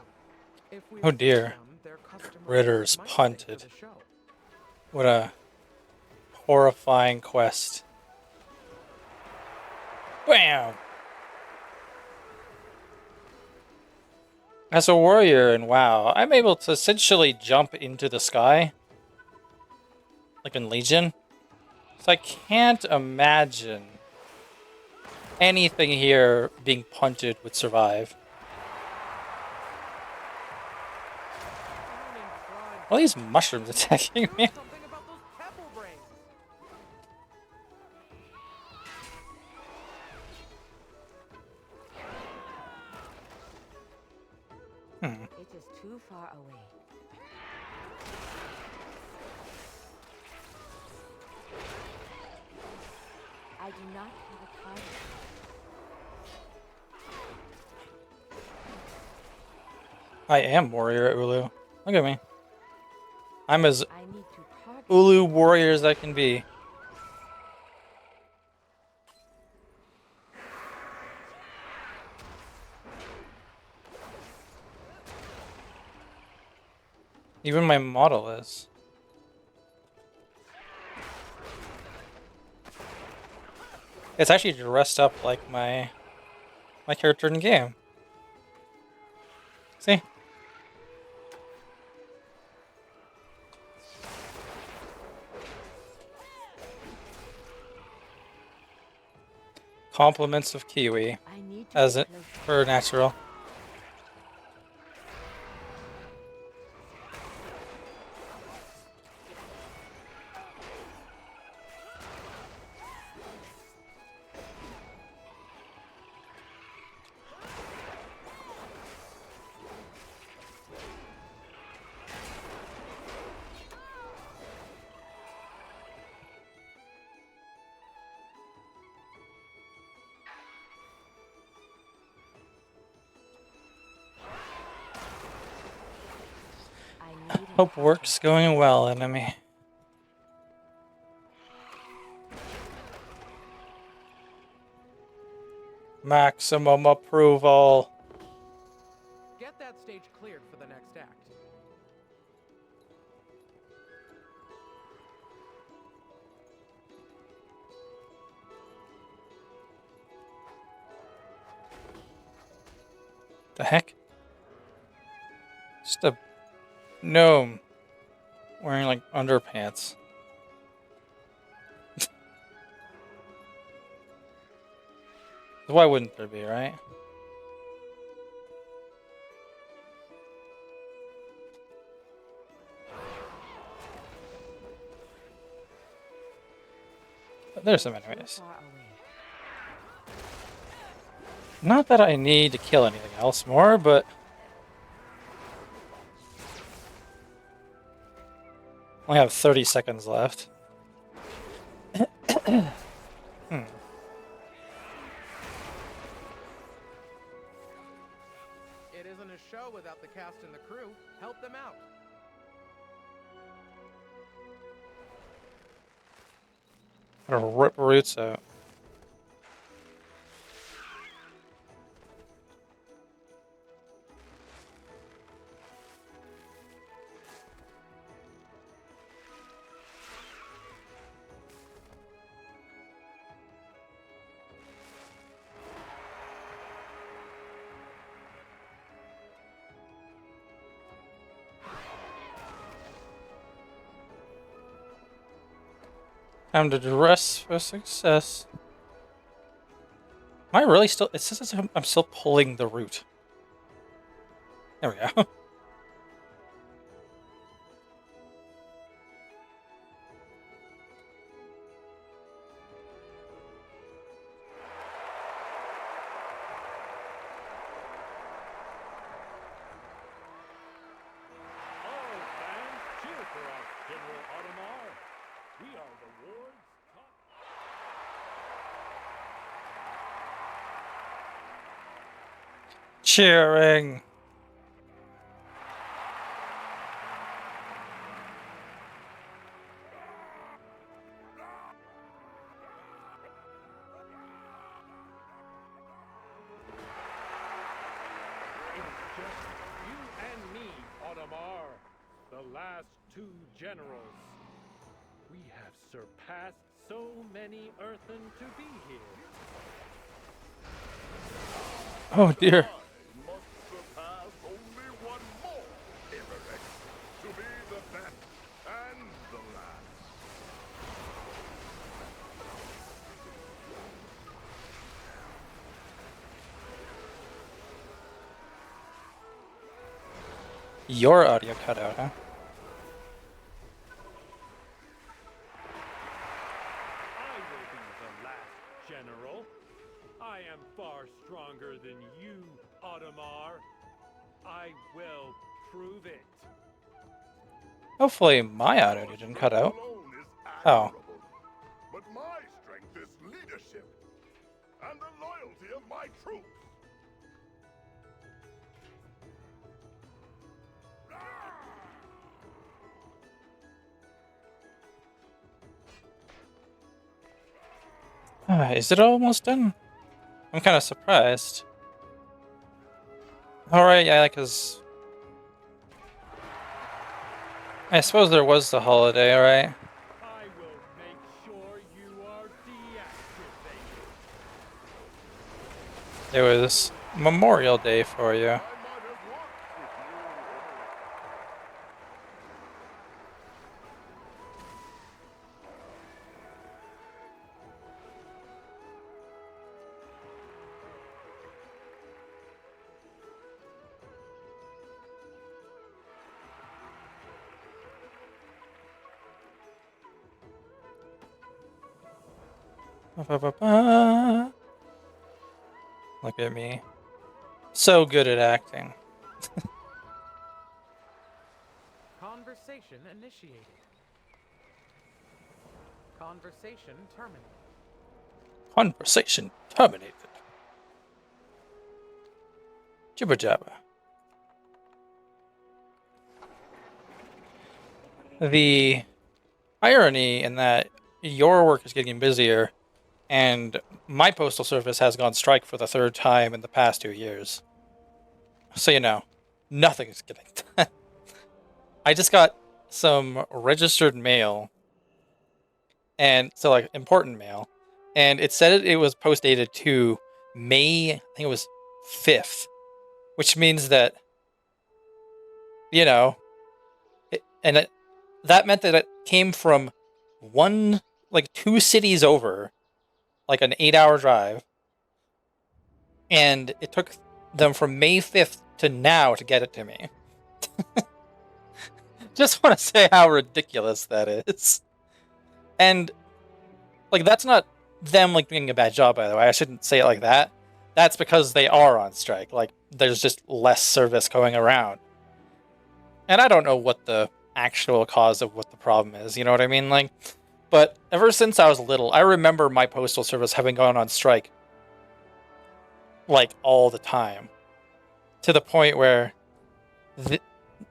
If we Oh approach dear. them, their customers Critters might stay for punted. the show. What a horrifying quest. Bam! As a warrior in WoW, I'm able to essentially jump into the sky, like in Legion. So I can't imagine anything here being punted would survive. All these mushrooms attacking me. Something about those pebble brains. It is too far away. I do not have a target. I am warrior at Ulu. Look at me. I'm as I need to target. Ulu warrior as I can be. Even my model is. It's actually dressed up like my character in the game. See? Compliments of Kiwi, I need to as get it closer. for natural. I need Hope work's going well, enemy. Maximum approval. Get that stage cleared for the next act. The heck? Just a gnome wearing like underpants. Why wouldn't there be, right? But there's some too enemies. far away. Not that I need to kill anything else more, but only have 30 seconds left. It isn't a show without the cast and the crew. Help them out. Gonna rip roots out. Time to dress for success. Am I really still? It says I'm still pulling the root. There we go. All fans, cheer for us, General Audemars. We are the ward's top. Cheering. It's just you and me, Audemars, the last two generals. We have surpassed so many earthen to be here. Oh dear. I must surpass only one more, Everett, to be the best and the last. Your audio cut out, huh? I will be the last general. I am far stronger than you, Audemars. I will prove it. Hopefully my audio didn't cut out. Alone is Oh. admirable, but my strength is leadership and the loyalty of my troops. Is it almost done? I'm kind of surprised. Alright, yeah, because I suppose there was the holiday, alright? I will make sure you are deactivated. It was Memorial Day for you. I might have worked with you. Ba-ba-ba-ba. Look at me. So good at acting. Conversation initiated. Conversation terminated. Conversation terminated. Jibber jabber. The irony in that your work is getting busier and my postal service has gone strike for the 3rd time in the past 2 years. So you know, nothing is getting done. I just got some registered mail, and so like important mail, and it said it was post dated to May, I think it was 5th, which means that, you know, that meant that it came from like 2 cities over, like an 8-hour drive, and it took them from May 5th to now to get it to me. Just want to say how ridiculous that is. And, like, that's not them, like, doing a bad job, by the way. I shouldn't say it like that. That's because they are on strike. Like, there's just less service going around. And I don't know what the actual cause of what the problem is, you know what I mean? Like, but ever since I was little, I remember my postal service having gone on strike, like, all the time. To the point where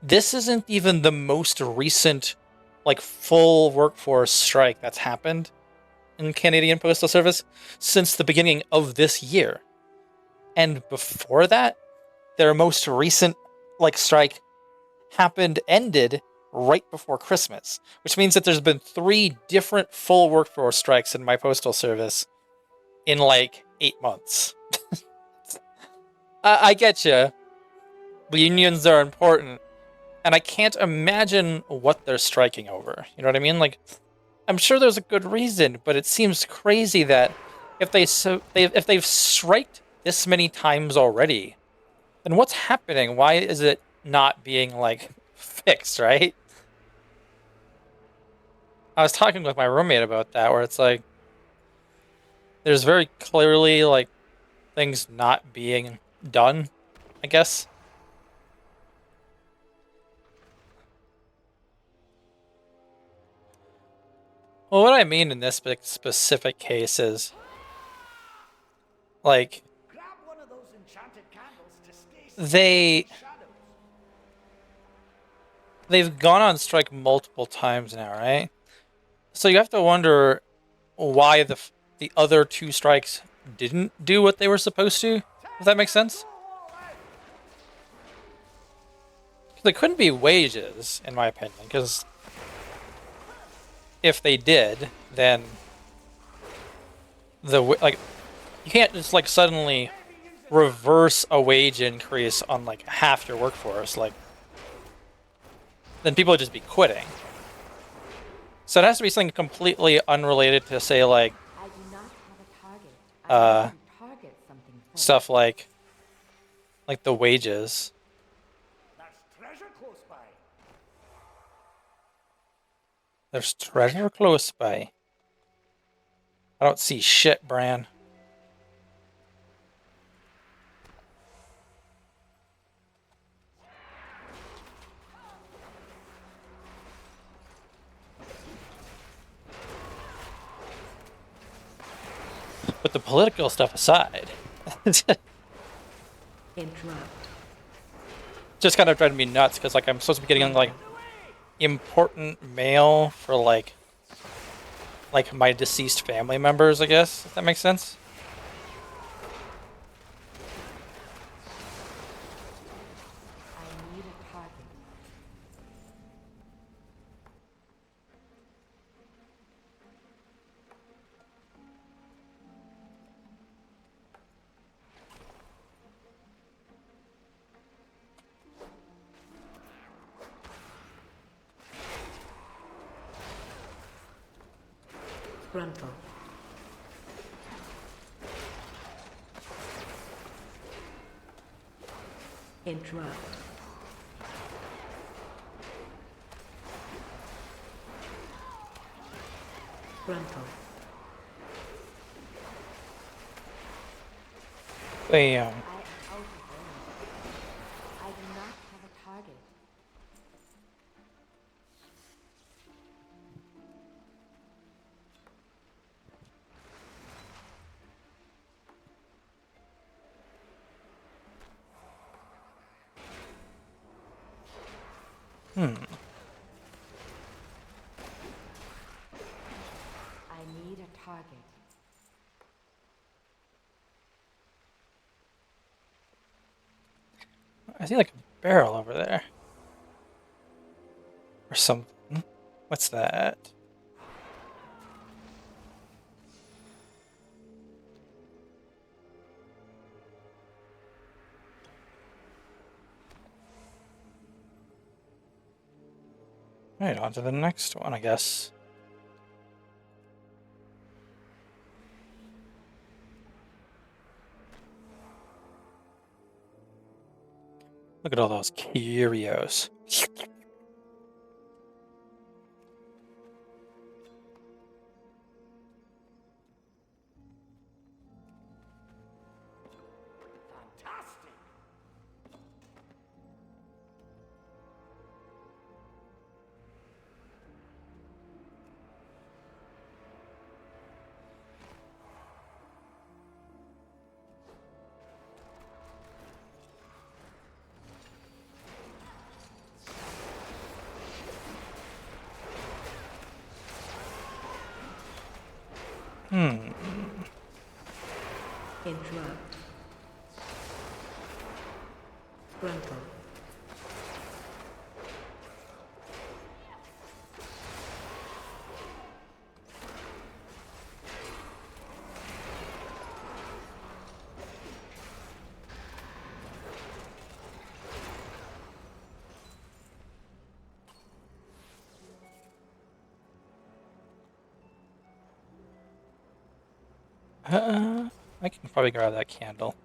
this isn't even the most recent, like, full workforce strike that's happened in Canadian Postal Service since the beginning of this year. And before that, their most recent, like, strike ended right before Christmas, which means that there's been 3 different full workforce strikes in my postal service in, like, 8 months. I get you. The unions are important, and I can't imagine what they're striking over. You know what I mean? Like, I'm sure there's a good reason, but it seems crazy that if they've striked this many times already, then what's happening? Why is it not being, like, fixed, right? I was talking with my roommate about that, where it's like, there's very clearly, like, things not being done, I guess. Well, what I mean in this specific case is, like, Grab one of those enchanted candles to stay they safe from the shadows. they've gone on strike multiple times now, right? So you have to wonder why the other 2 strikes didn't do what they were supposed to, if that makes sense. It couldn't be wages, in my opinion, because if they did, then like you can't just like suddenly reverse a wage increase on like half your workforce. Like then people would just be quitting. So it has to be something completely unrelated to, say, like I do not have a target. I need to target something first. stuff like the wages. There's treasure close by. There's treasure close by. I don't see shit, Bran. But the political stuff aside, Interrupt. just kind of driving me nuts because like I'm supposed to be getting like important mail for like my deceased family members, I guess, if that makes sense. I need a target. Gruntle. Interrupt. Gruntle. Damn. I am out of range. I do not have a target. I need a target. I see like a barrel over there. Or something. What's that? Alright, on to the next one, I guess. Look at all those curios. Fantastic. Interrupt. Gruntle. I can probably grab that candle.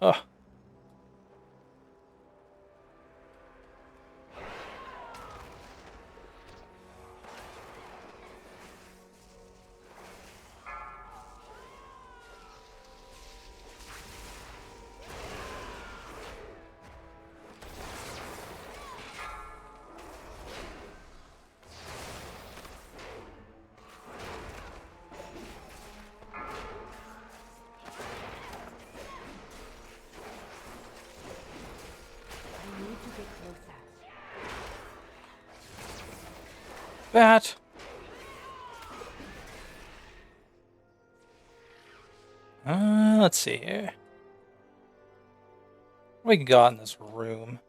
Oh. I need to get closer. Bat! Let's see here. What we got in this room?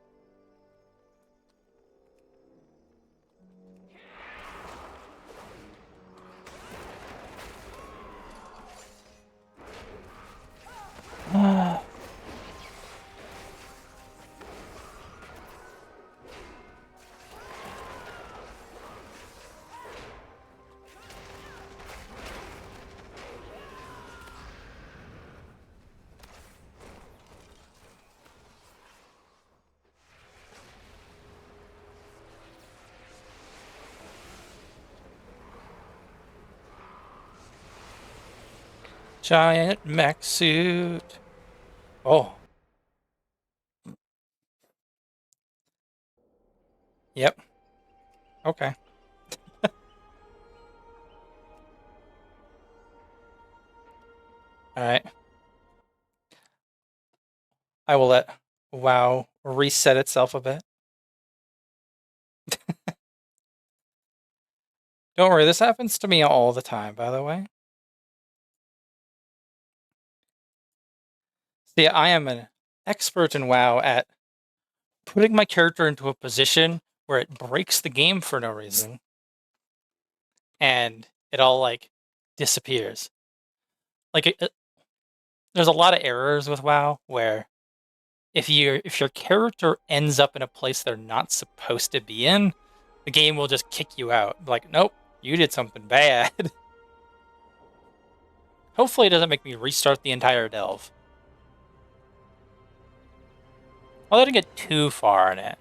Giant mech suit. Oh. Yep. Okay. Alright. I will let WoW reset itself a bit. Don't worry, this happens to me all the time, by the way. See, I am an expert in WoW at putting my character into a position where it breaks the game for no reason. And it all, like, disappears. Like, there's a lot of errors with WoW where if your character ends up in a place they're not supposed to be in, the game will just kick you out. Like, nope, you did something bad. Hopefully it doesn't make me restart the entire delve. Well, I didn't get too far in it.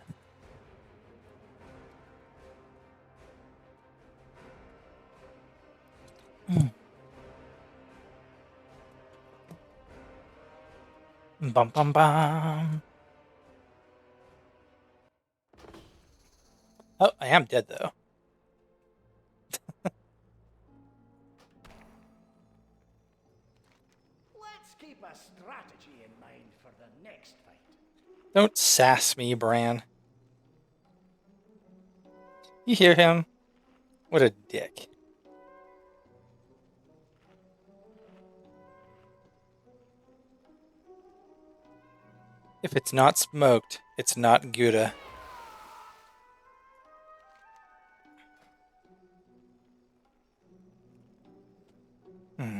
Bum bum bum. Oh, I am dead though. Let's keep a strategy in mind for the next fight. Don't sass me, Bran. You hear him? What a dick. If it's not smoked, it's not Gouda. Hmm.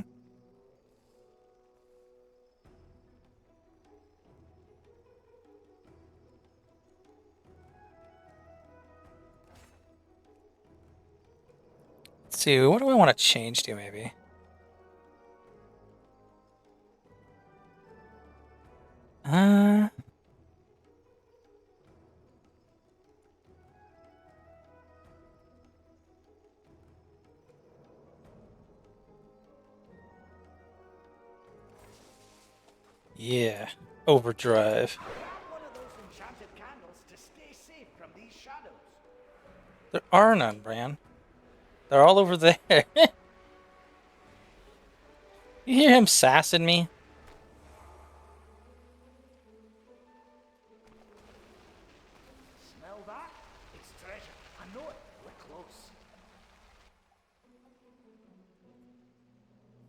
Let's see, what do I want to change to, maybe? Uh... Yeah, overdrive. One of those enchanted candles to stay safe from these shadows. There are none, Bran. They're all over there. You hear him sassing me? Smell that? It's treasure. I know it. We're close.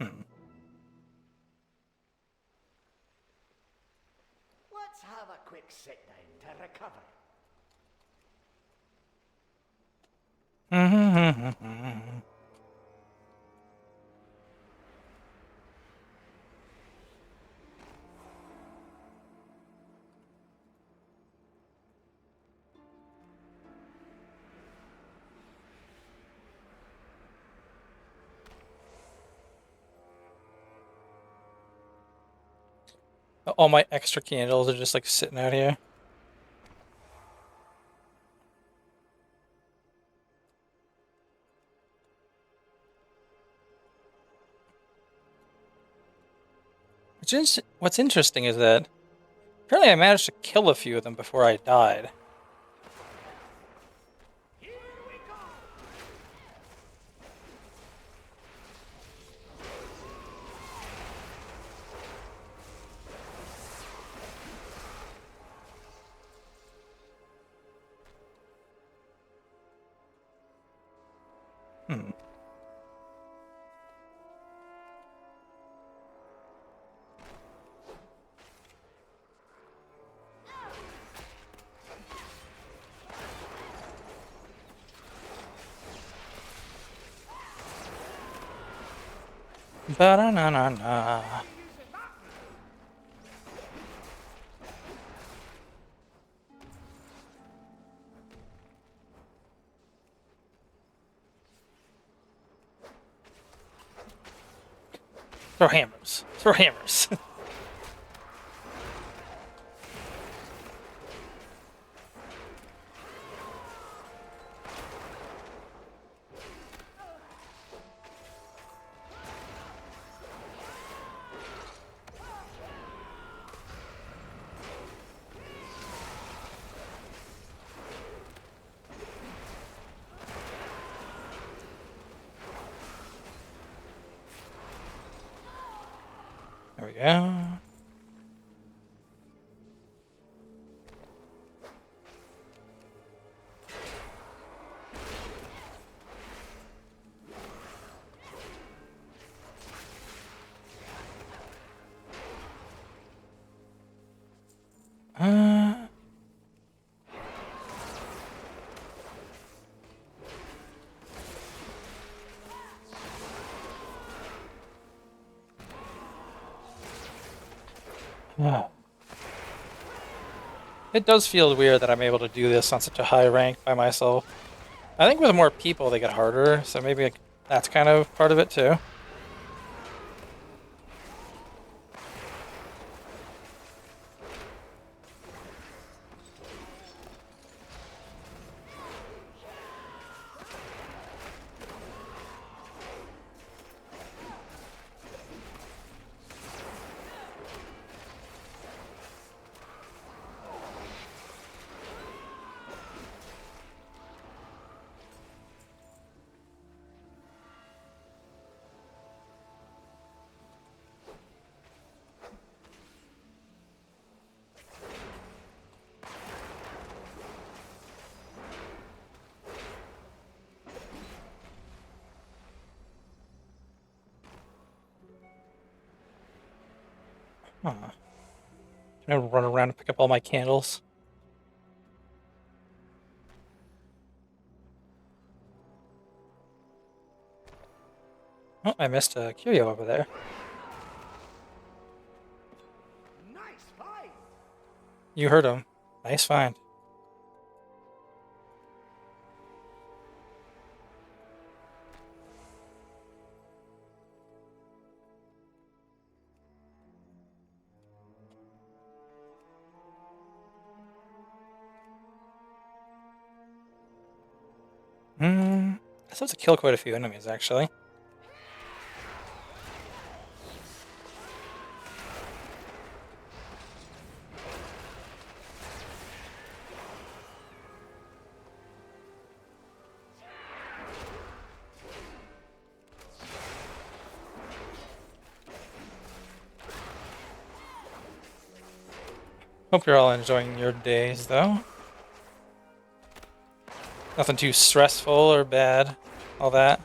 Hmm. Let's have a quick sit down to recover. All my extra candles are just like sitting out here. What's interesting is that apparently I managed to kill a few of them before I died. Here we go. Hmm. Ba-da-na-na-na. Throw hammers. Throw hammers. There we go. Uh, It does feel weird that I'm able to do this on such a high rank by myself. I think with more people they get harder, so maybe like, that's kind of part of it too. Huh. I'm gonna run around and pick up all my candles. Oh, I missed a curio over there. Nice fight! You heard him. Nice find. I still have to kill quite a few enemies, actually. Hope you're all enjoying your days, though. Nothing too stressful or bad. All that.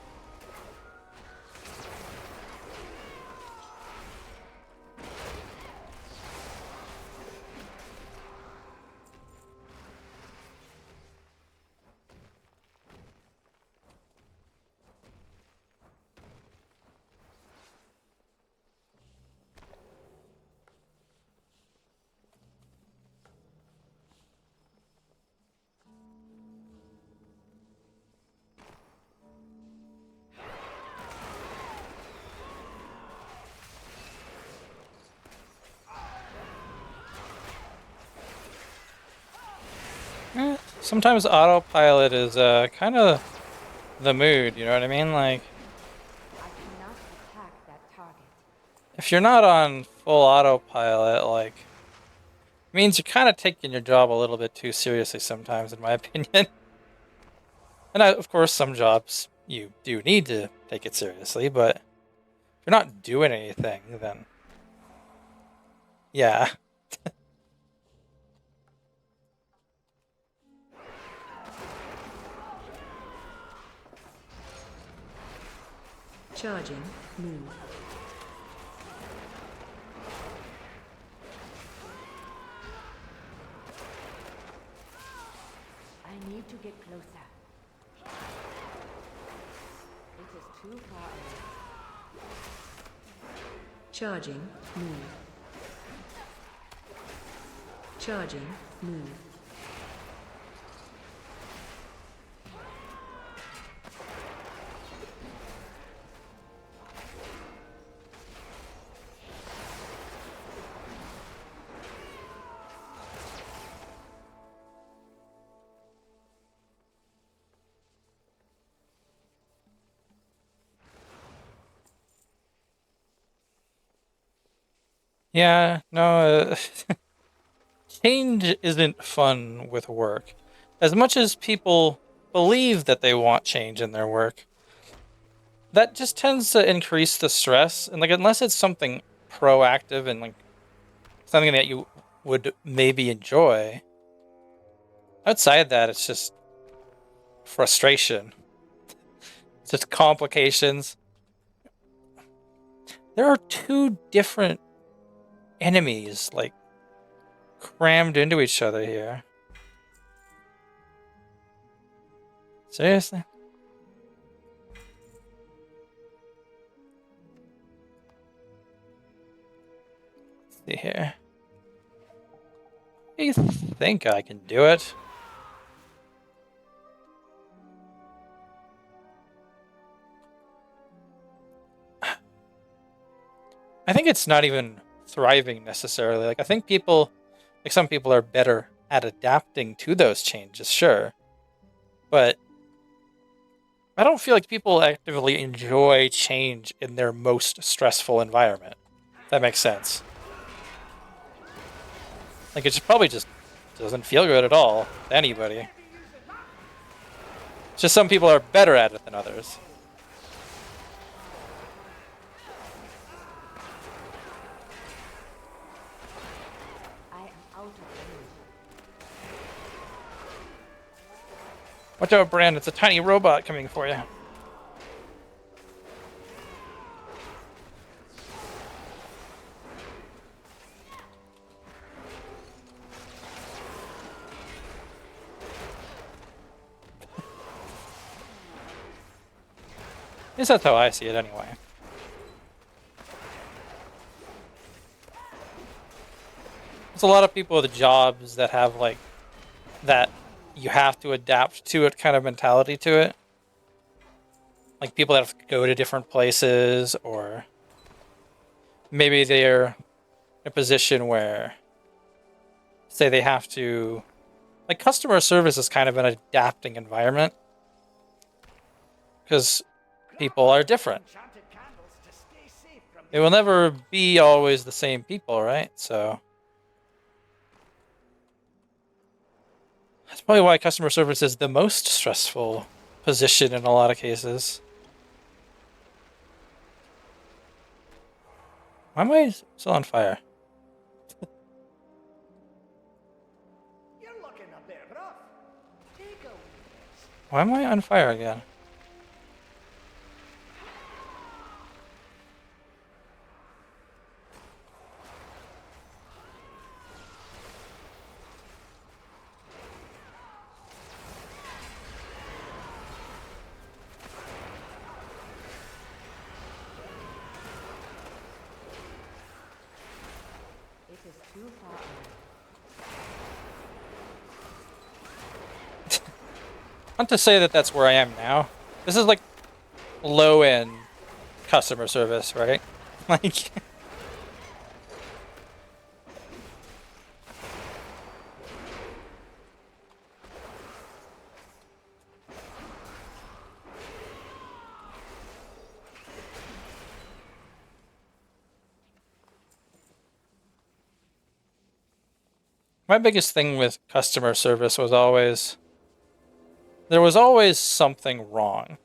Sometimes autopilot is kind of the mood, you know what I mean? Like, I cannot attack that target. if you're not on full autopilot, like, it means you're kind of taking your job a little bit too seriously sometimes, in my opinion. And of course, some jobs you do need to take it seriously, but if you're not doing anything, then yeah. Charging. Move. I need to get closer. It is too far away. Charging. Move. Charging. Move. Yeah, no, change isn't fun with work. As much as people believe that they want change in their work, that just tends to increase the stress. And like, unless it's something proactive and like something that you would maybe enjoy. Outside that, it's just frustration. It's just complications. There are two different enemies like crammed into each other here. Seriously? Let's see here. I think I can do it. I think it's not even thriving necessarily. Like I think people, like some people are better at adapting to those changes, sure. But I don't feel like people actively enjoy change in their most stressful environment. If that makes sense. Like it just probably just doesn't feel good at all to anybody. It's just some people are better at it than others. Watch out, Brand. It's a tiny robot coming for you. At least that's how I see it anyway. There's a lot of people with jobs that have like that you have to adapt to it kind of mentality to it. Like people that have to go to different places, or maybe they're in a position where, say, they have to, like customer service is kind of an adapting environment because people are different. It will never be always the same people, right? So that's probably why customer service is the most stressful position in a lot of cases. Why am I still on fire? You're looking a bit rough. Take a Why am I on fire again? Not to say that that's where I am now. This is like low-end customer service, right? Like, my biggest thing with customer service was always there was always something wrong.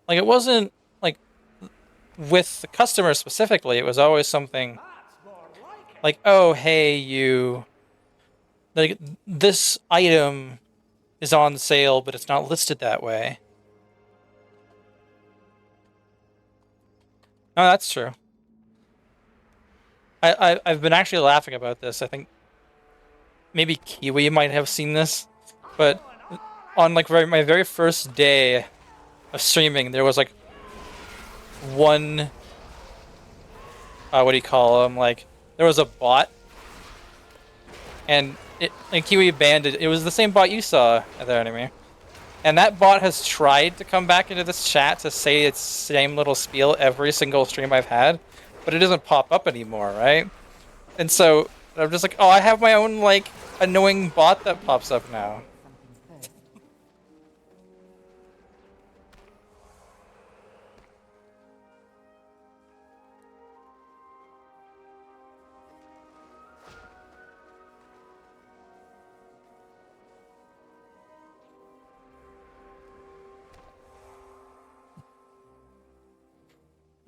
Like it wasn't like with the customer specifically, it was always something like, "Oh, hey, you like this item is on sale, but it's not listed that way." No, that's true. I've been actually laughing about this. I think maybe Kiwi might have seen this, but on like my very first day of streaming, there was like one what do you call them? Like there was a bot, and Kiwi banned it. It was the same bot you saw there, anime. And that bot has tried to come back into this chat to say its same little spiel every single stream I've had, but it doesn't pop up anymore, right? And so I'm just like, oh, I have my own like annoying bot that pops up now.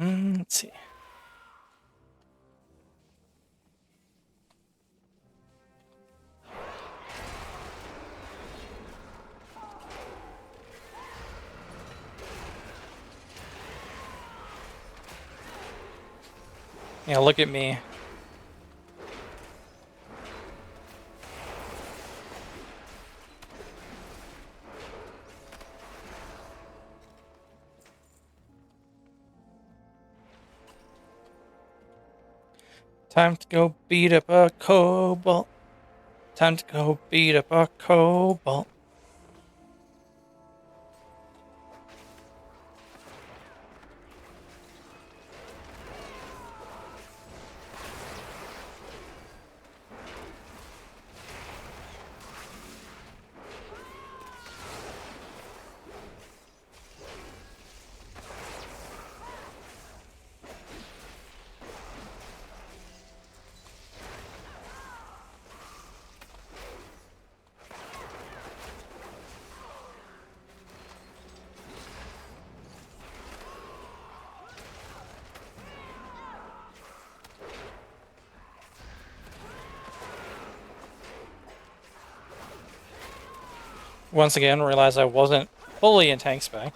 Let's see. Yeah, look at me. Time to go beat up a kobold. Time to go beat up a kobold. Once again, realized I wasn't fully in tank spec.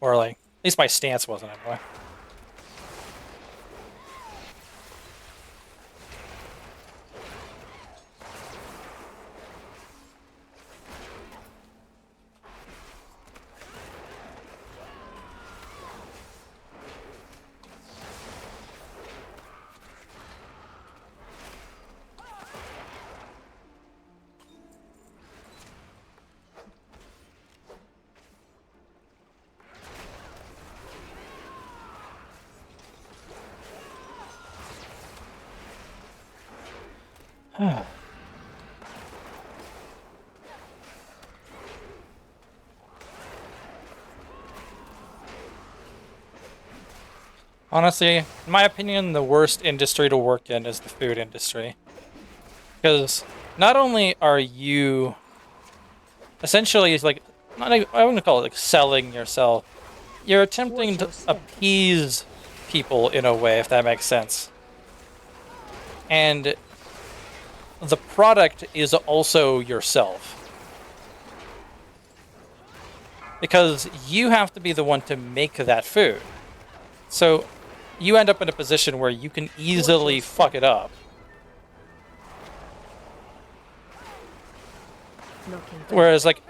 Or, like, at least my stance wasn't, anyway. Honestly, in my opinion, the worst industry to work in is the food industry. Because not only are you essentially, like, not even, I wouldn't call it like selling yourself, you're attempting to appease people in a way, if that makes sense. And the product is also yourself. Because you have to be the one to make that food. So you end up in a position where you can easily fuck it up. Whereas, like,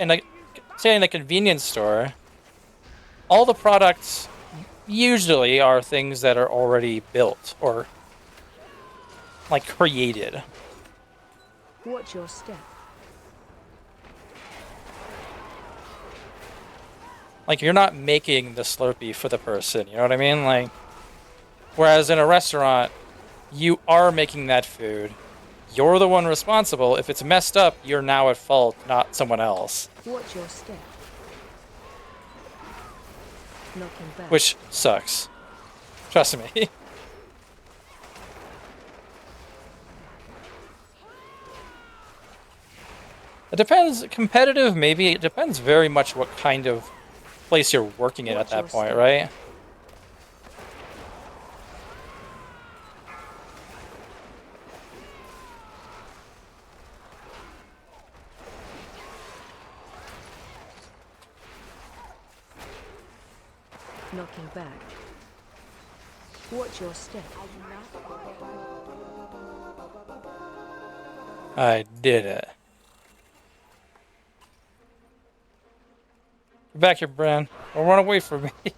say in a convenience store, all the products usually are things that are already built or, like, created. Watch your step. Like, you're not making the Slurpee for the person, you know what I mean? Like, whereas in a restaurant, you are making that food. You're the one responsible. If it's messed up, you're now at fault, not someone else. Watch your step. Knocking back. Which sucks. Trust me. It depends. Competitive, maybe. It depends very much what kind of place you're working in at that point, right? Knocking back. Watch your step. I did it. Get back here, Bran. Don't run away from me. Look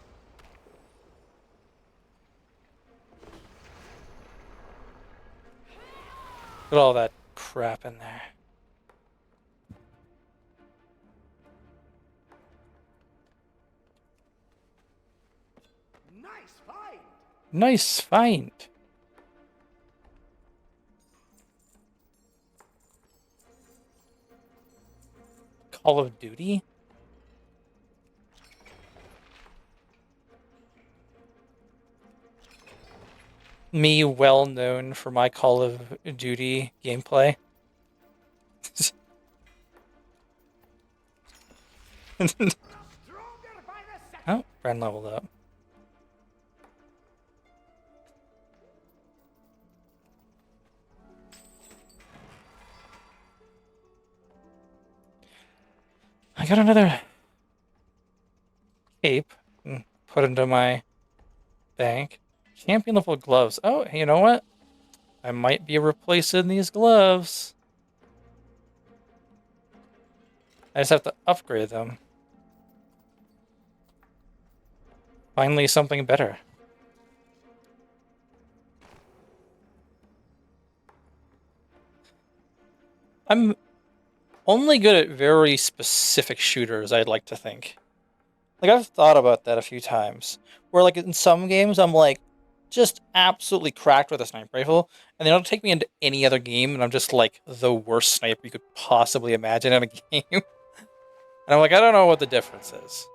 at all that crap in there. Nice find. Nice find. Call of Duty? Me, well known for my Call of Duty gameplay. Oh, Bran leveled up. I got another cape and put into my bank. Champion level gloves. Oh, you know what? I might be replacing these gloves. I just have to upgrade them. Finally, something better. I'm only good at very specific shooters, I'd like to think. Like, I've thought about that a few times. Where, like, in some games, I'm, like, just absolutely cracked with a sniper rifle, and they don't take me into any other game, and I'm just, like, the worst sniper you could possibly imagine in a game. And I'm like, I don't know what the difference is.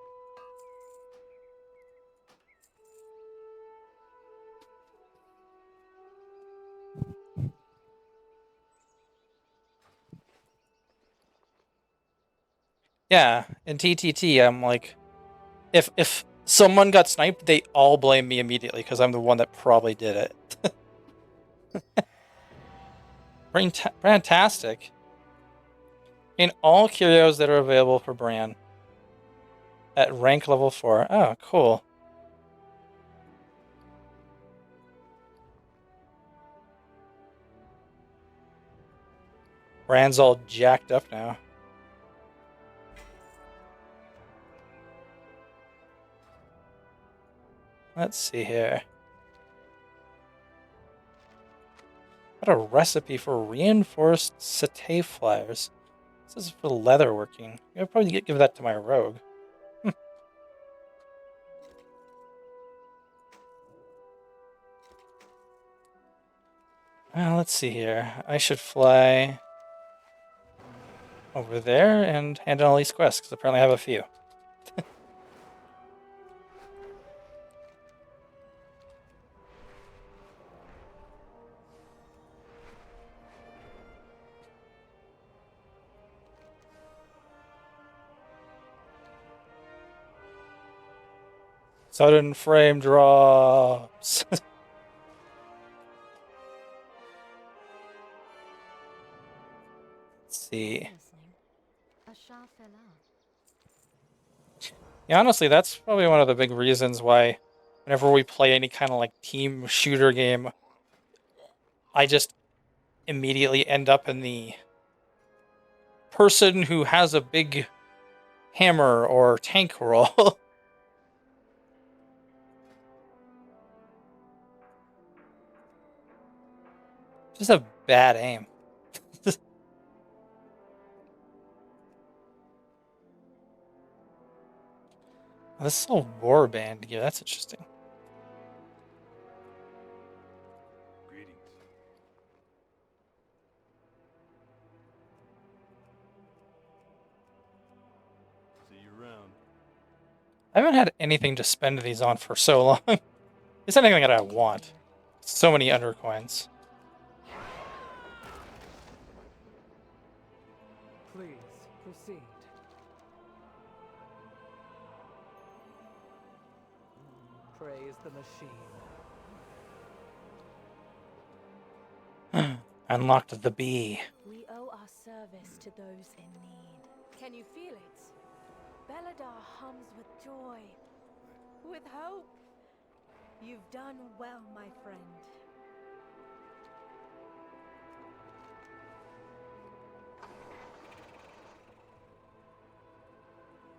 Yeah, in TTT, I'm like, if someone got sniped, they all blame me immediately because I'm the one that probably did it. Fantastic. In all curios that are available for Bran at rank level 4. Oh, cool. Bran's all jacked up now. Let's see here. Got a recipe for reinforced satay flyers. This is for leather working. I'll probably give that to my rogue. Well, let's see here. I should fly over there and hand in all these quests, because apparently I have a few. Sudden frame drops. Let's see. Yeah, honestly, that's probably one of the big reasons why whenever we play any kind of like team shooter game, I just immediately end up in the person who has a big hammer or tank role. Just a bad aim. This is a warband gear. That's interesting. Greetings. See you around. I haven't had anything to spend these on for so long. It's anything that I want. So many undercoins. Please, proceed. Praise the machine. Unlocked the bee. We owe our service to those in need. Can you feel it? Beladar hums with joy, with hope. You've done well, my friend.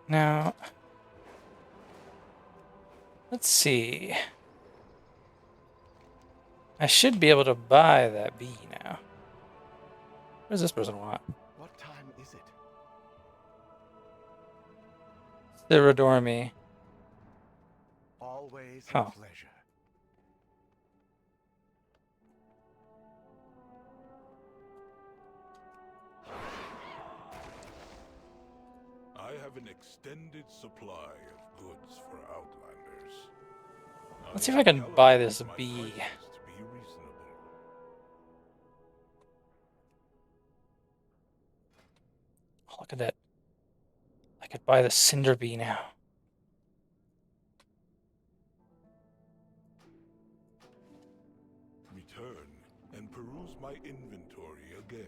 Now, let's see. I should be able to buy that bee now. What does this person want? What time is it? Ciridormi. Always a Huh. pleasure. I have an extended supply of goods for Outlanders. Let's see if I can buy this bee. To be reasonable. Oh, look at that. I could buy the cinder bee now. Return and peruse my inventory again.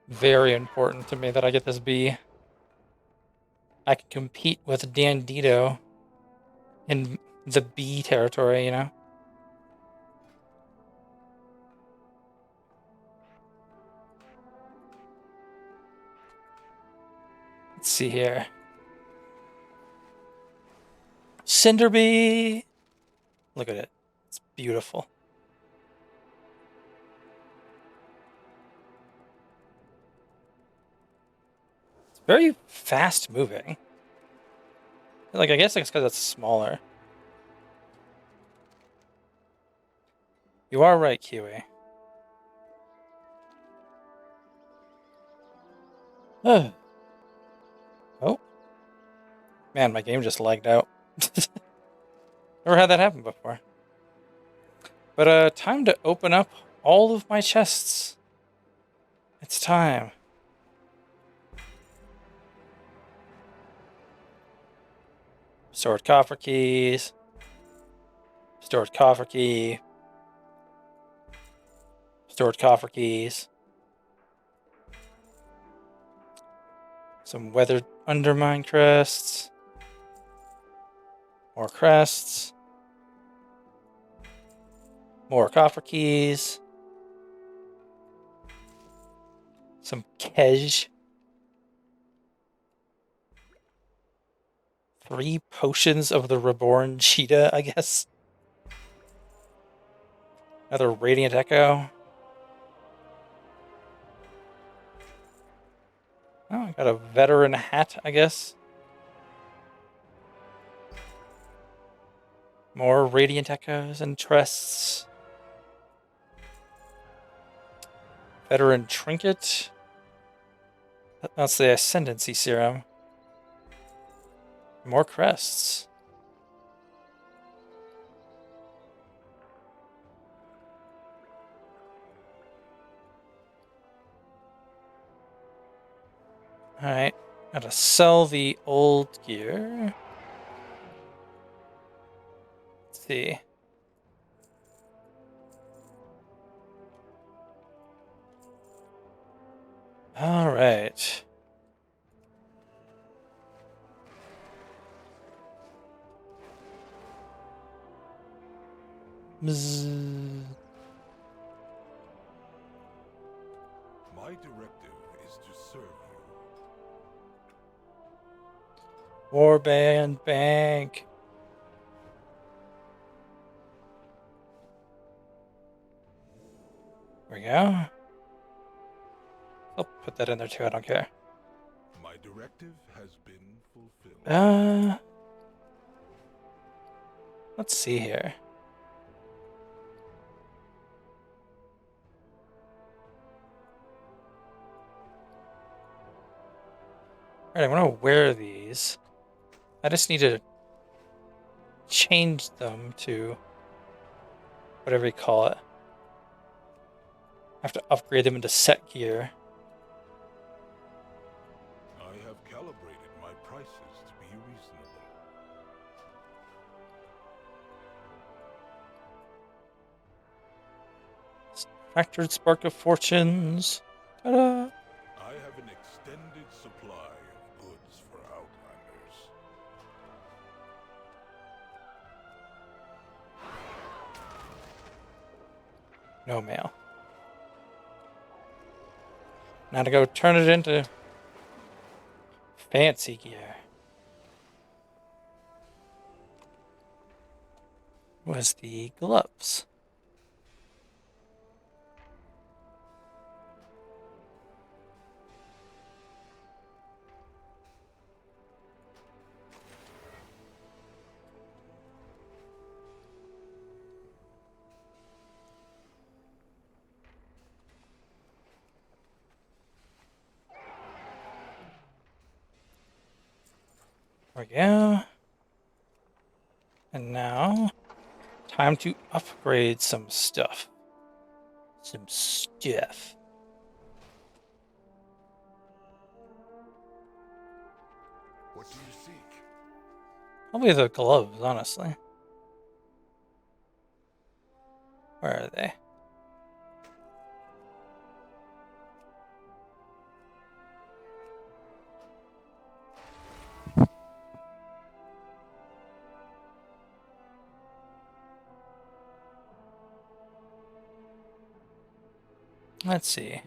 very important to me that I get this B. I can compete with Dandito in the B territory, you know? Let's see here. Cinderbee! Look at it. It's beautiful. It's very fast moving. Like, I guess it's because it's smaller. You are right, Kiwi. Oh. Man, my game just lagged out. Never had that happen before. But, time to open up all of my chests. It's time. Stored coffer keys. Stored coffer key. Stored coffer keys. Some weathered undermine crests. More crests. More coffer keys. Some Kej. 3 potions of the reborn cheetah, I guess. Another radiant echo. Oh, I got a veteran hat, I guess. More radiant echoes and crests. Veteran trinket. That's the ascendancy serum. More crests. Alright. Gotta sell the old gear. Let's see. Alright. Bzzz. My directive is to serve you. Warband bank. There we go. I'll put that in there too, I don't care. My directive has been fulfilled. Let's see here. Alright, I want to wear these. I just need to change them to whatever you call it. I have to upgrade them into set gear. I have calibrated my prices to be reasonable. Fractured Spark of Fortunes. Ta-da! I have an extended supply of goods for Outlanders. No mail. Now to go turn it into fancy gear. Was the gloves. There we go. And now, time to upgrade some stuff. Some stuff. What do you seek? Probably the gloves, honestly. Where are they? Let's see.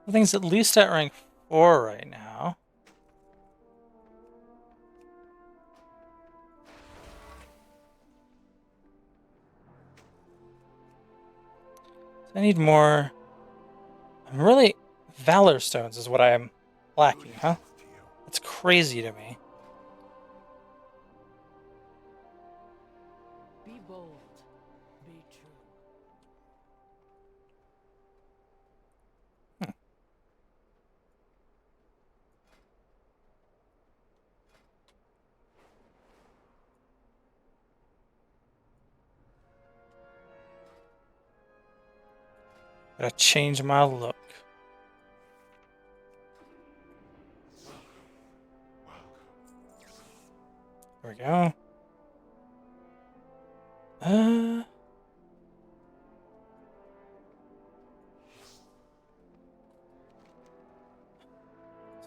I think it's at least at rank 4 right now. I need more. I'm really. Valor stones is what I'm lacking, huh? That's crazy to me. Be bold. Be true. Gotta change my look. There we go.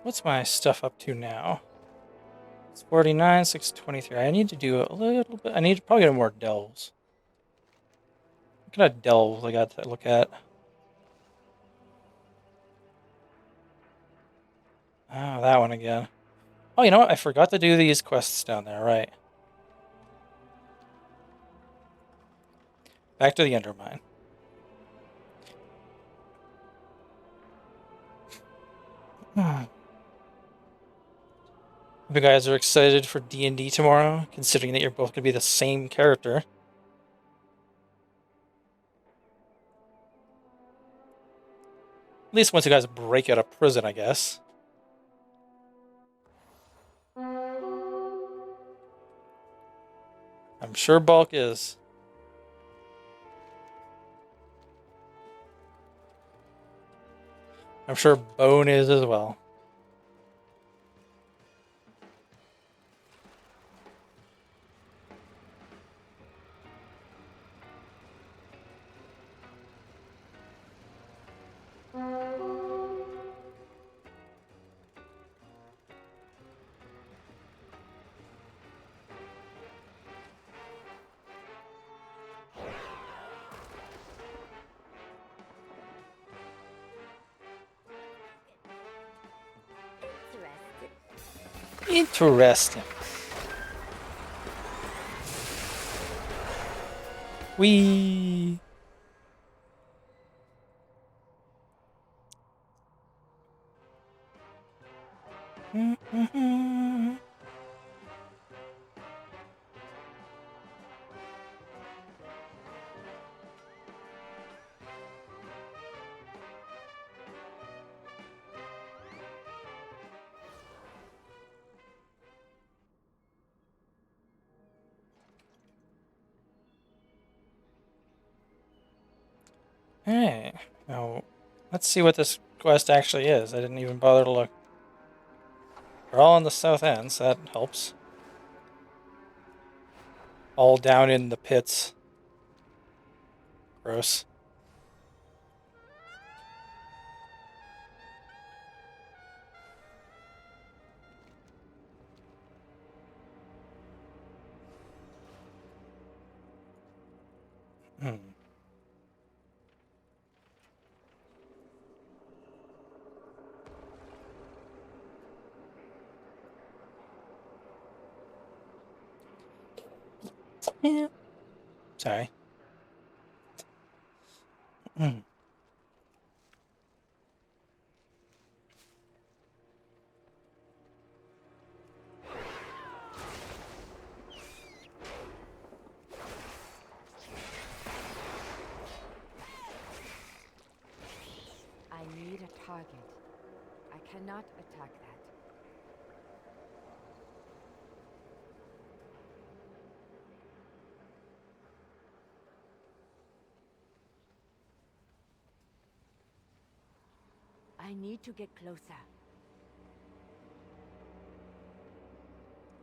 What's my stuff up to now? It's 49, 623. I need to do a little bit. I need to probably get more delves. What kind of delves I got to look at? Oh, that one again. Oh, you know what? I forgot to do these quests down there, right? Back to the Undermine. If you guys are excited for D&D tomorrow, considering that you're both going to be the same character. At least once you guys break out of prison, I guess. I'm sure Bulk is. I'm sure Bone is as well. Interesting. Wee. Hey, now let's see what this quest actually is. I didn't even bother to look. We're all on the south end, so that helps. All down in the pits. Gross. Hmm. Yeah. Sorry. Hmm. I need a target. I cannot attack that. I need to get closer.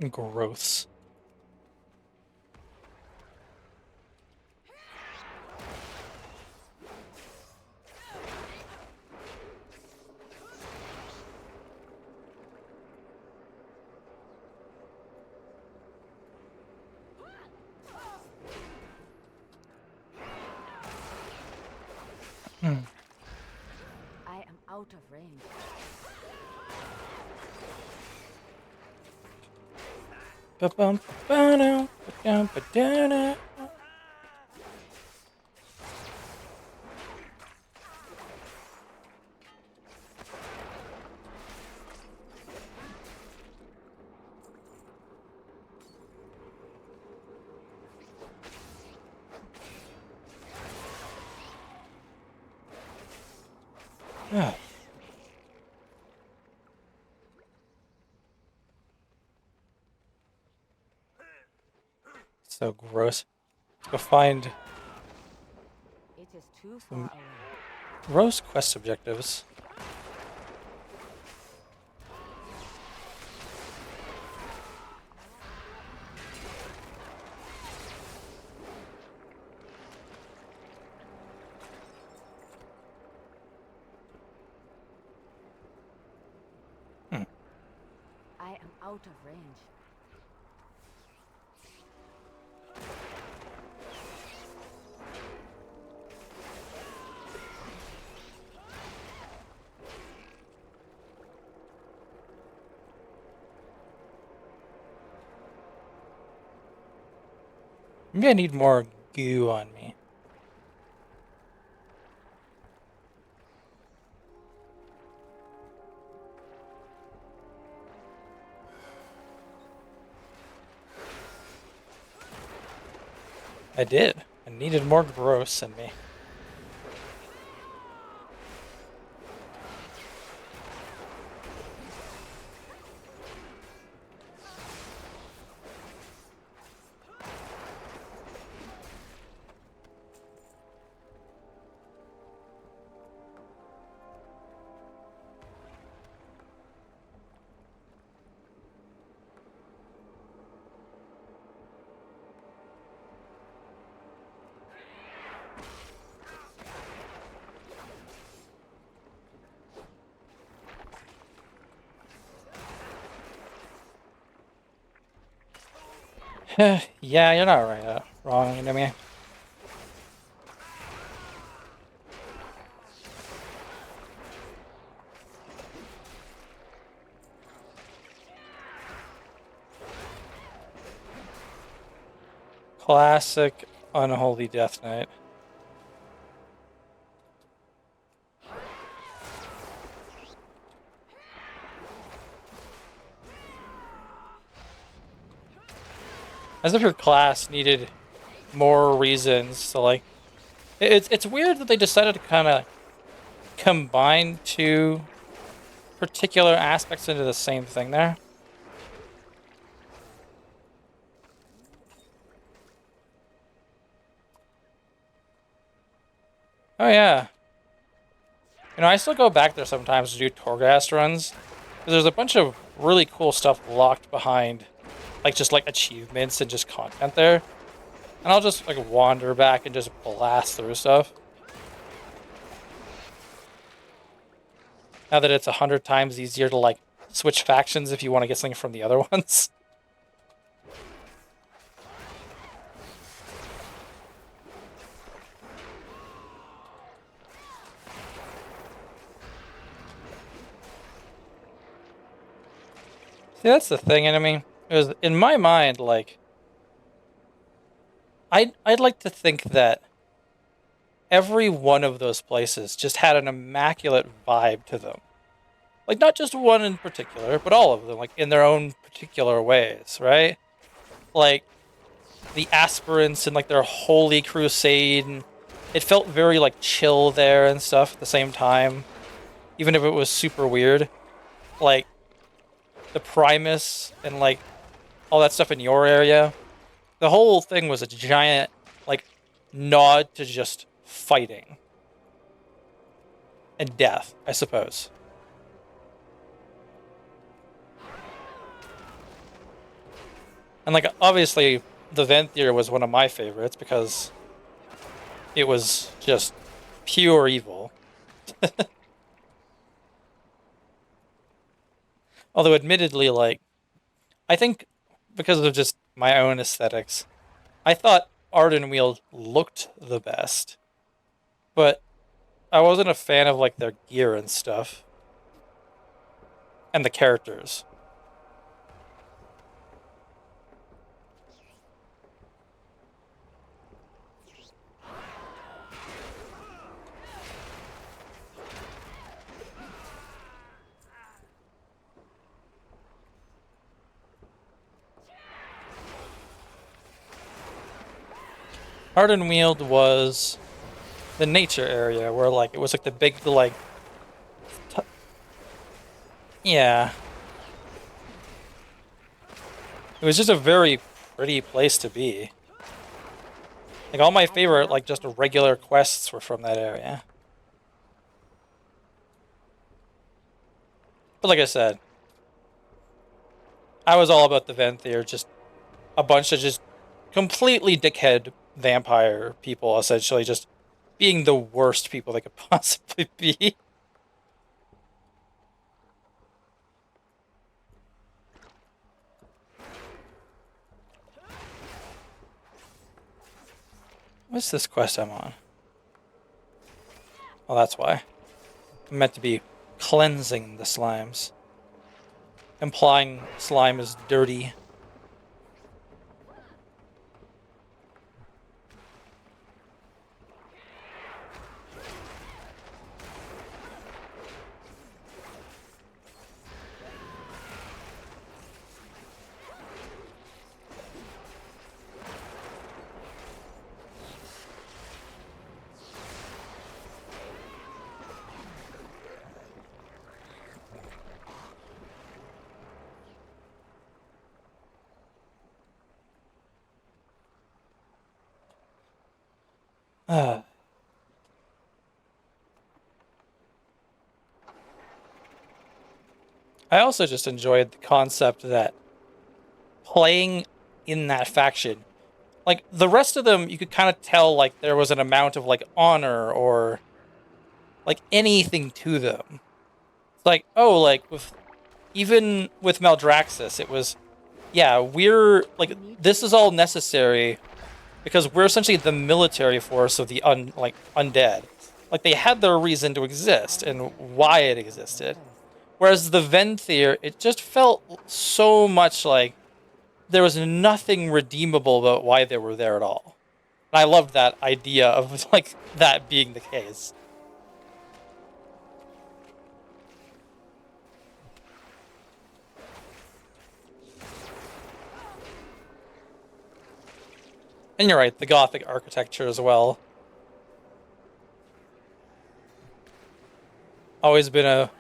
Gross. I am out of range. Ba-bum, ba-dum, ba-dum, ba-da-da. Ah. So gross. Let's go find It is too far some away. gross quest objectives. I am out of range. Maybe I need more goo on me. I did. I needed more gross in me. Yeah, you're not right. Wrong, you know me. Classic unholy death knight. As if your class needed more reasons to like. It's weird that they decided to kind of combine two particular aspects into the same thing there. Oh yeah. You know, I still go back there sometimes to do Torghast runs. 'Cause there's a bunch of really cool stuff locked behind, like just like achievements and just content there. And I'll just like wander back and just blast through stuff. Now that it's 100 times easier to like switch factions if you want to get something from the other ones. See, that's the thing, and I mean, it was in my mind, like, I'd like to think that every one of those places just had an immaculate vibe to them. Like, not just one in particular, but all of them, like, in their own particular ways, right? Like, the aspirants and, like, their holy crusade, and it felt very, like, chill there and stuff at the same time, even if it was super weird. Like, the Primus and, like, all that stuff in your area, the whole thing was a giant, like, nod to just fighting. and death, I suppose. And like obviously the Venthyr was one of my favorites because it was just pure evil. Although admittedly, like I think because of just my own aesthetics, I thought Ardenweald looked the best. But I wasn't a fan of like their gear and stuff. And the characters. Ardenweald was the nature area where like it was like the big like yeah. It was just a very pretty place to be. Like all my favorite like just regular quests were from that area. But like I said, I was all about the Venthyr, just a bunch of just completely dickhead vampire people, essentially just being the worst people they could possibly be. What's this quest I'm on? Oh, that's why. I'm meant to be cleansing the slimes. Implying slime is dirty. I also just enjoyed the concept that playing in that faction, like the rest of them, you could kind of tell like there was an amount of like honor or like anything to them. It's like, oh, like with even with Maldraxxus, it was, yeah, we're like this is all necessary because we're essentially the military force of the undead. Like they had their reason to exist and why it existed. Whereas the Venthyr, it just felt so much like there was nothing redeemable about why they were there at all. And I loved that idea of like that being the case. And you're right, the Gothic architecture as well. Always been a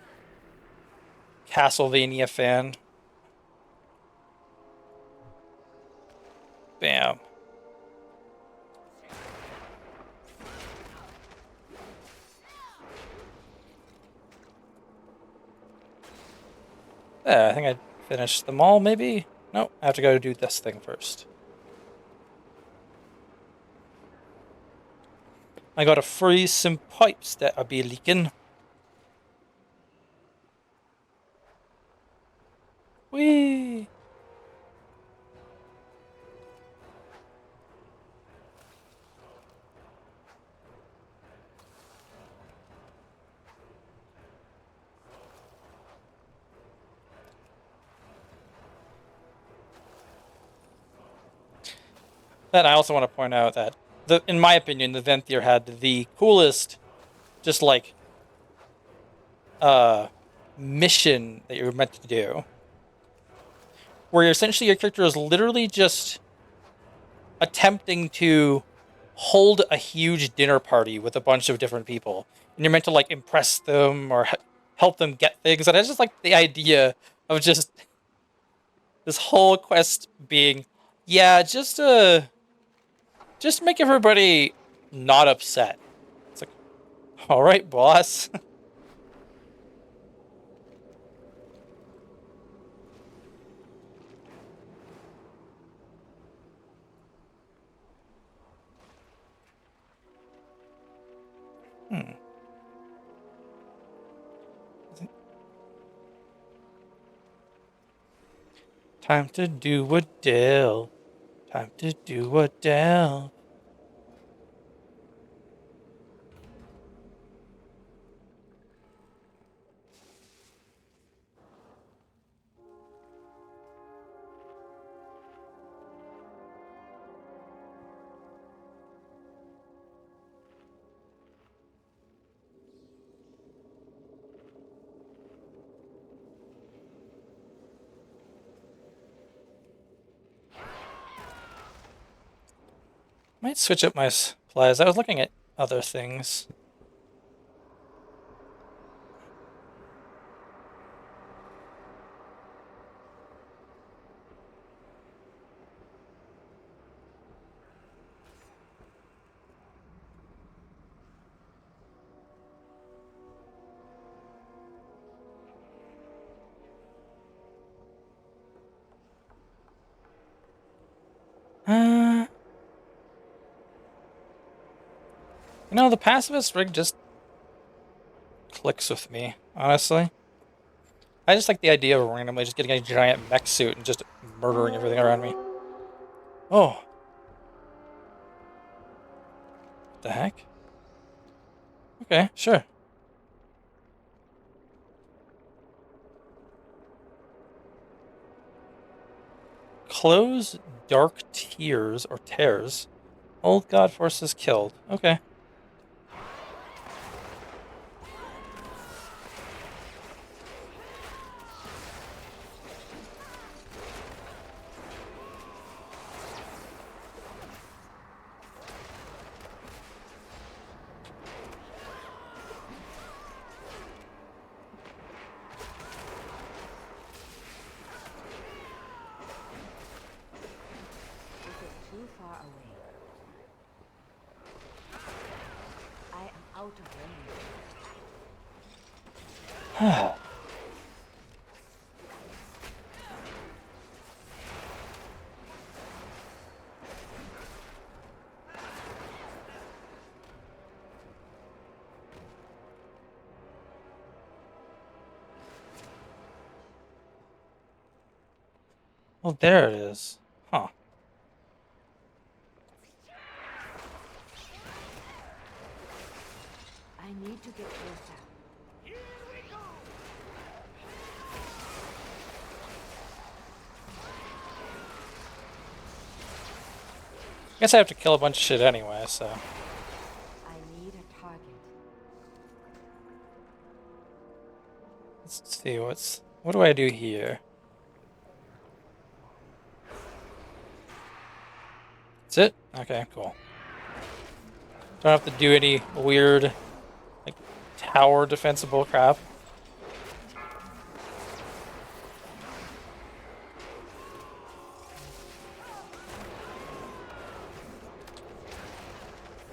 Castlevania fan. Bam. Yeah, I think I finished them all, maybe? No, I have to go do this thing first. I gotta freeze some pipes that are be leaking. Whee! Then I also want to point out that in my opinion, the Venthyr had the coolest, just like, mission that you're meant to do, where essentially your character is literally just attempting to hold a huge dinner party with a bunch of different people, and you're meant to like impress them or help them get things. And I just like the idea of just this whole quest being, yeah, just make everybody not upset. It's like, all right, boss. Hmm. Time to do a delve. Time to do a delve. Might switch up my supplies. I was looking at other things. You know, the pacifist rig just clicks with me, honestly. I just like the idea of randomly just getting a giant mech suit and just murdering everything around me. Oh. What the heck? Okay, sure. Close dark tears or tears. Old god forces killed. Okay. Is it too far away? I am out of range. Well, there it is. Huh. I need to get closer. Guess I have to kill a bunch of shit anyway, so. I need a target. Let's see, what do I do here? That's it? Okay, cool. Don't have to do any weird, like, tower defensible crap.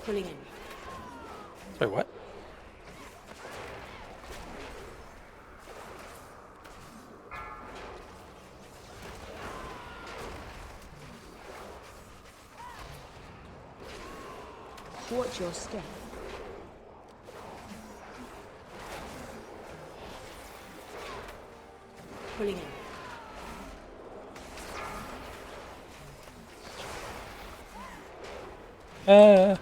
Pulling in. Wait, what? Watch your step. Pulling in. Oh.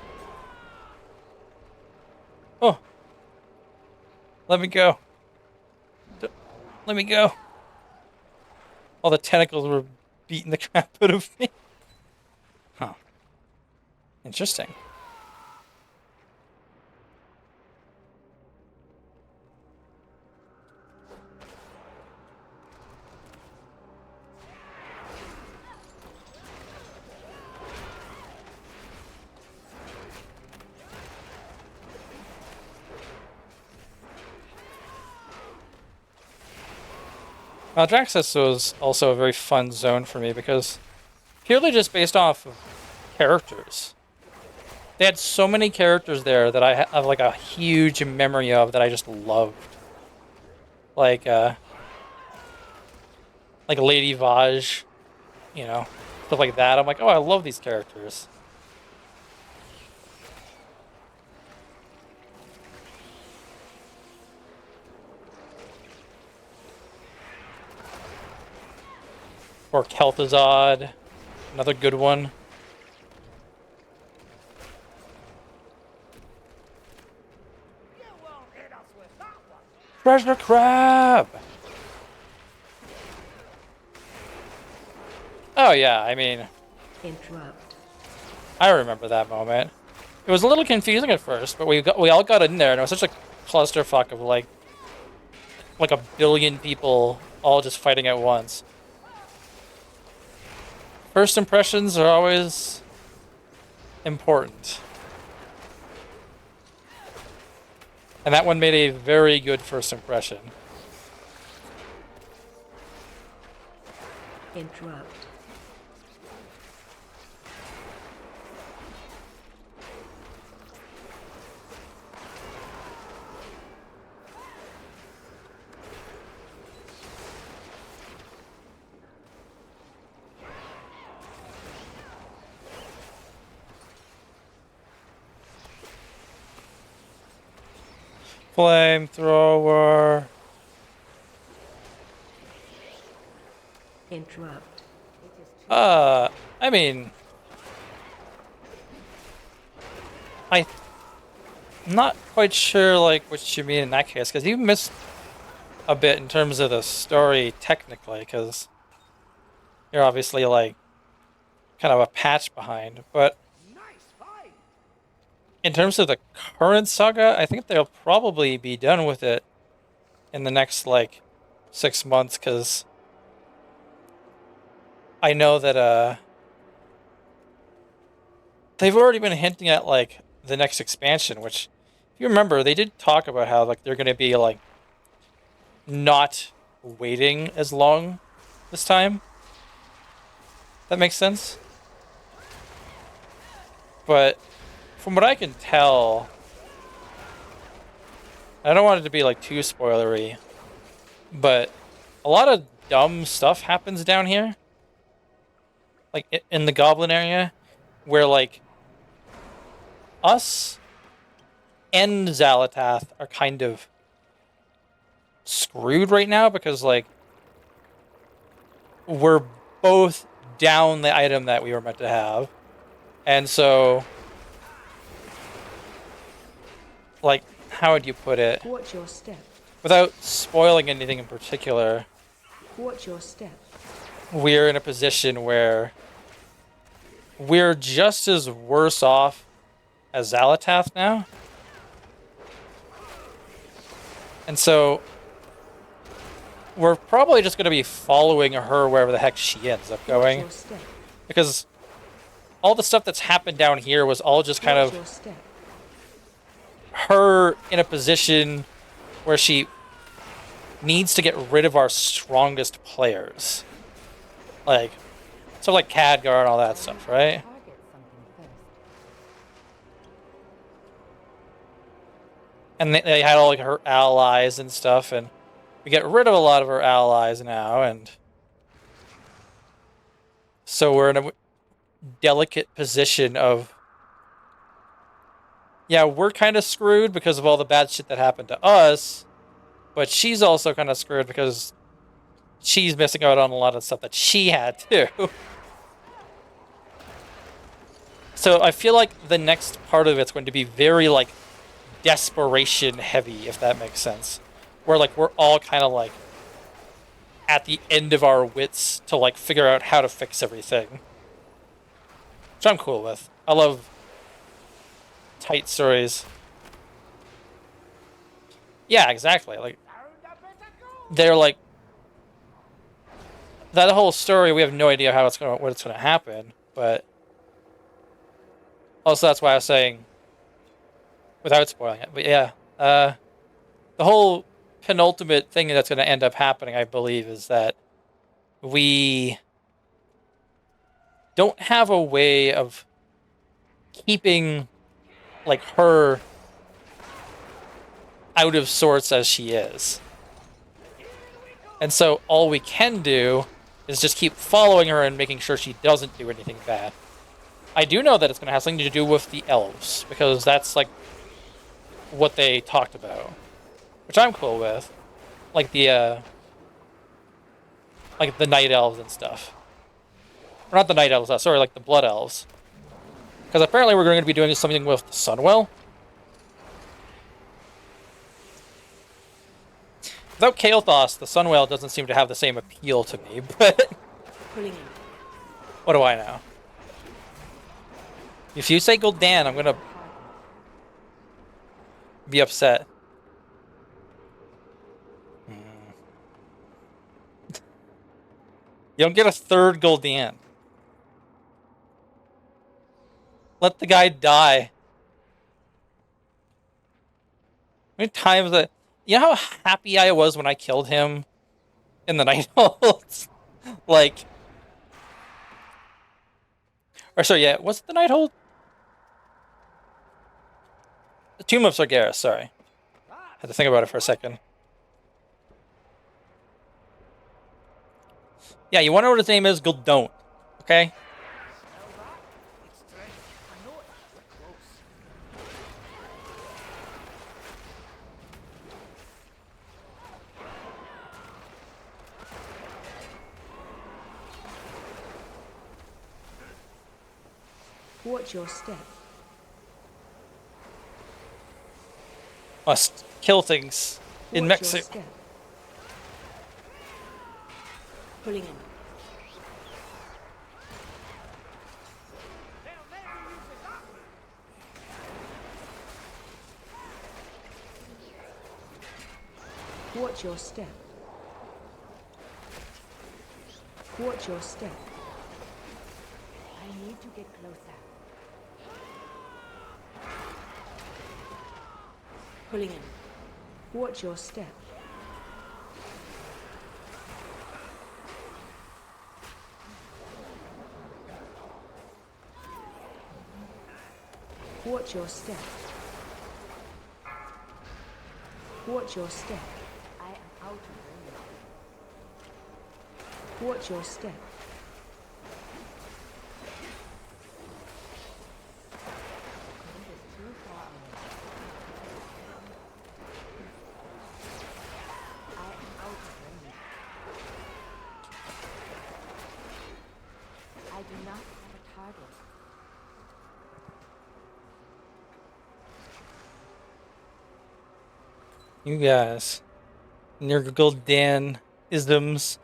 Let me go. Let me go. All the tentacles were beating the crap out of me. Huh. Interesting. Draxus was also a very fun zone for me because purely just based off of characters. They had so many characters there that I have like a huge memory of that I just loved. Like Lady Vaj, you know, stuff like that. I'm like, oh, I love these characters. Or Kel'Thuzad, another good one. You won't hit us with that one. Treasure crab! Oh yeah, I mean, Interrupt. I remember that moment. It was a little confusing at first, but we all got in there, and it was such a clusterfuck of like a billion people all just fighting at once. First impressions are always important. And that one made a very good first impression. Interrupt. Flamethrower. Interrupt. I mean, I'm not quite sure like what you mean in that case, because you missed a bit in terms of the story technically, because you're obviously like kind of a patch behind. But Nice fight. in terms of the current saga, I think they'll probably be done with it in the next like 6 months, because I know that they've already been hinting at like the next expansion, which if you remember, they did talk about how like they're going to be like not waiting as long this time. That makes sense. But from what I can tell, I don't want it to be like too spoilery, but a lot of dumb stuff happens down here. Like in the Goblin area, where like us and Xalatath are kind of screwed right now, because like we're both down the item that we were meant to have. And so, like, how would you put it? Watch your step. Without spoiling anything in particular, Watch your step. we're in a position where we're just as worse off as Xalatath now. And so, we're probably just going to be following her wherever the heck she ends up going. Watch your step. Because all the stuff that's happened down here was all just kind Watch of your step. her in a position where she needs to get rid of our strongest players. Like, so like Khadgar and all that stuff, right? Target something first. And they had all like her allies and stuff, and we get rid of a lot of her allies now, and so we're in a delicate position of, yeah, we're kind of screwed because of all the bad shit that happened to us, but she's also kind of screwed because she's missing out on a lot of stuff that she had too. So I feel like the next part of it's going to be very like desperation heavy, if that makes sense. Where like we're all kind of like at the end of our wits to like figure out how to fix everything. Which I'm cool with. I love tight stories. Yeah, exactly. Like they're like that whole story. We have no idea how it's going, what it's going to happen. But also, that's why I was saying, without spoiling it. But yeah, the whole penultimate thing that's going to end up happening, I believe, is that we don't have a way of keeping like her out of sorts as she is. And so all we can do is just keep following her and making sure she doesn't do anything bad. I do know that it's going to have something to do with the elves, because that's like what they talked about, which I'm cool with. Like the night elves and stuff. Or not the Night Elves, sorry, like the Blood Elves. Because apparently we're going to be doing something with Sunwell. Without Kael'thas, the Sunwell doesn't seem to have the same appeal to me, but... What do I know? If you say Gul'dan, I'm gonna... be upset. You don't get a third Gul'dan. Let the guy die. How many times that... You know how happy I was when I killed him in the Nightholds? Like... Or sorry, yeah, was it the Nighthold? The Tomb of Sargeras, sorry. Had to think about it for a second. Yeah, you wanna know what his name is? Gul'don. Okay? Watch your step. Must kill things in Watch your Mexico. step. Pulling in. Watch your step. Watch your step. I need to get closer. Pulling in. Watch your step. Watch your step. Watch your step. I am out of range. Watch your step. It is too far away. I am out of range. I do not have a target. You guys. And your Gul'dan isms.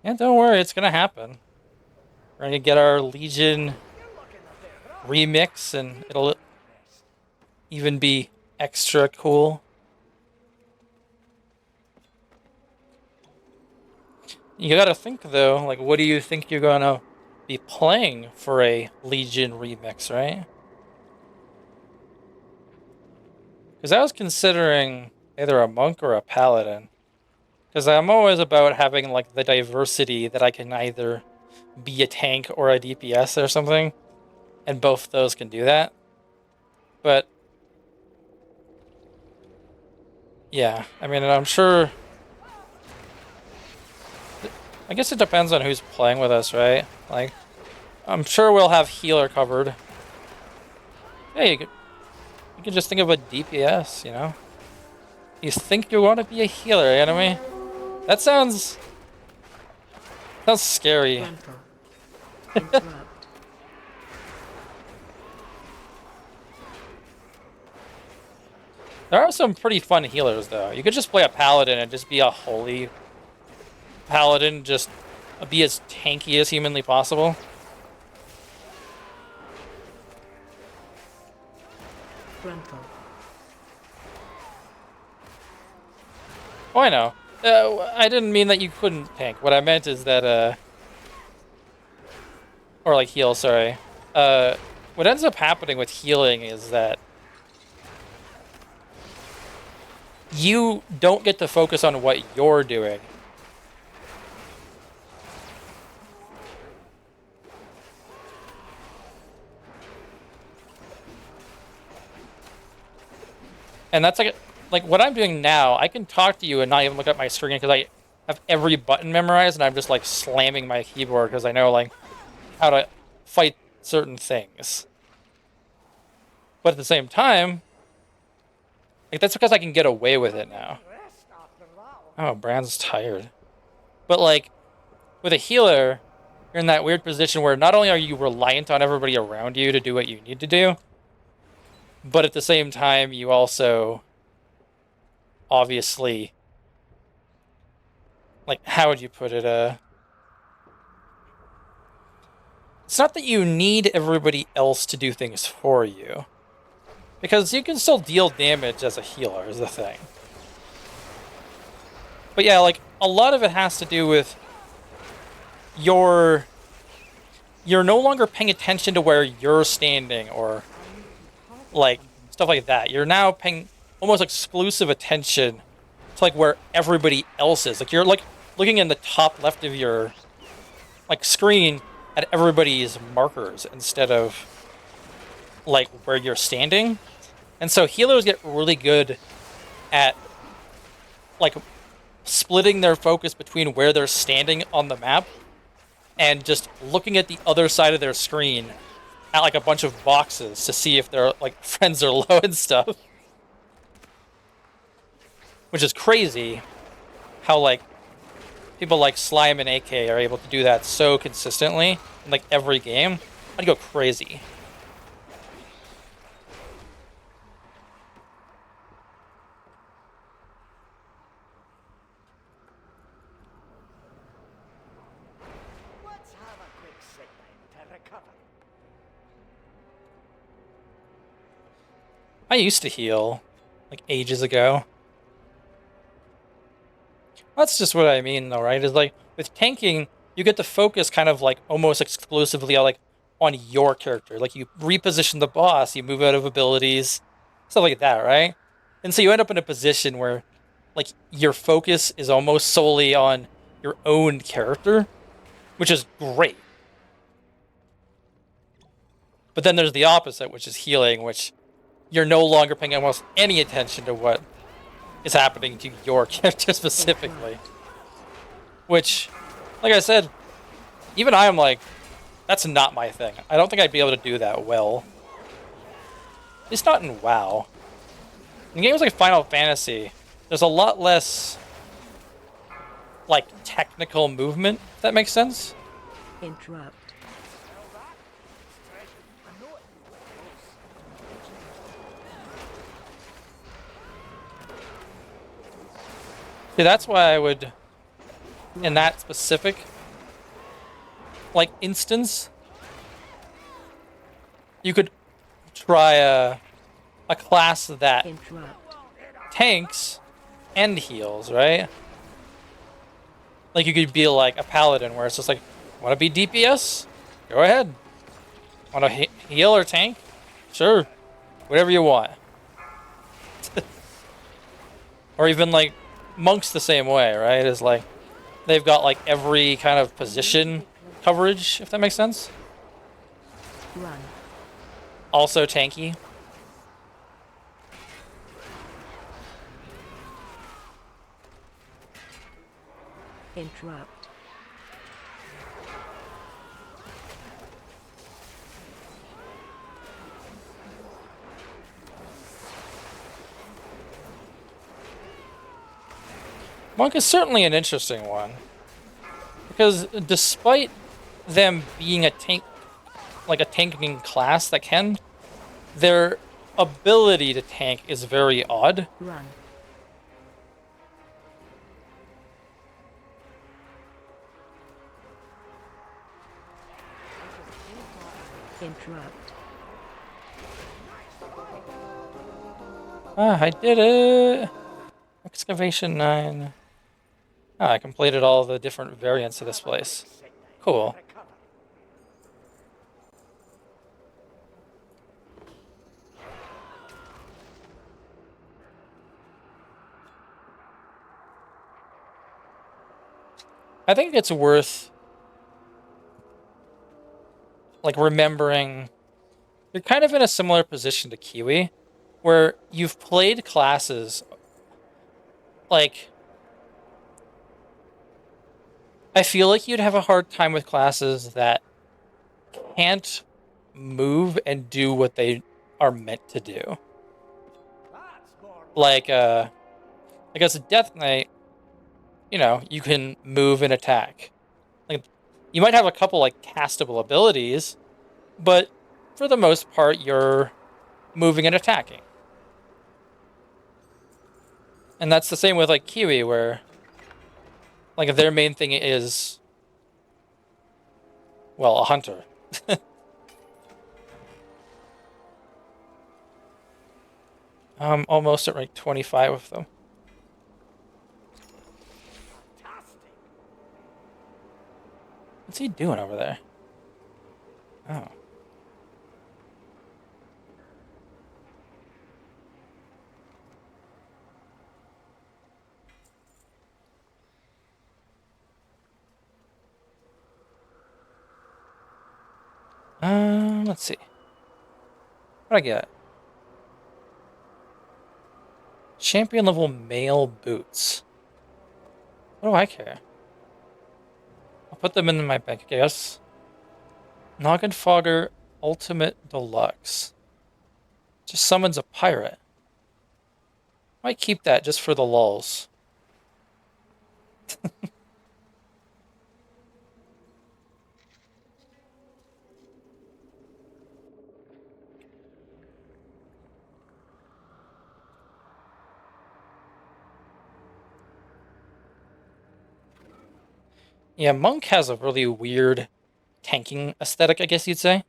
Yeah, don't worry, it's gonna happen. We're gonna get our Legion remix, and it'll even be extra cool. You gotta think, though, like, what do you think you're gonna be playing for a Legion remix, right? Because I was considering either a monk or a paladin. Because I'm always about having, like, the diversity that I can either be a tank or a DPS or something. And both those can do that. But... yeah, I mean, I'm sure... I guess it depends on who's playing with us, right? Like, I'm sure we'll have healer covered. Hey, you can just think of a DPS, you know? You think you want to be a healer, enemy? That sounds scary. Interrupt. There are some pretty fun healers, though. You could just play a paladin and just be a holy paladin, just be as tanky as humanly possible. Frontal. Oh, I know. I didn't mean that you couldn't tank. What I meant is that, or like heal, sorry. What ends up happening with healing is that you don't get to focus on what you're doing. And that's like what I'm doing now, I can talk to you and not even look at my screen because I have every button memorized and I'm just like slamming my keyboard because I know like how to fight certain things. But at the same time, like that's because I can get away with it now. Oh, Brand's tired. But like with a healer, you're in that weird position where not only are you reliant on everybody around you to do what you need to do, but at the same time you also obviously, like, how would you put it? It's not that you need everybody else to do things for you, because you can still deal damage as a healer is the thing. But yeah, like, a lot of it has to do with you're no longer paying attention to where you're standing or like stuff like that. You're now paying almost exclusive attention to like where everybody else is. Like you're like looking in the top left of your like screen at everybody's markers instead of like where you're standing. And so healers get really good at like splitting their focus between where they're standing on the map and just looking at the other side of their screen at like a bunch of boxes to see if their like friends are low and stuff. Which is crazy how like people like Slime and AK are able to do that so consistently in like every game. I'd go crazy. Let's have a quick sick then to recover. I used to heal like ages ago. That's just what I mean though, right? Is like with tanking, you get to focus kind of like almost exclusively on like on your character. Like you reposition the boss, you move out of abilities, stuff like that, right? And so you end up in a position where like your focus is almost solely on your own character, which is great. But then there's the opposite, which is healing, which you're no longer paying almost any attention to what is happening to your character specifically. Which, like I said, even I am like, that's not my thing. I don't think I'd be able to do that well. At least not in WoW. In games like Final Fantasy, there's a lot less like technical movement, if that makes sense. Interrupt. See, that's why I would, in that specific like instance, you could try a class that Interrupt. tanks and heals, right? Like you could be like a paladin where it's just like, want to be DPS? Go ahead. Want to heal or tank? Sure. Whatever you want. Or even like monks the same way, right? Is like they've got like every kind of position coverage, if that makes sense. Run. Also tanky. Interrupt. Monk is certainly an interesting one. Because despite them being a tank, like a tanking class that can, their ability to tank is very odd. Run. Interrupt. Ah, I did it! Excavation 9. Ah, I completed all the different variants of this place. Cool. I think it's worth like remembering you're kind of in a similar position to Kiwi, where you've played classes like I feel like you'd have a hard time with classes that can't move and do what they are meant to do. Like as a Death Knight, you know, you can move and attack. Like, you might have a couple like castable abilities, but for the most part, you're moving and attacking. And that's the same with like Kiwi, where like their main thing is, well, a hunter. I'm almost at rank 25 of them. Fantastic. What's he doing over there? Oh. Let's see. What I get? Champion level male boots. What do I care? I'll put them in my bank, I guess. Noggin Fogger Ultimate Deluxe. Just summons a pirate. Might keep that just for the lulz. Yeah, Monk has a really weird tanking aesthetic, I guess you'd say.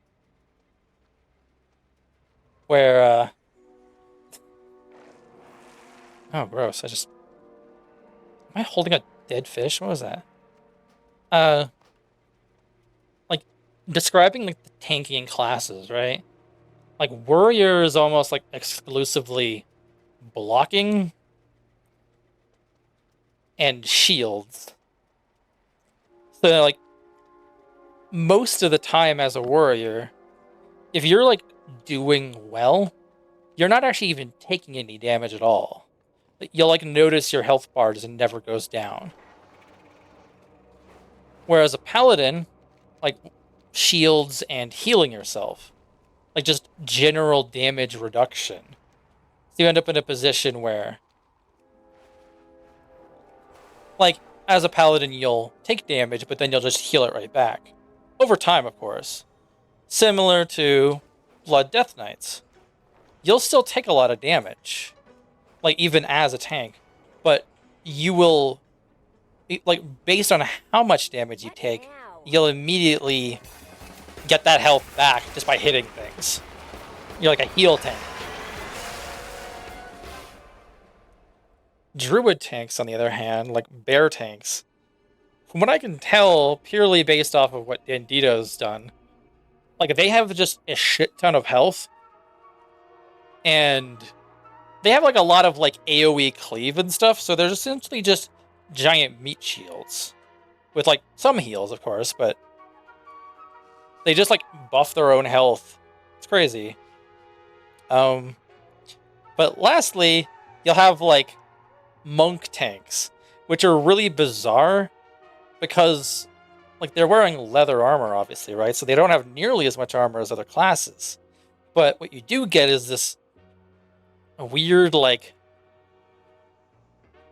Where, oh, gross. Am I holding a dead fish? What was that? Like, describing, like, the tanking classes, right? Like, Warrior is almost, like, exclusively blocking and shields. So, like, most of the time as a warrior, if you're, like, doing well, you're not actually even taking any damage at all. You'll, like, notice your health bar just never goes down. Whereas a paladin, like, shields and healing yourself. Like, just general damage reduction. So you end up in a position where, like, as a paladin, you'll take damage, but then you'll just heal it right back. Over time, of course. Similar to Blood Death Knights. You'll still take a lot of damage. Like, even as a tank. But you will, like, based on how much damage you take, you'll immediately get that health back just by hitting things. You're like a heal tank. Druid tanks, on the other hand, like bear tanks, from what I can tell, purely based off of what Bandito's done, like, they have just a shit ton of health, and they have, like, a lot of, like, AoE cleave and stuff, so they're essentially just giant meat shields. With, like, some heals, of course, but they just, like, buff their own health. It's crazy. But lastly, you'll have, like, monk tanks, which are really bizarre because, like, they're wearing leather armor, obviously, right? So they don't have nearly as much armor as other classes. But what you do get is this weird, like,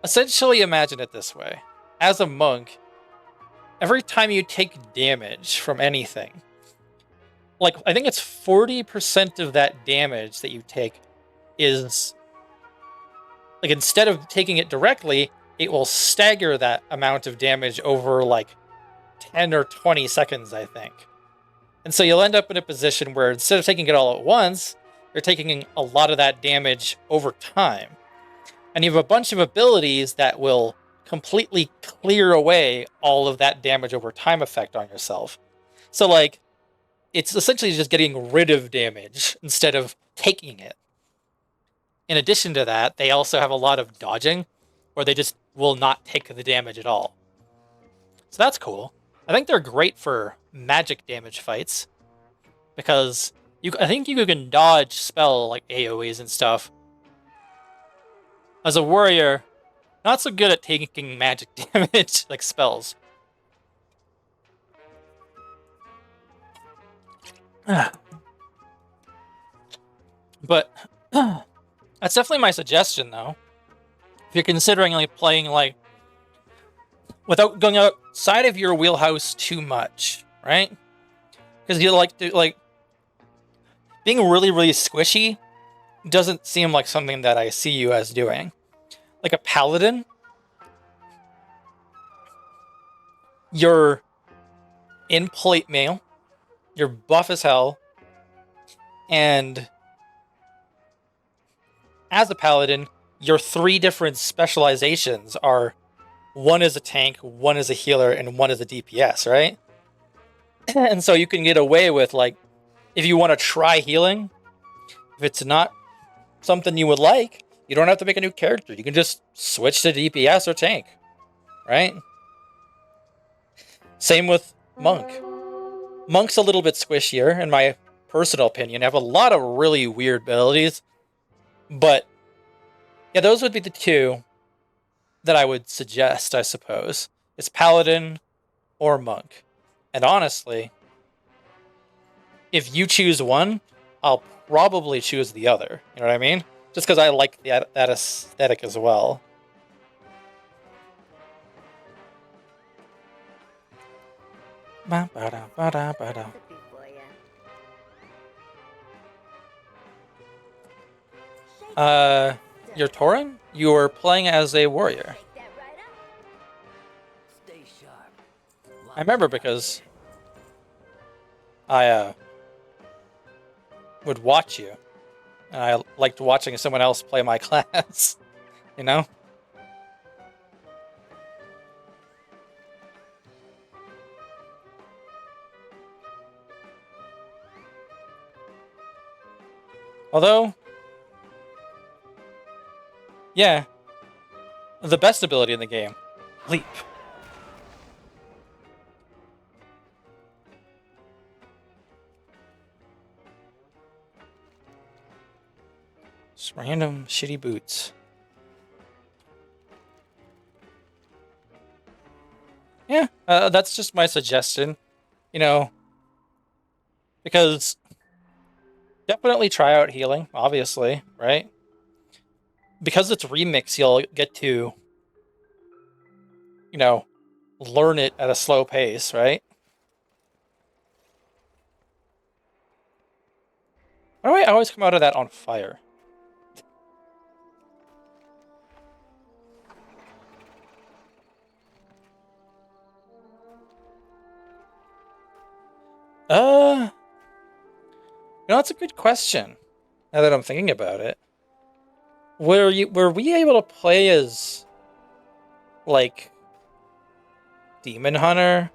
essentially imagine it this way. As a monk, every time you take damage from anything, like, I think it's 40% of that damage that you take is, like, instead of taking it directly, it will stagger that amount of damage over, like, 10 or 20 seconds, I think. And so you'll end up in a position where instead of taking it all at once, you're taking a lot of that damage over time. And you have a bunch of abilities that will completely clear away all of that damage over time effect on yourself. So, like, it's essentially just getting rid of damage instead of taking it. In addition to that, they also have a lot of dodging, where they just will not take the damage at all. So that's cool. I think they're great for magic damage fights, because I think you can dodge spell, like, AoEs and stuff. As a warrior, not so good at taking magic damage, like spells. But that's definitely my suggestion, though. If you're considering, like, playing, like, without going outside of your wheelhouse too much, right? Because you like to like being really, really squishy doesn't seem like something that I see you as doing. Like a paladin, you're in plate mail, you're buff as hell, and as a paladin, your 3 different specializations are one is a tank, one is a healer, and one is a DPS, right? And so you can get away with, like, if you want to try healing, if it's not something you would like, you don't have to make a new character. You can just switch to DPS or tank, right? Same with Monk. Monk's a little bit squishier, in my personal opinion. I have a lot of really weird abilities, but yeah, those would be the 2 that I would suggest, I suppose. It's Paladin or Monk. And honestly, if you choose one, I'll probably choose the other. You know what I mean? Just because I like that aesthetic as well. You're Tauren? You are playing as a warrior. Stay sharp. I remember because I would watch you. And I liked watching someone else play my class. You know? Although, yeah, the best ability in the game, Leap. Just random shitty boots. Yeah, that's just my suggestion, you know, because definitely try out healing, obviously, right? Because it's remix, you'll get to, you know, learn it at a slow pace, right? Why do I always come out of that on fire? You know, that's a good question. Now that I'm thinking about it, were we able to play as like Demon Hunter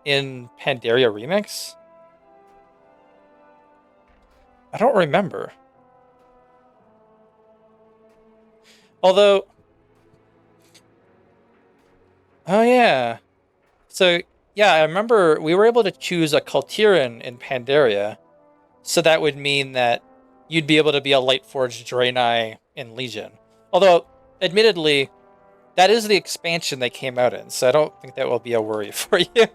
in Pandaria Remix? I don't remember. Although, oh yeah. So yeah, I remember we were able to choose a Kultiran in Pandaria, so that would mean that you'd be able to be a Lightforged Draenei in Legion. Although, admittedly, that is the expansion they came out in, so I don't think that will be a worry for you.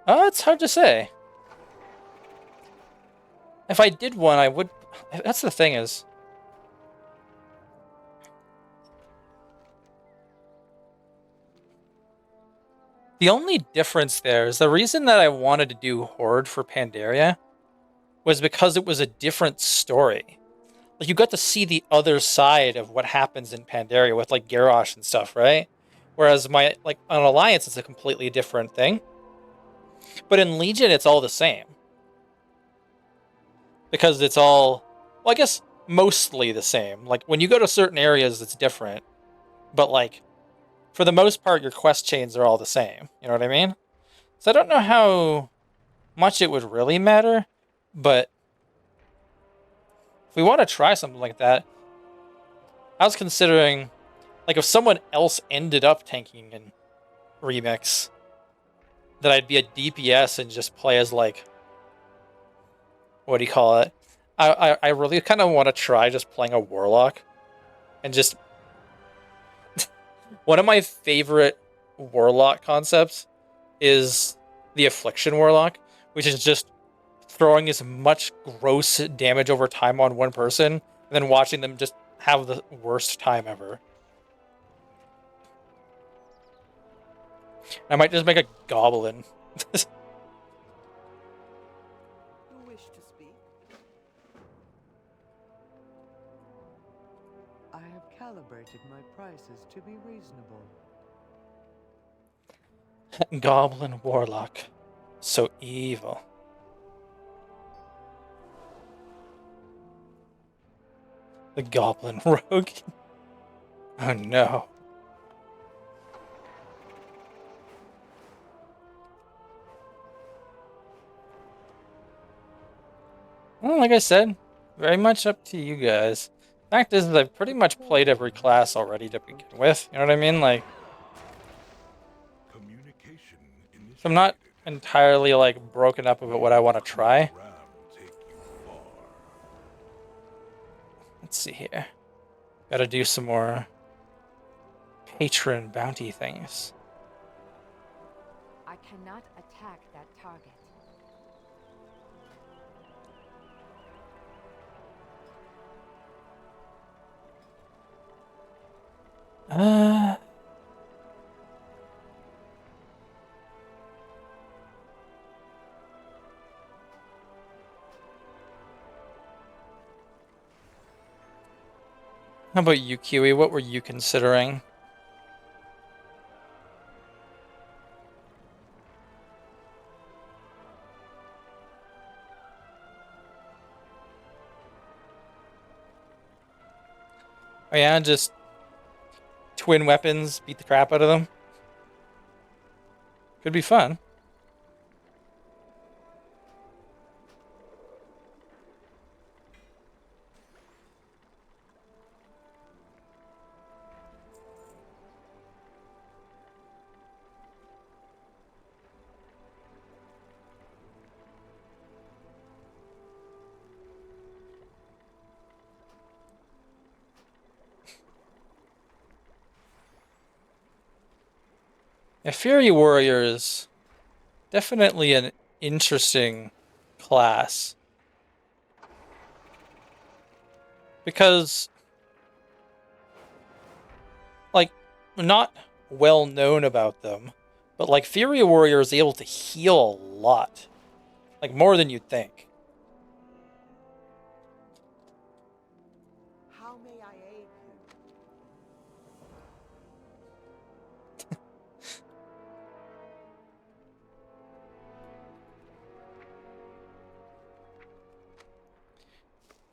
Oh, it's hard to say. If I did one, I would... That's the thing is... The only difference there is the reason that I wanted to do Horde for Pandaria was because it was a different story. Like, you got to see the other side of what happens in Pandaria with, like, Garrosh and stuff, right? Whereas on Alliance, it's a completely different thing. But in Legion, it's all the same. Because it's all, well, I guess mostly the same. Like, when you go to certain areas, it's different. But, like, for the most part, your quest chains are all the same. You know what I mean? So I don't know how much it would really matter, but if we want to try something like that, I was considering, like, if someone else ended up tanking in Remix, that I'd be a DPS and just play as, like, what do you call it? I really kind of want to try just playing a Warlock and just... One of my favorite Warlock concepts is the Affliction Warlock, which is just throwing as much gross damage over time on one person, and then watching them just have the worst time ever. I might just make a goblin. You wish to speak? I have calibrated my prices to be reasonable. Goblin warlock. So evil. The goblin rogue. Oh no. Well, like I said, very much up to you guys. Fact is, I've pretty much played every class already to begin with. You know what I mean? Like, Communication so I'm not initiated. entirely like broken up about what I want to try. Ram take you far. Let's see here. Got to do some more patron bounty things. I cannot attack that target. How about you, Kiwi? What were you considering? Oh yeah, just twin weapons, beat the crap out of them. Could be fun. Yeah, Fury Warriors, definitely an interesting class. Because, like, not well known about them, but like Fury Warrior is able to heal a lot. Like, more than you'd think. How may I aid you?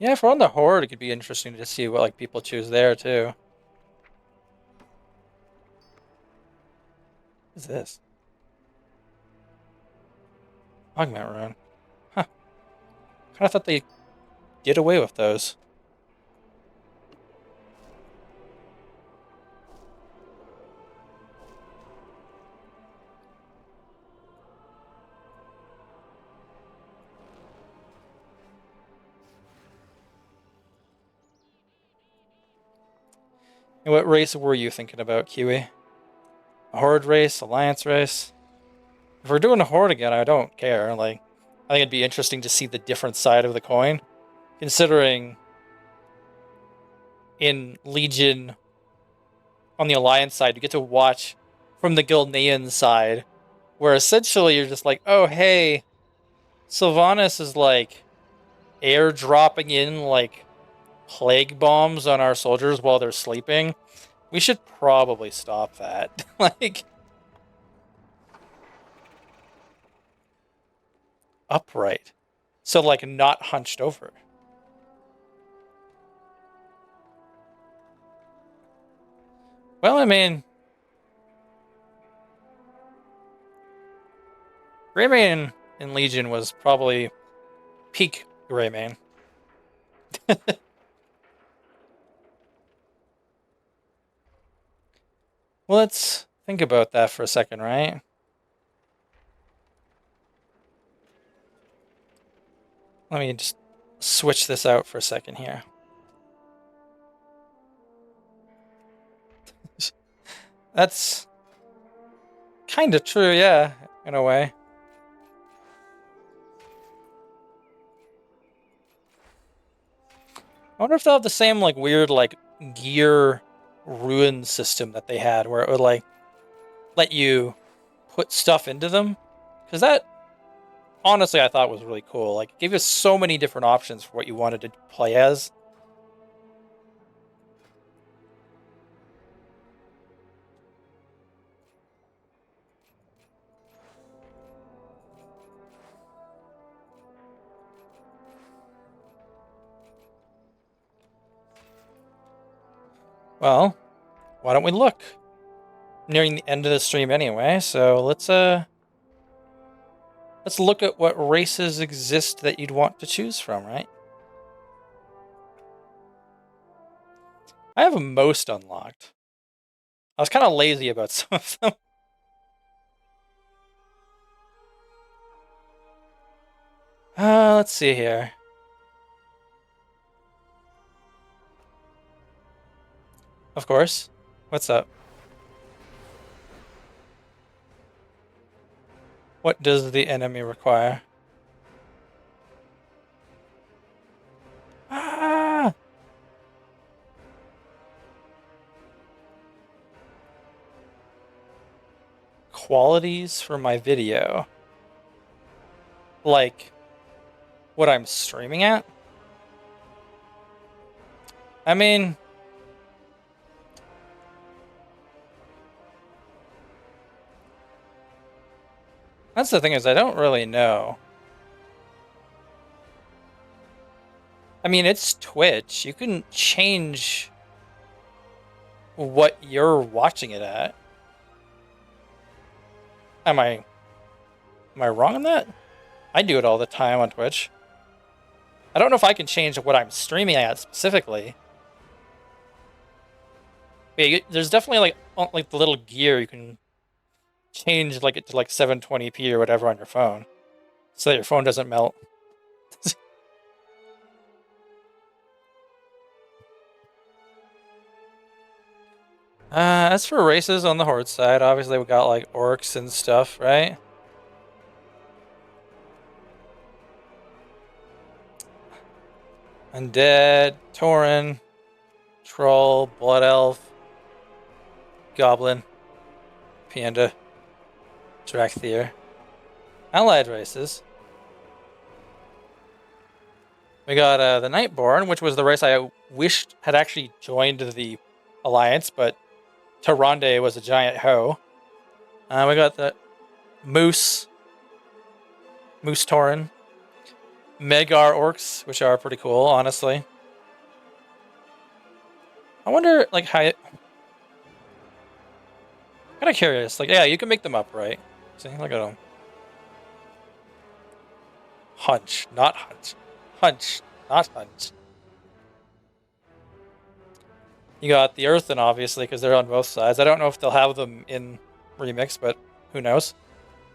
Yeah, if we're on the Horde, it could be interesting to see what like people choose there too. What is this? Augment rune. Huh. Kinda thought they did away with those. And what race were you thinking about, Kiwi? A Horde race? Alliance race? If we're doing a Horde again, I don't care. Like, I think it'd be interesting to see the different side of the coin. Considering in Legion, on the Alliance side, you get to watch from the Gilnean side, where essentially you're just like, oh, hey, Sylvanas is like airdropping in like plague bombs on our soldiers while they're sleeping. We should probably stop that. Like, upright. So, like, not hunched over. Well, I mean, Greymane in Legion was probably peak Greymane. Well, let's think about that for a second, right? Let me just switch this out for a second here. That's kind of true, yeah, in a way. I wonder if they'll have the same, like, weird, like, gear ruin system that they had, where it would like let you put stuff into them, because that honestly I thought was really cool. Like, it gave us so many different options for what you wanted to play as. Well, why don't we look? Nearing the end of the stream anyway, so let's look at what races exist that you'd want to choose from, right? I have most unlocked. I was kind of lazy about some of them. Let's see here. Of course. What's up? What does the enemy require? Ah! Qualities for my video. Like, what I'm streaming at? I mean, that's the thing, is I don't really know. I mean, it's Twitch. You can change what you're watching it at. Am I wrong on that? I do it all the time on Twitch. I don't know if I can change what I'm streaming at specifically. But yeah, there's definitely like the little gear you can change like it to like 720p or whatever on your phone, so that your phone doesn't melt. As for races on the Horde side, obviously we got like orcs and stuff, right? Undead, Tauren, Troll, Blood Elf, Goblin, Panda, Drakthir. Allied races. We got the Nightborn, which was the race I wished had actually joined the Alliance, but Tyrande was a giant hoe. We got the Moose Tauren, Megar Orcs, which are pretty cool, honestly. I wonder, like, how... Kind of curious. Like, yeah, you can make them up, right? See, look at them. Hunch, not hunt. Hunch, not hunt. You got the Earthen, obviously, because they're on both sides. I don't know if they'll have them in Remix, but who knows?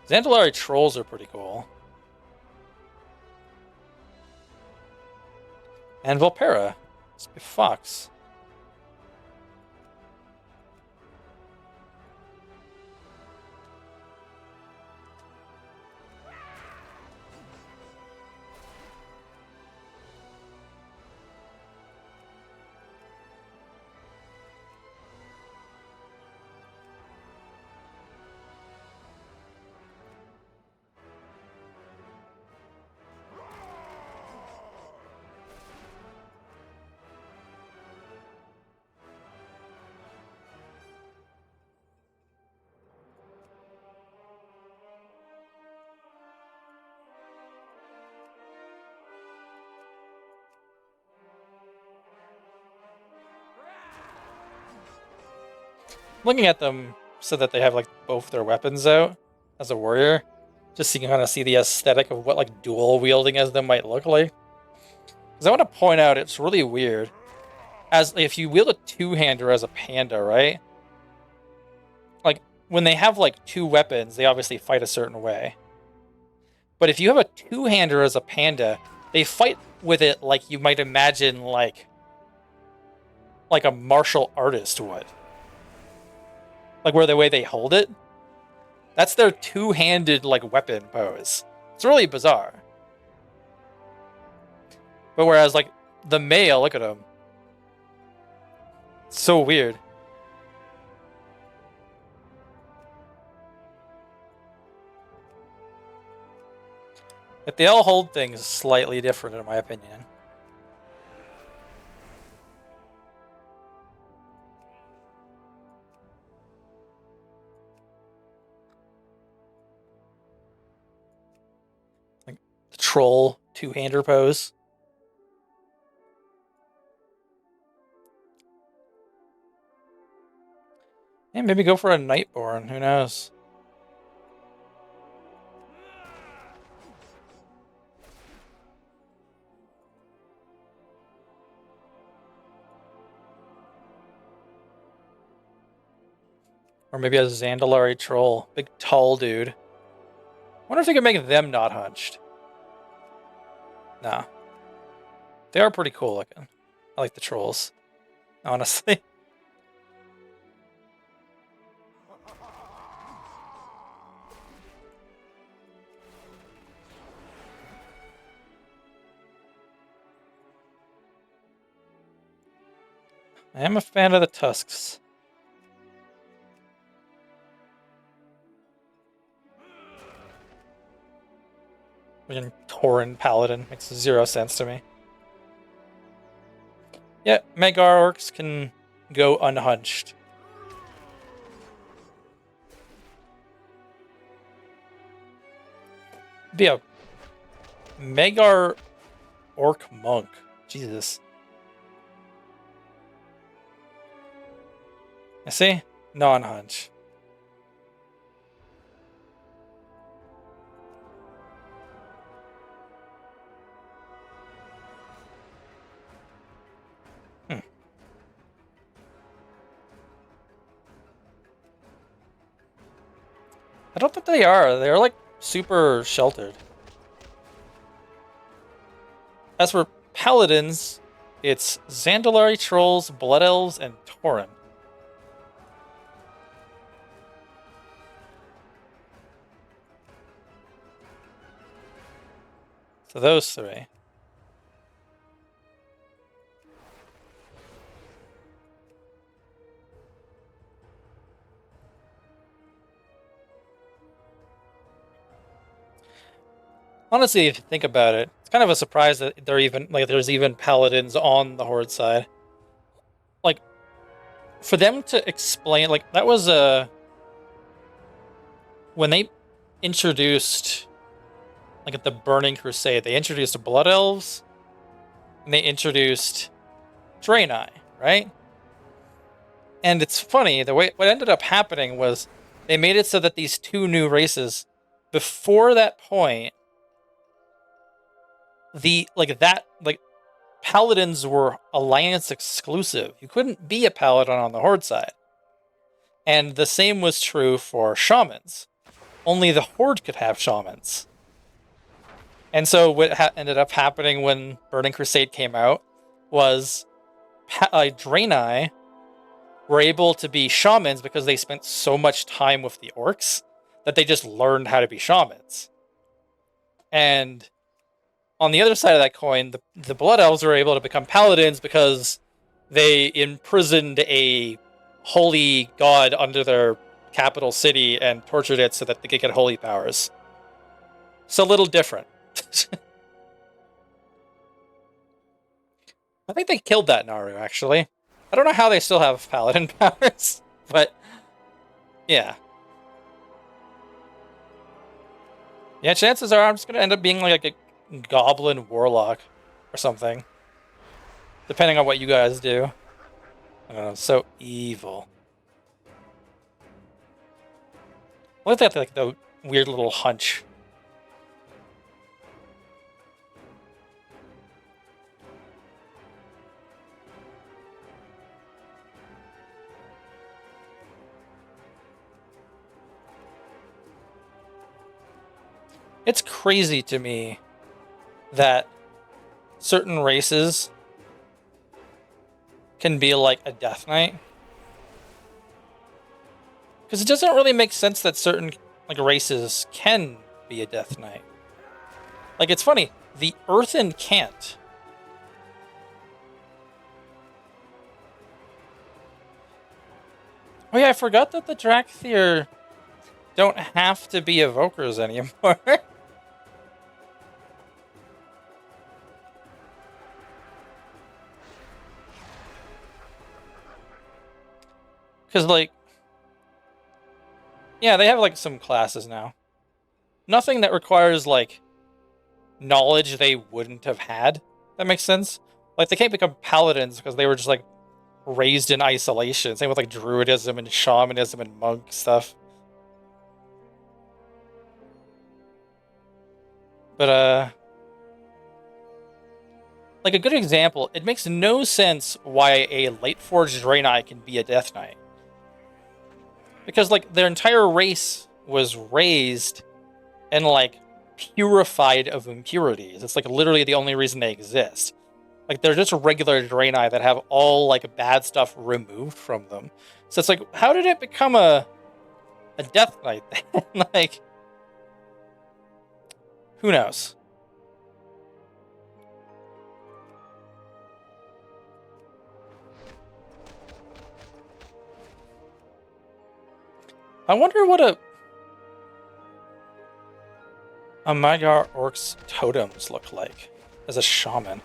Zandalari Trolls are pretty cool. And Volpera. Fox. Looking at them so that they have like both their weapons out as a warrior, just so you can kind of see the aesthetic of what like dual wielding as them might look like. Because I want to point out, it's really weird. As if you wield a two-hander as a panda, right? Like, when they have like two weapons, they obviously fight a certain way. But if you have a two-hander as a panda, they fight with it like you might imagine like a martial artist would. Like where the way they hold it. That's their two-handed like weapon pose. It's really bizarre. But whereas like the male, look at him. So weird. But they all hold things slightly different, in my opinion. Like the troll two-hander pose. And maybe go for a Nightborn. Who knows? Or maybe a Zandalari troll. Big tall dude. Wonder if they could make them not hunched. Nah. They are pretty cool looking. I like the trolls. Honestly. I am a fan of the tusks. Freaking Tauren Paladin makes 0 sense to me. Yeah, Mega Orcs can go unhunched. Be a Megar Orc Monk. Jesus. I see? Non-hunch. I don't think they are. They're like super sheltered. As for paladins, it's Zandalari trolls, blood elves, and Tauren. So those three. Honestly, if you think about it, it's kind of a surprise that there's even paladins on the Horde side. Like, for them to explain, like, that was when they introduced, like, at the Burning Crusade, they introduced Blood Elves, and they introduced Draenei, right? And it's funny, what ended up happening was they made it so that these two new races, before that point, paladins were alliance exclusive. You couldn't be a paladin on the Horde side. And the same was true for shamans. Only the Horde could have shamans. And so what ended up happening when Burning Crusade came out was Draenei were able to be shamans because they spent so much time with the orcs that they just learned how to be shamans. And on the other side of that coin, the Blood Elves were able to become paladins because they imprisoned a holy god under their capital city and tortured it so that they could get holy powers. It's a little different. I think they killed that Naru, actually. I don't know how they still have paladin powers, but yeah. Yeah, chances are I'm just going to end up being like a goblin warlock or something. Depending on what you guys do. I don't know, so evil. Look at that, like, the weird little hunch. It's crazy to me that certain races can be like a Death Knight. Because it doesn't really make sense that certain races can be a Death Knight. Like, it's funny, the Earthen can't. Oh yeah, I forgot that the Drakthir don't have to be evokers anymore. Because, like, yeah, they have, like, some classes now. Nothing that requires, like, knowledge they wouldn't have had. That makes sense? Like, they can't become paladins because they were just, like, raised in isolation. Same with, like, druidism and shamanism and monk stuff. But, like, a good example, it makes no sense why a Lightforged Draenei can be a Death Knight. Because, like, their entire race was raised and, like, purified of impurities. It's, like, literally the only reason they exist. Like, they're just regular Draenei that have all, like, bad stuff removed from them. So it's like, how did it become a Death Knight then? Like, who knows? I wonder what a Magyar Orc's totems look like as a shaman.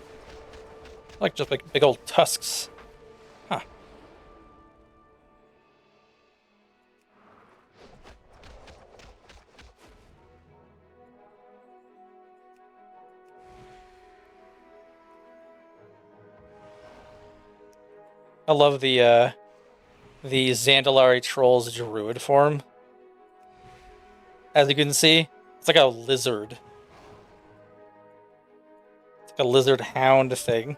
Like just like big old tusks. Huh. I love the Zandalari Troll's druid form. As you can see, it's like a lizard. It's like a lizard hound thing.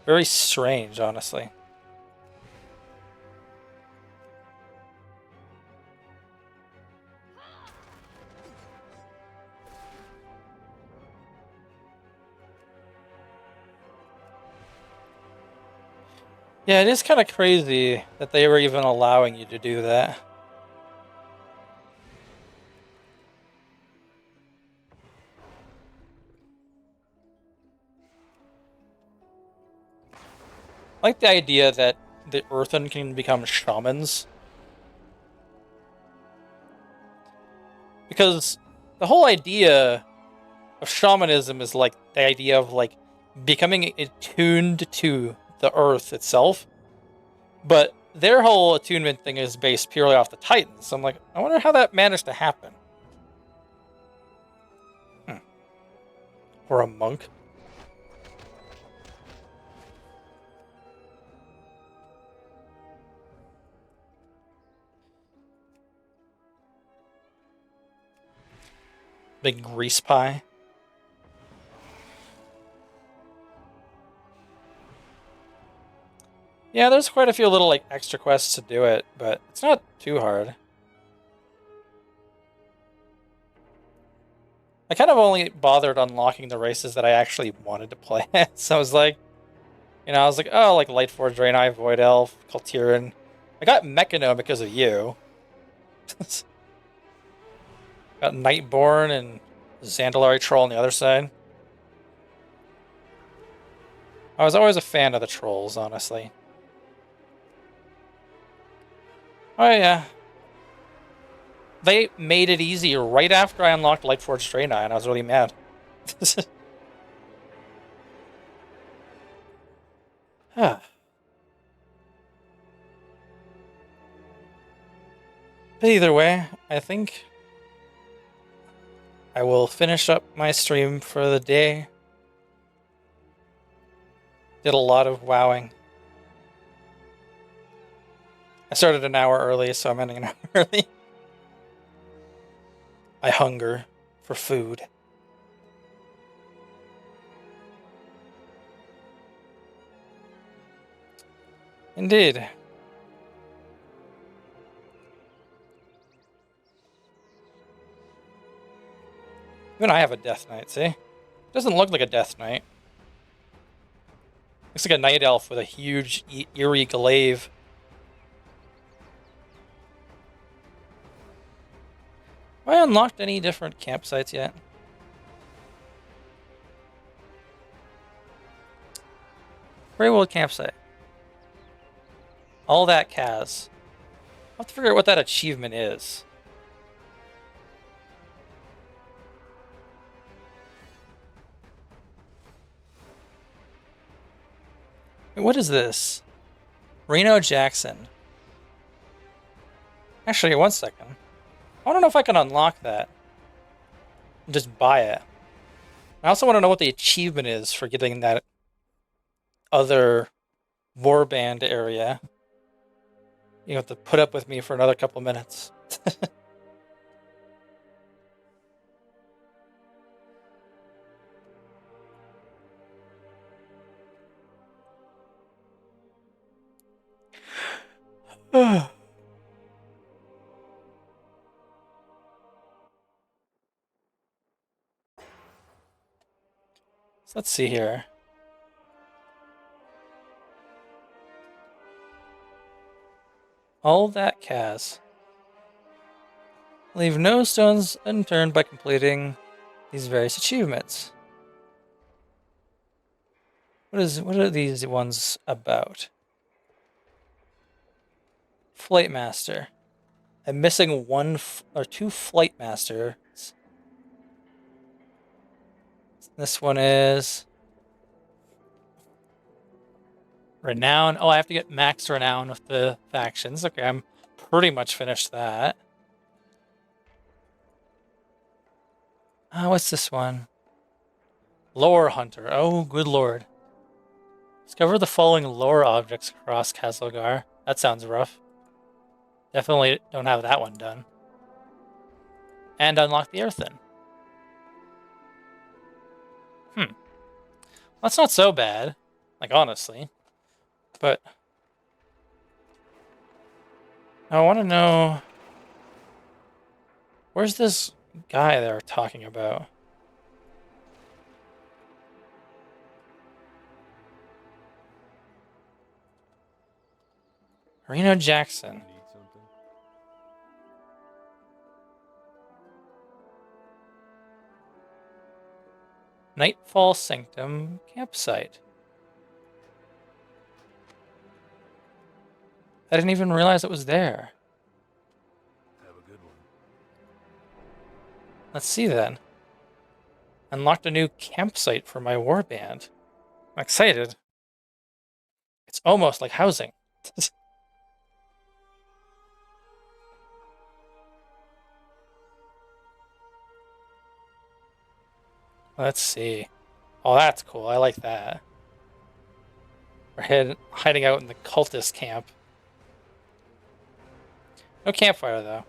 Very strange, honestly. Yeah, it is kind of crazy that they were even allowing you to do that. I like the idea that the Earthen can become shamans. Because the whole idea of shamanism is like the idea of like becoming attuned to the earth itself. But their whole attunement thing is based purely off the Titans. So I'm like, I wonder how that managed to happen. Or a monk. Big grease pie. Yeah, there's quite a few little like extra quests to do it, but it's not too hard. I kind of only bothered unlocking the races that I actually wanted to play. So I was like, you know, I was like, oh, like Lightforged Draenei, Void Elf, Kaltiran. I got Mechano because of you. Got Nightborn and Zandalari Troll on the other side. I was always a fan of the trolls, honestly. Oh yeah. They made it easy right after I unlocked Lightforged Draenei, and I was really mad. But either way, I think I will finish up my stream for the day. Did a lot of wowing. I started an hour early, so I'm ending an hour early. I hunger for food. Indeed. Even I have a Death Knight, see? It doesn't look like a Death Knight. Looks like a Night Elf with a huge, eerie glaive. Have I unlocked any different campsites yet? World campsite. All that Kaz. I'll have to figure out what that achievement is. Wait, what is this? Reno Jackson. Actually, one second. I don't know if I can unlock that. And just buy it. I also want to know what the achievement is for getting that other warband area. You have to put up with me for another couple minutes. So let's see here. All that Kaz. Leave no stones unturned by completing these various achievements. What are these ones about? Flight Master. I'm missing one or two Flight Masters. This one is Renown. Oh, I have to get max Renown with the factions. Okay, I'm pretty much finished that. What's this one? Lore Hunter. Oh, good lord. Discover the following lore objects across Kazlogar. That sounds rough. Definitely don't have that one done. And unlock the Earthen. That's not so bad. Like, honestly. But I want to know... Where's this guy they're talking about? Reno Jackson. Need something? Nightfall Sanctum Campsite. I didn't even realize it was there. Have a good one. Let's see then. Unlocked a new campsite for my warband. I'm excited. It's almost like housing. Let's see. Oh, that's cool. I like that. We're hiding out in the cultist camp. No campfire, though.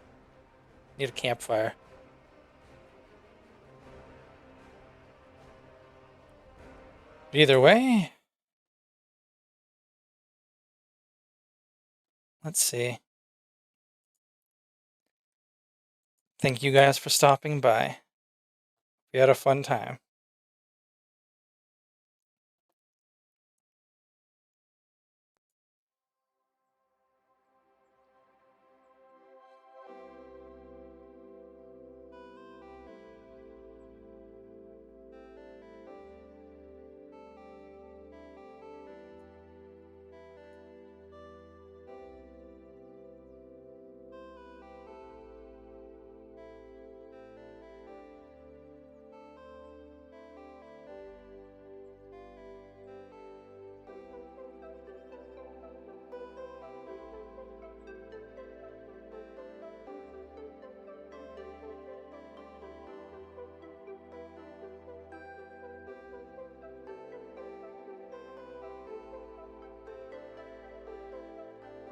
Need a campfire. But either way... Let's see. Thank you guys for stopping by. We had a fun time.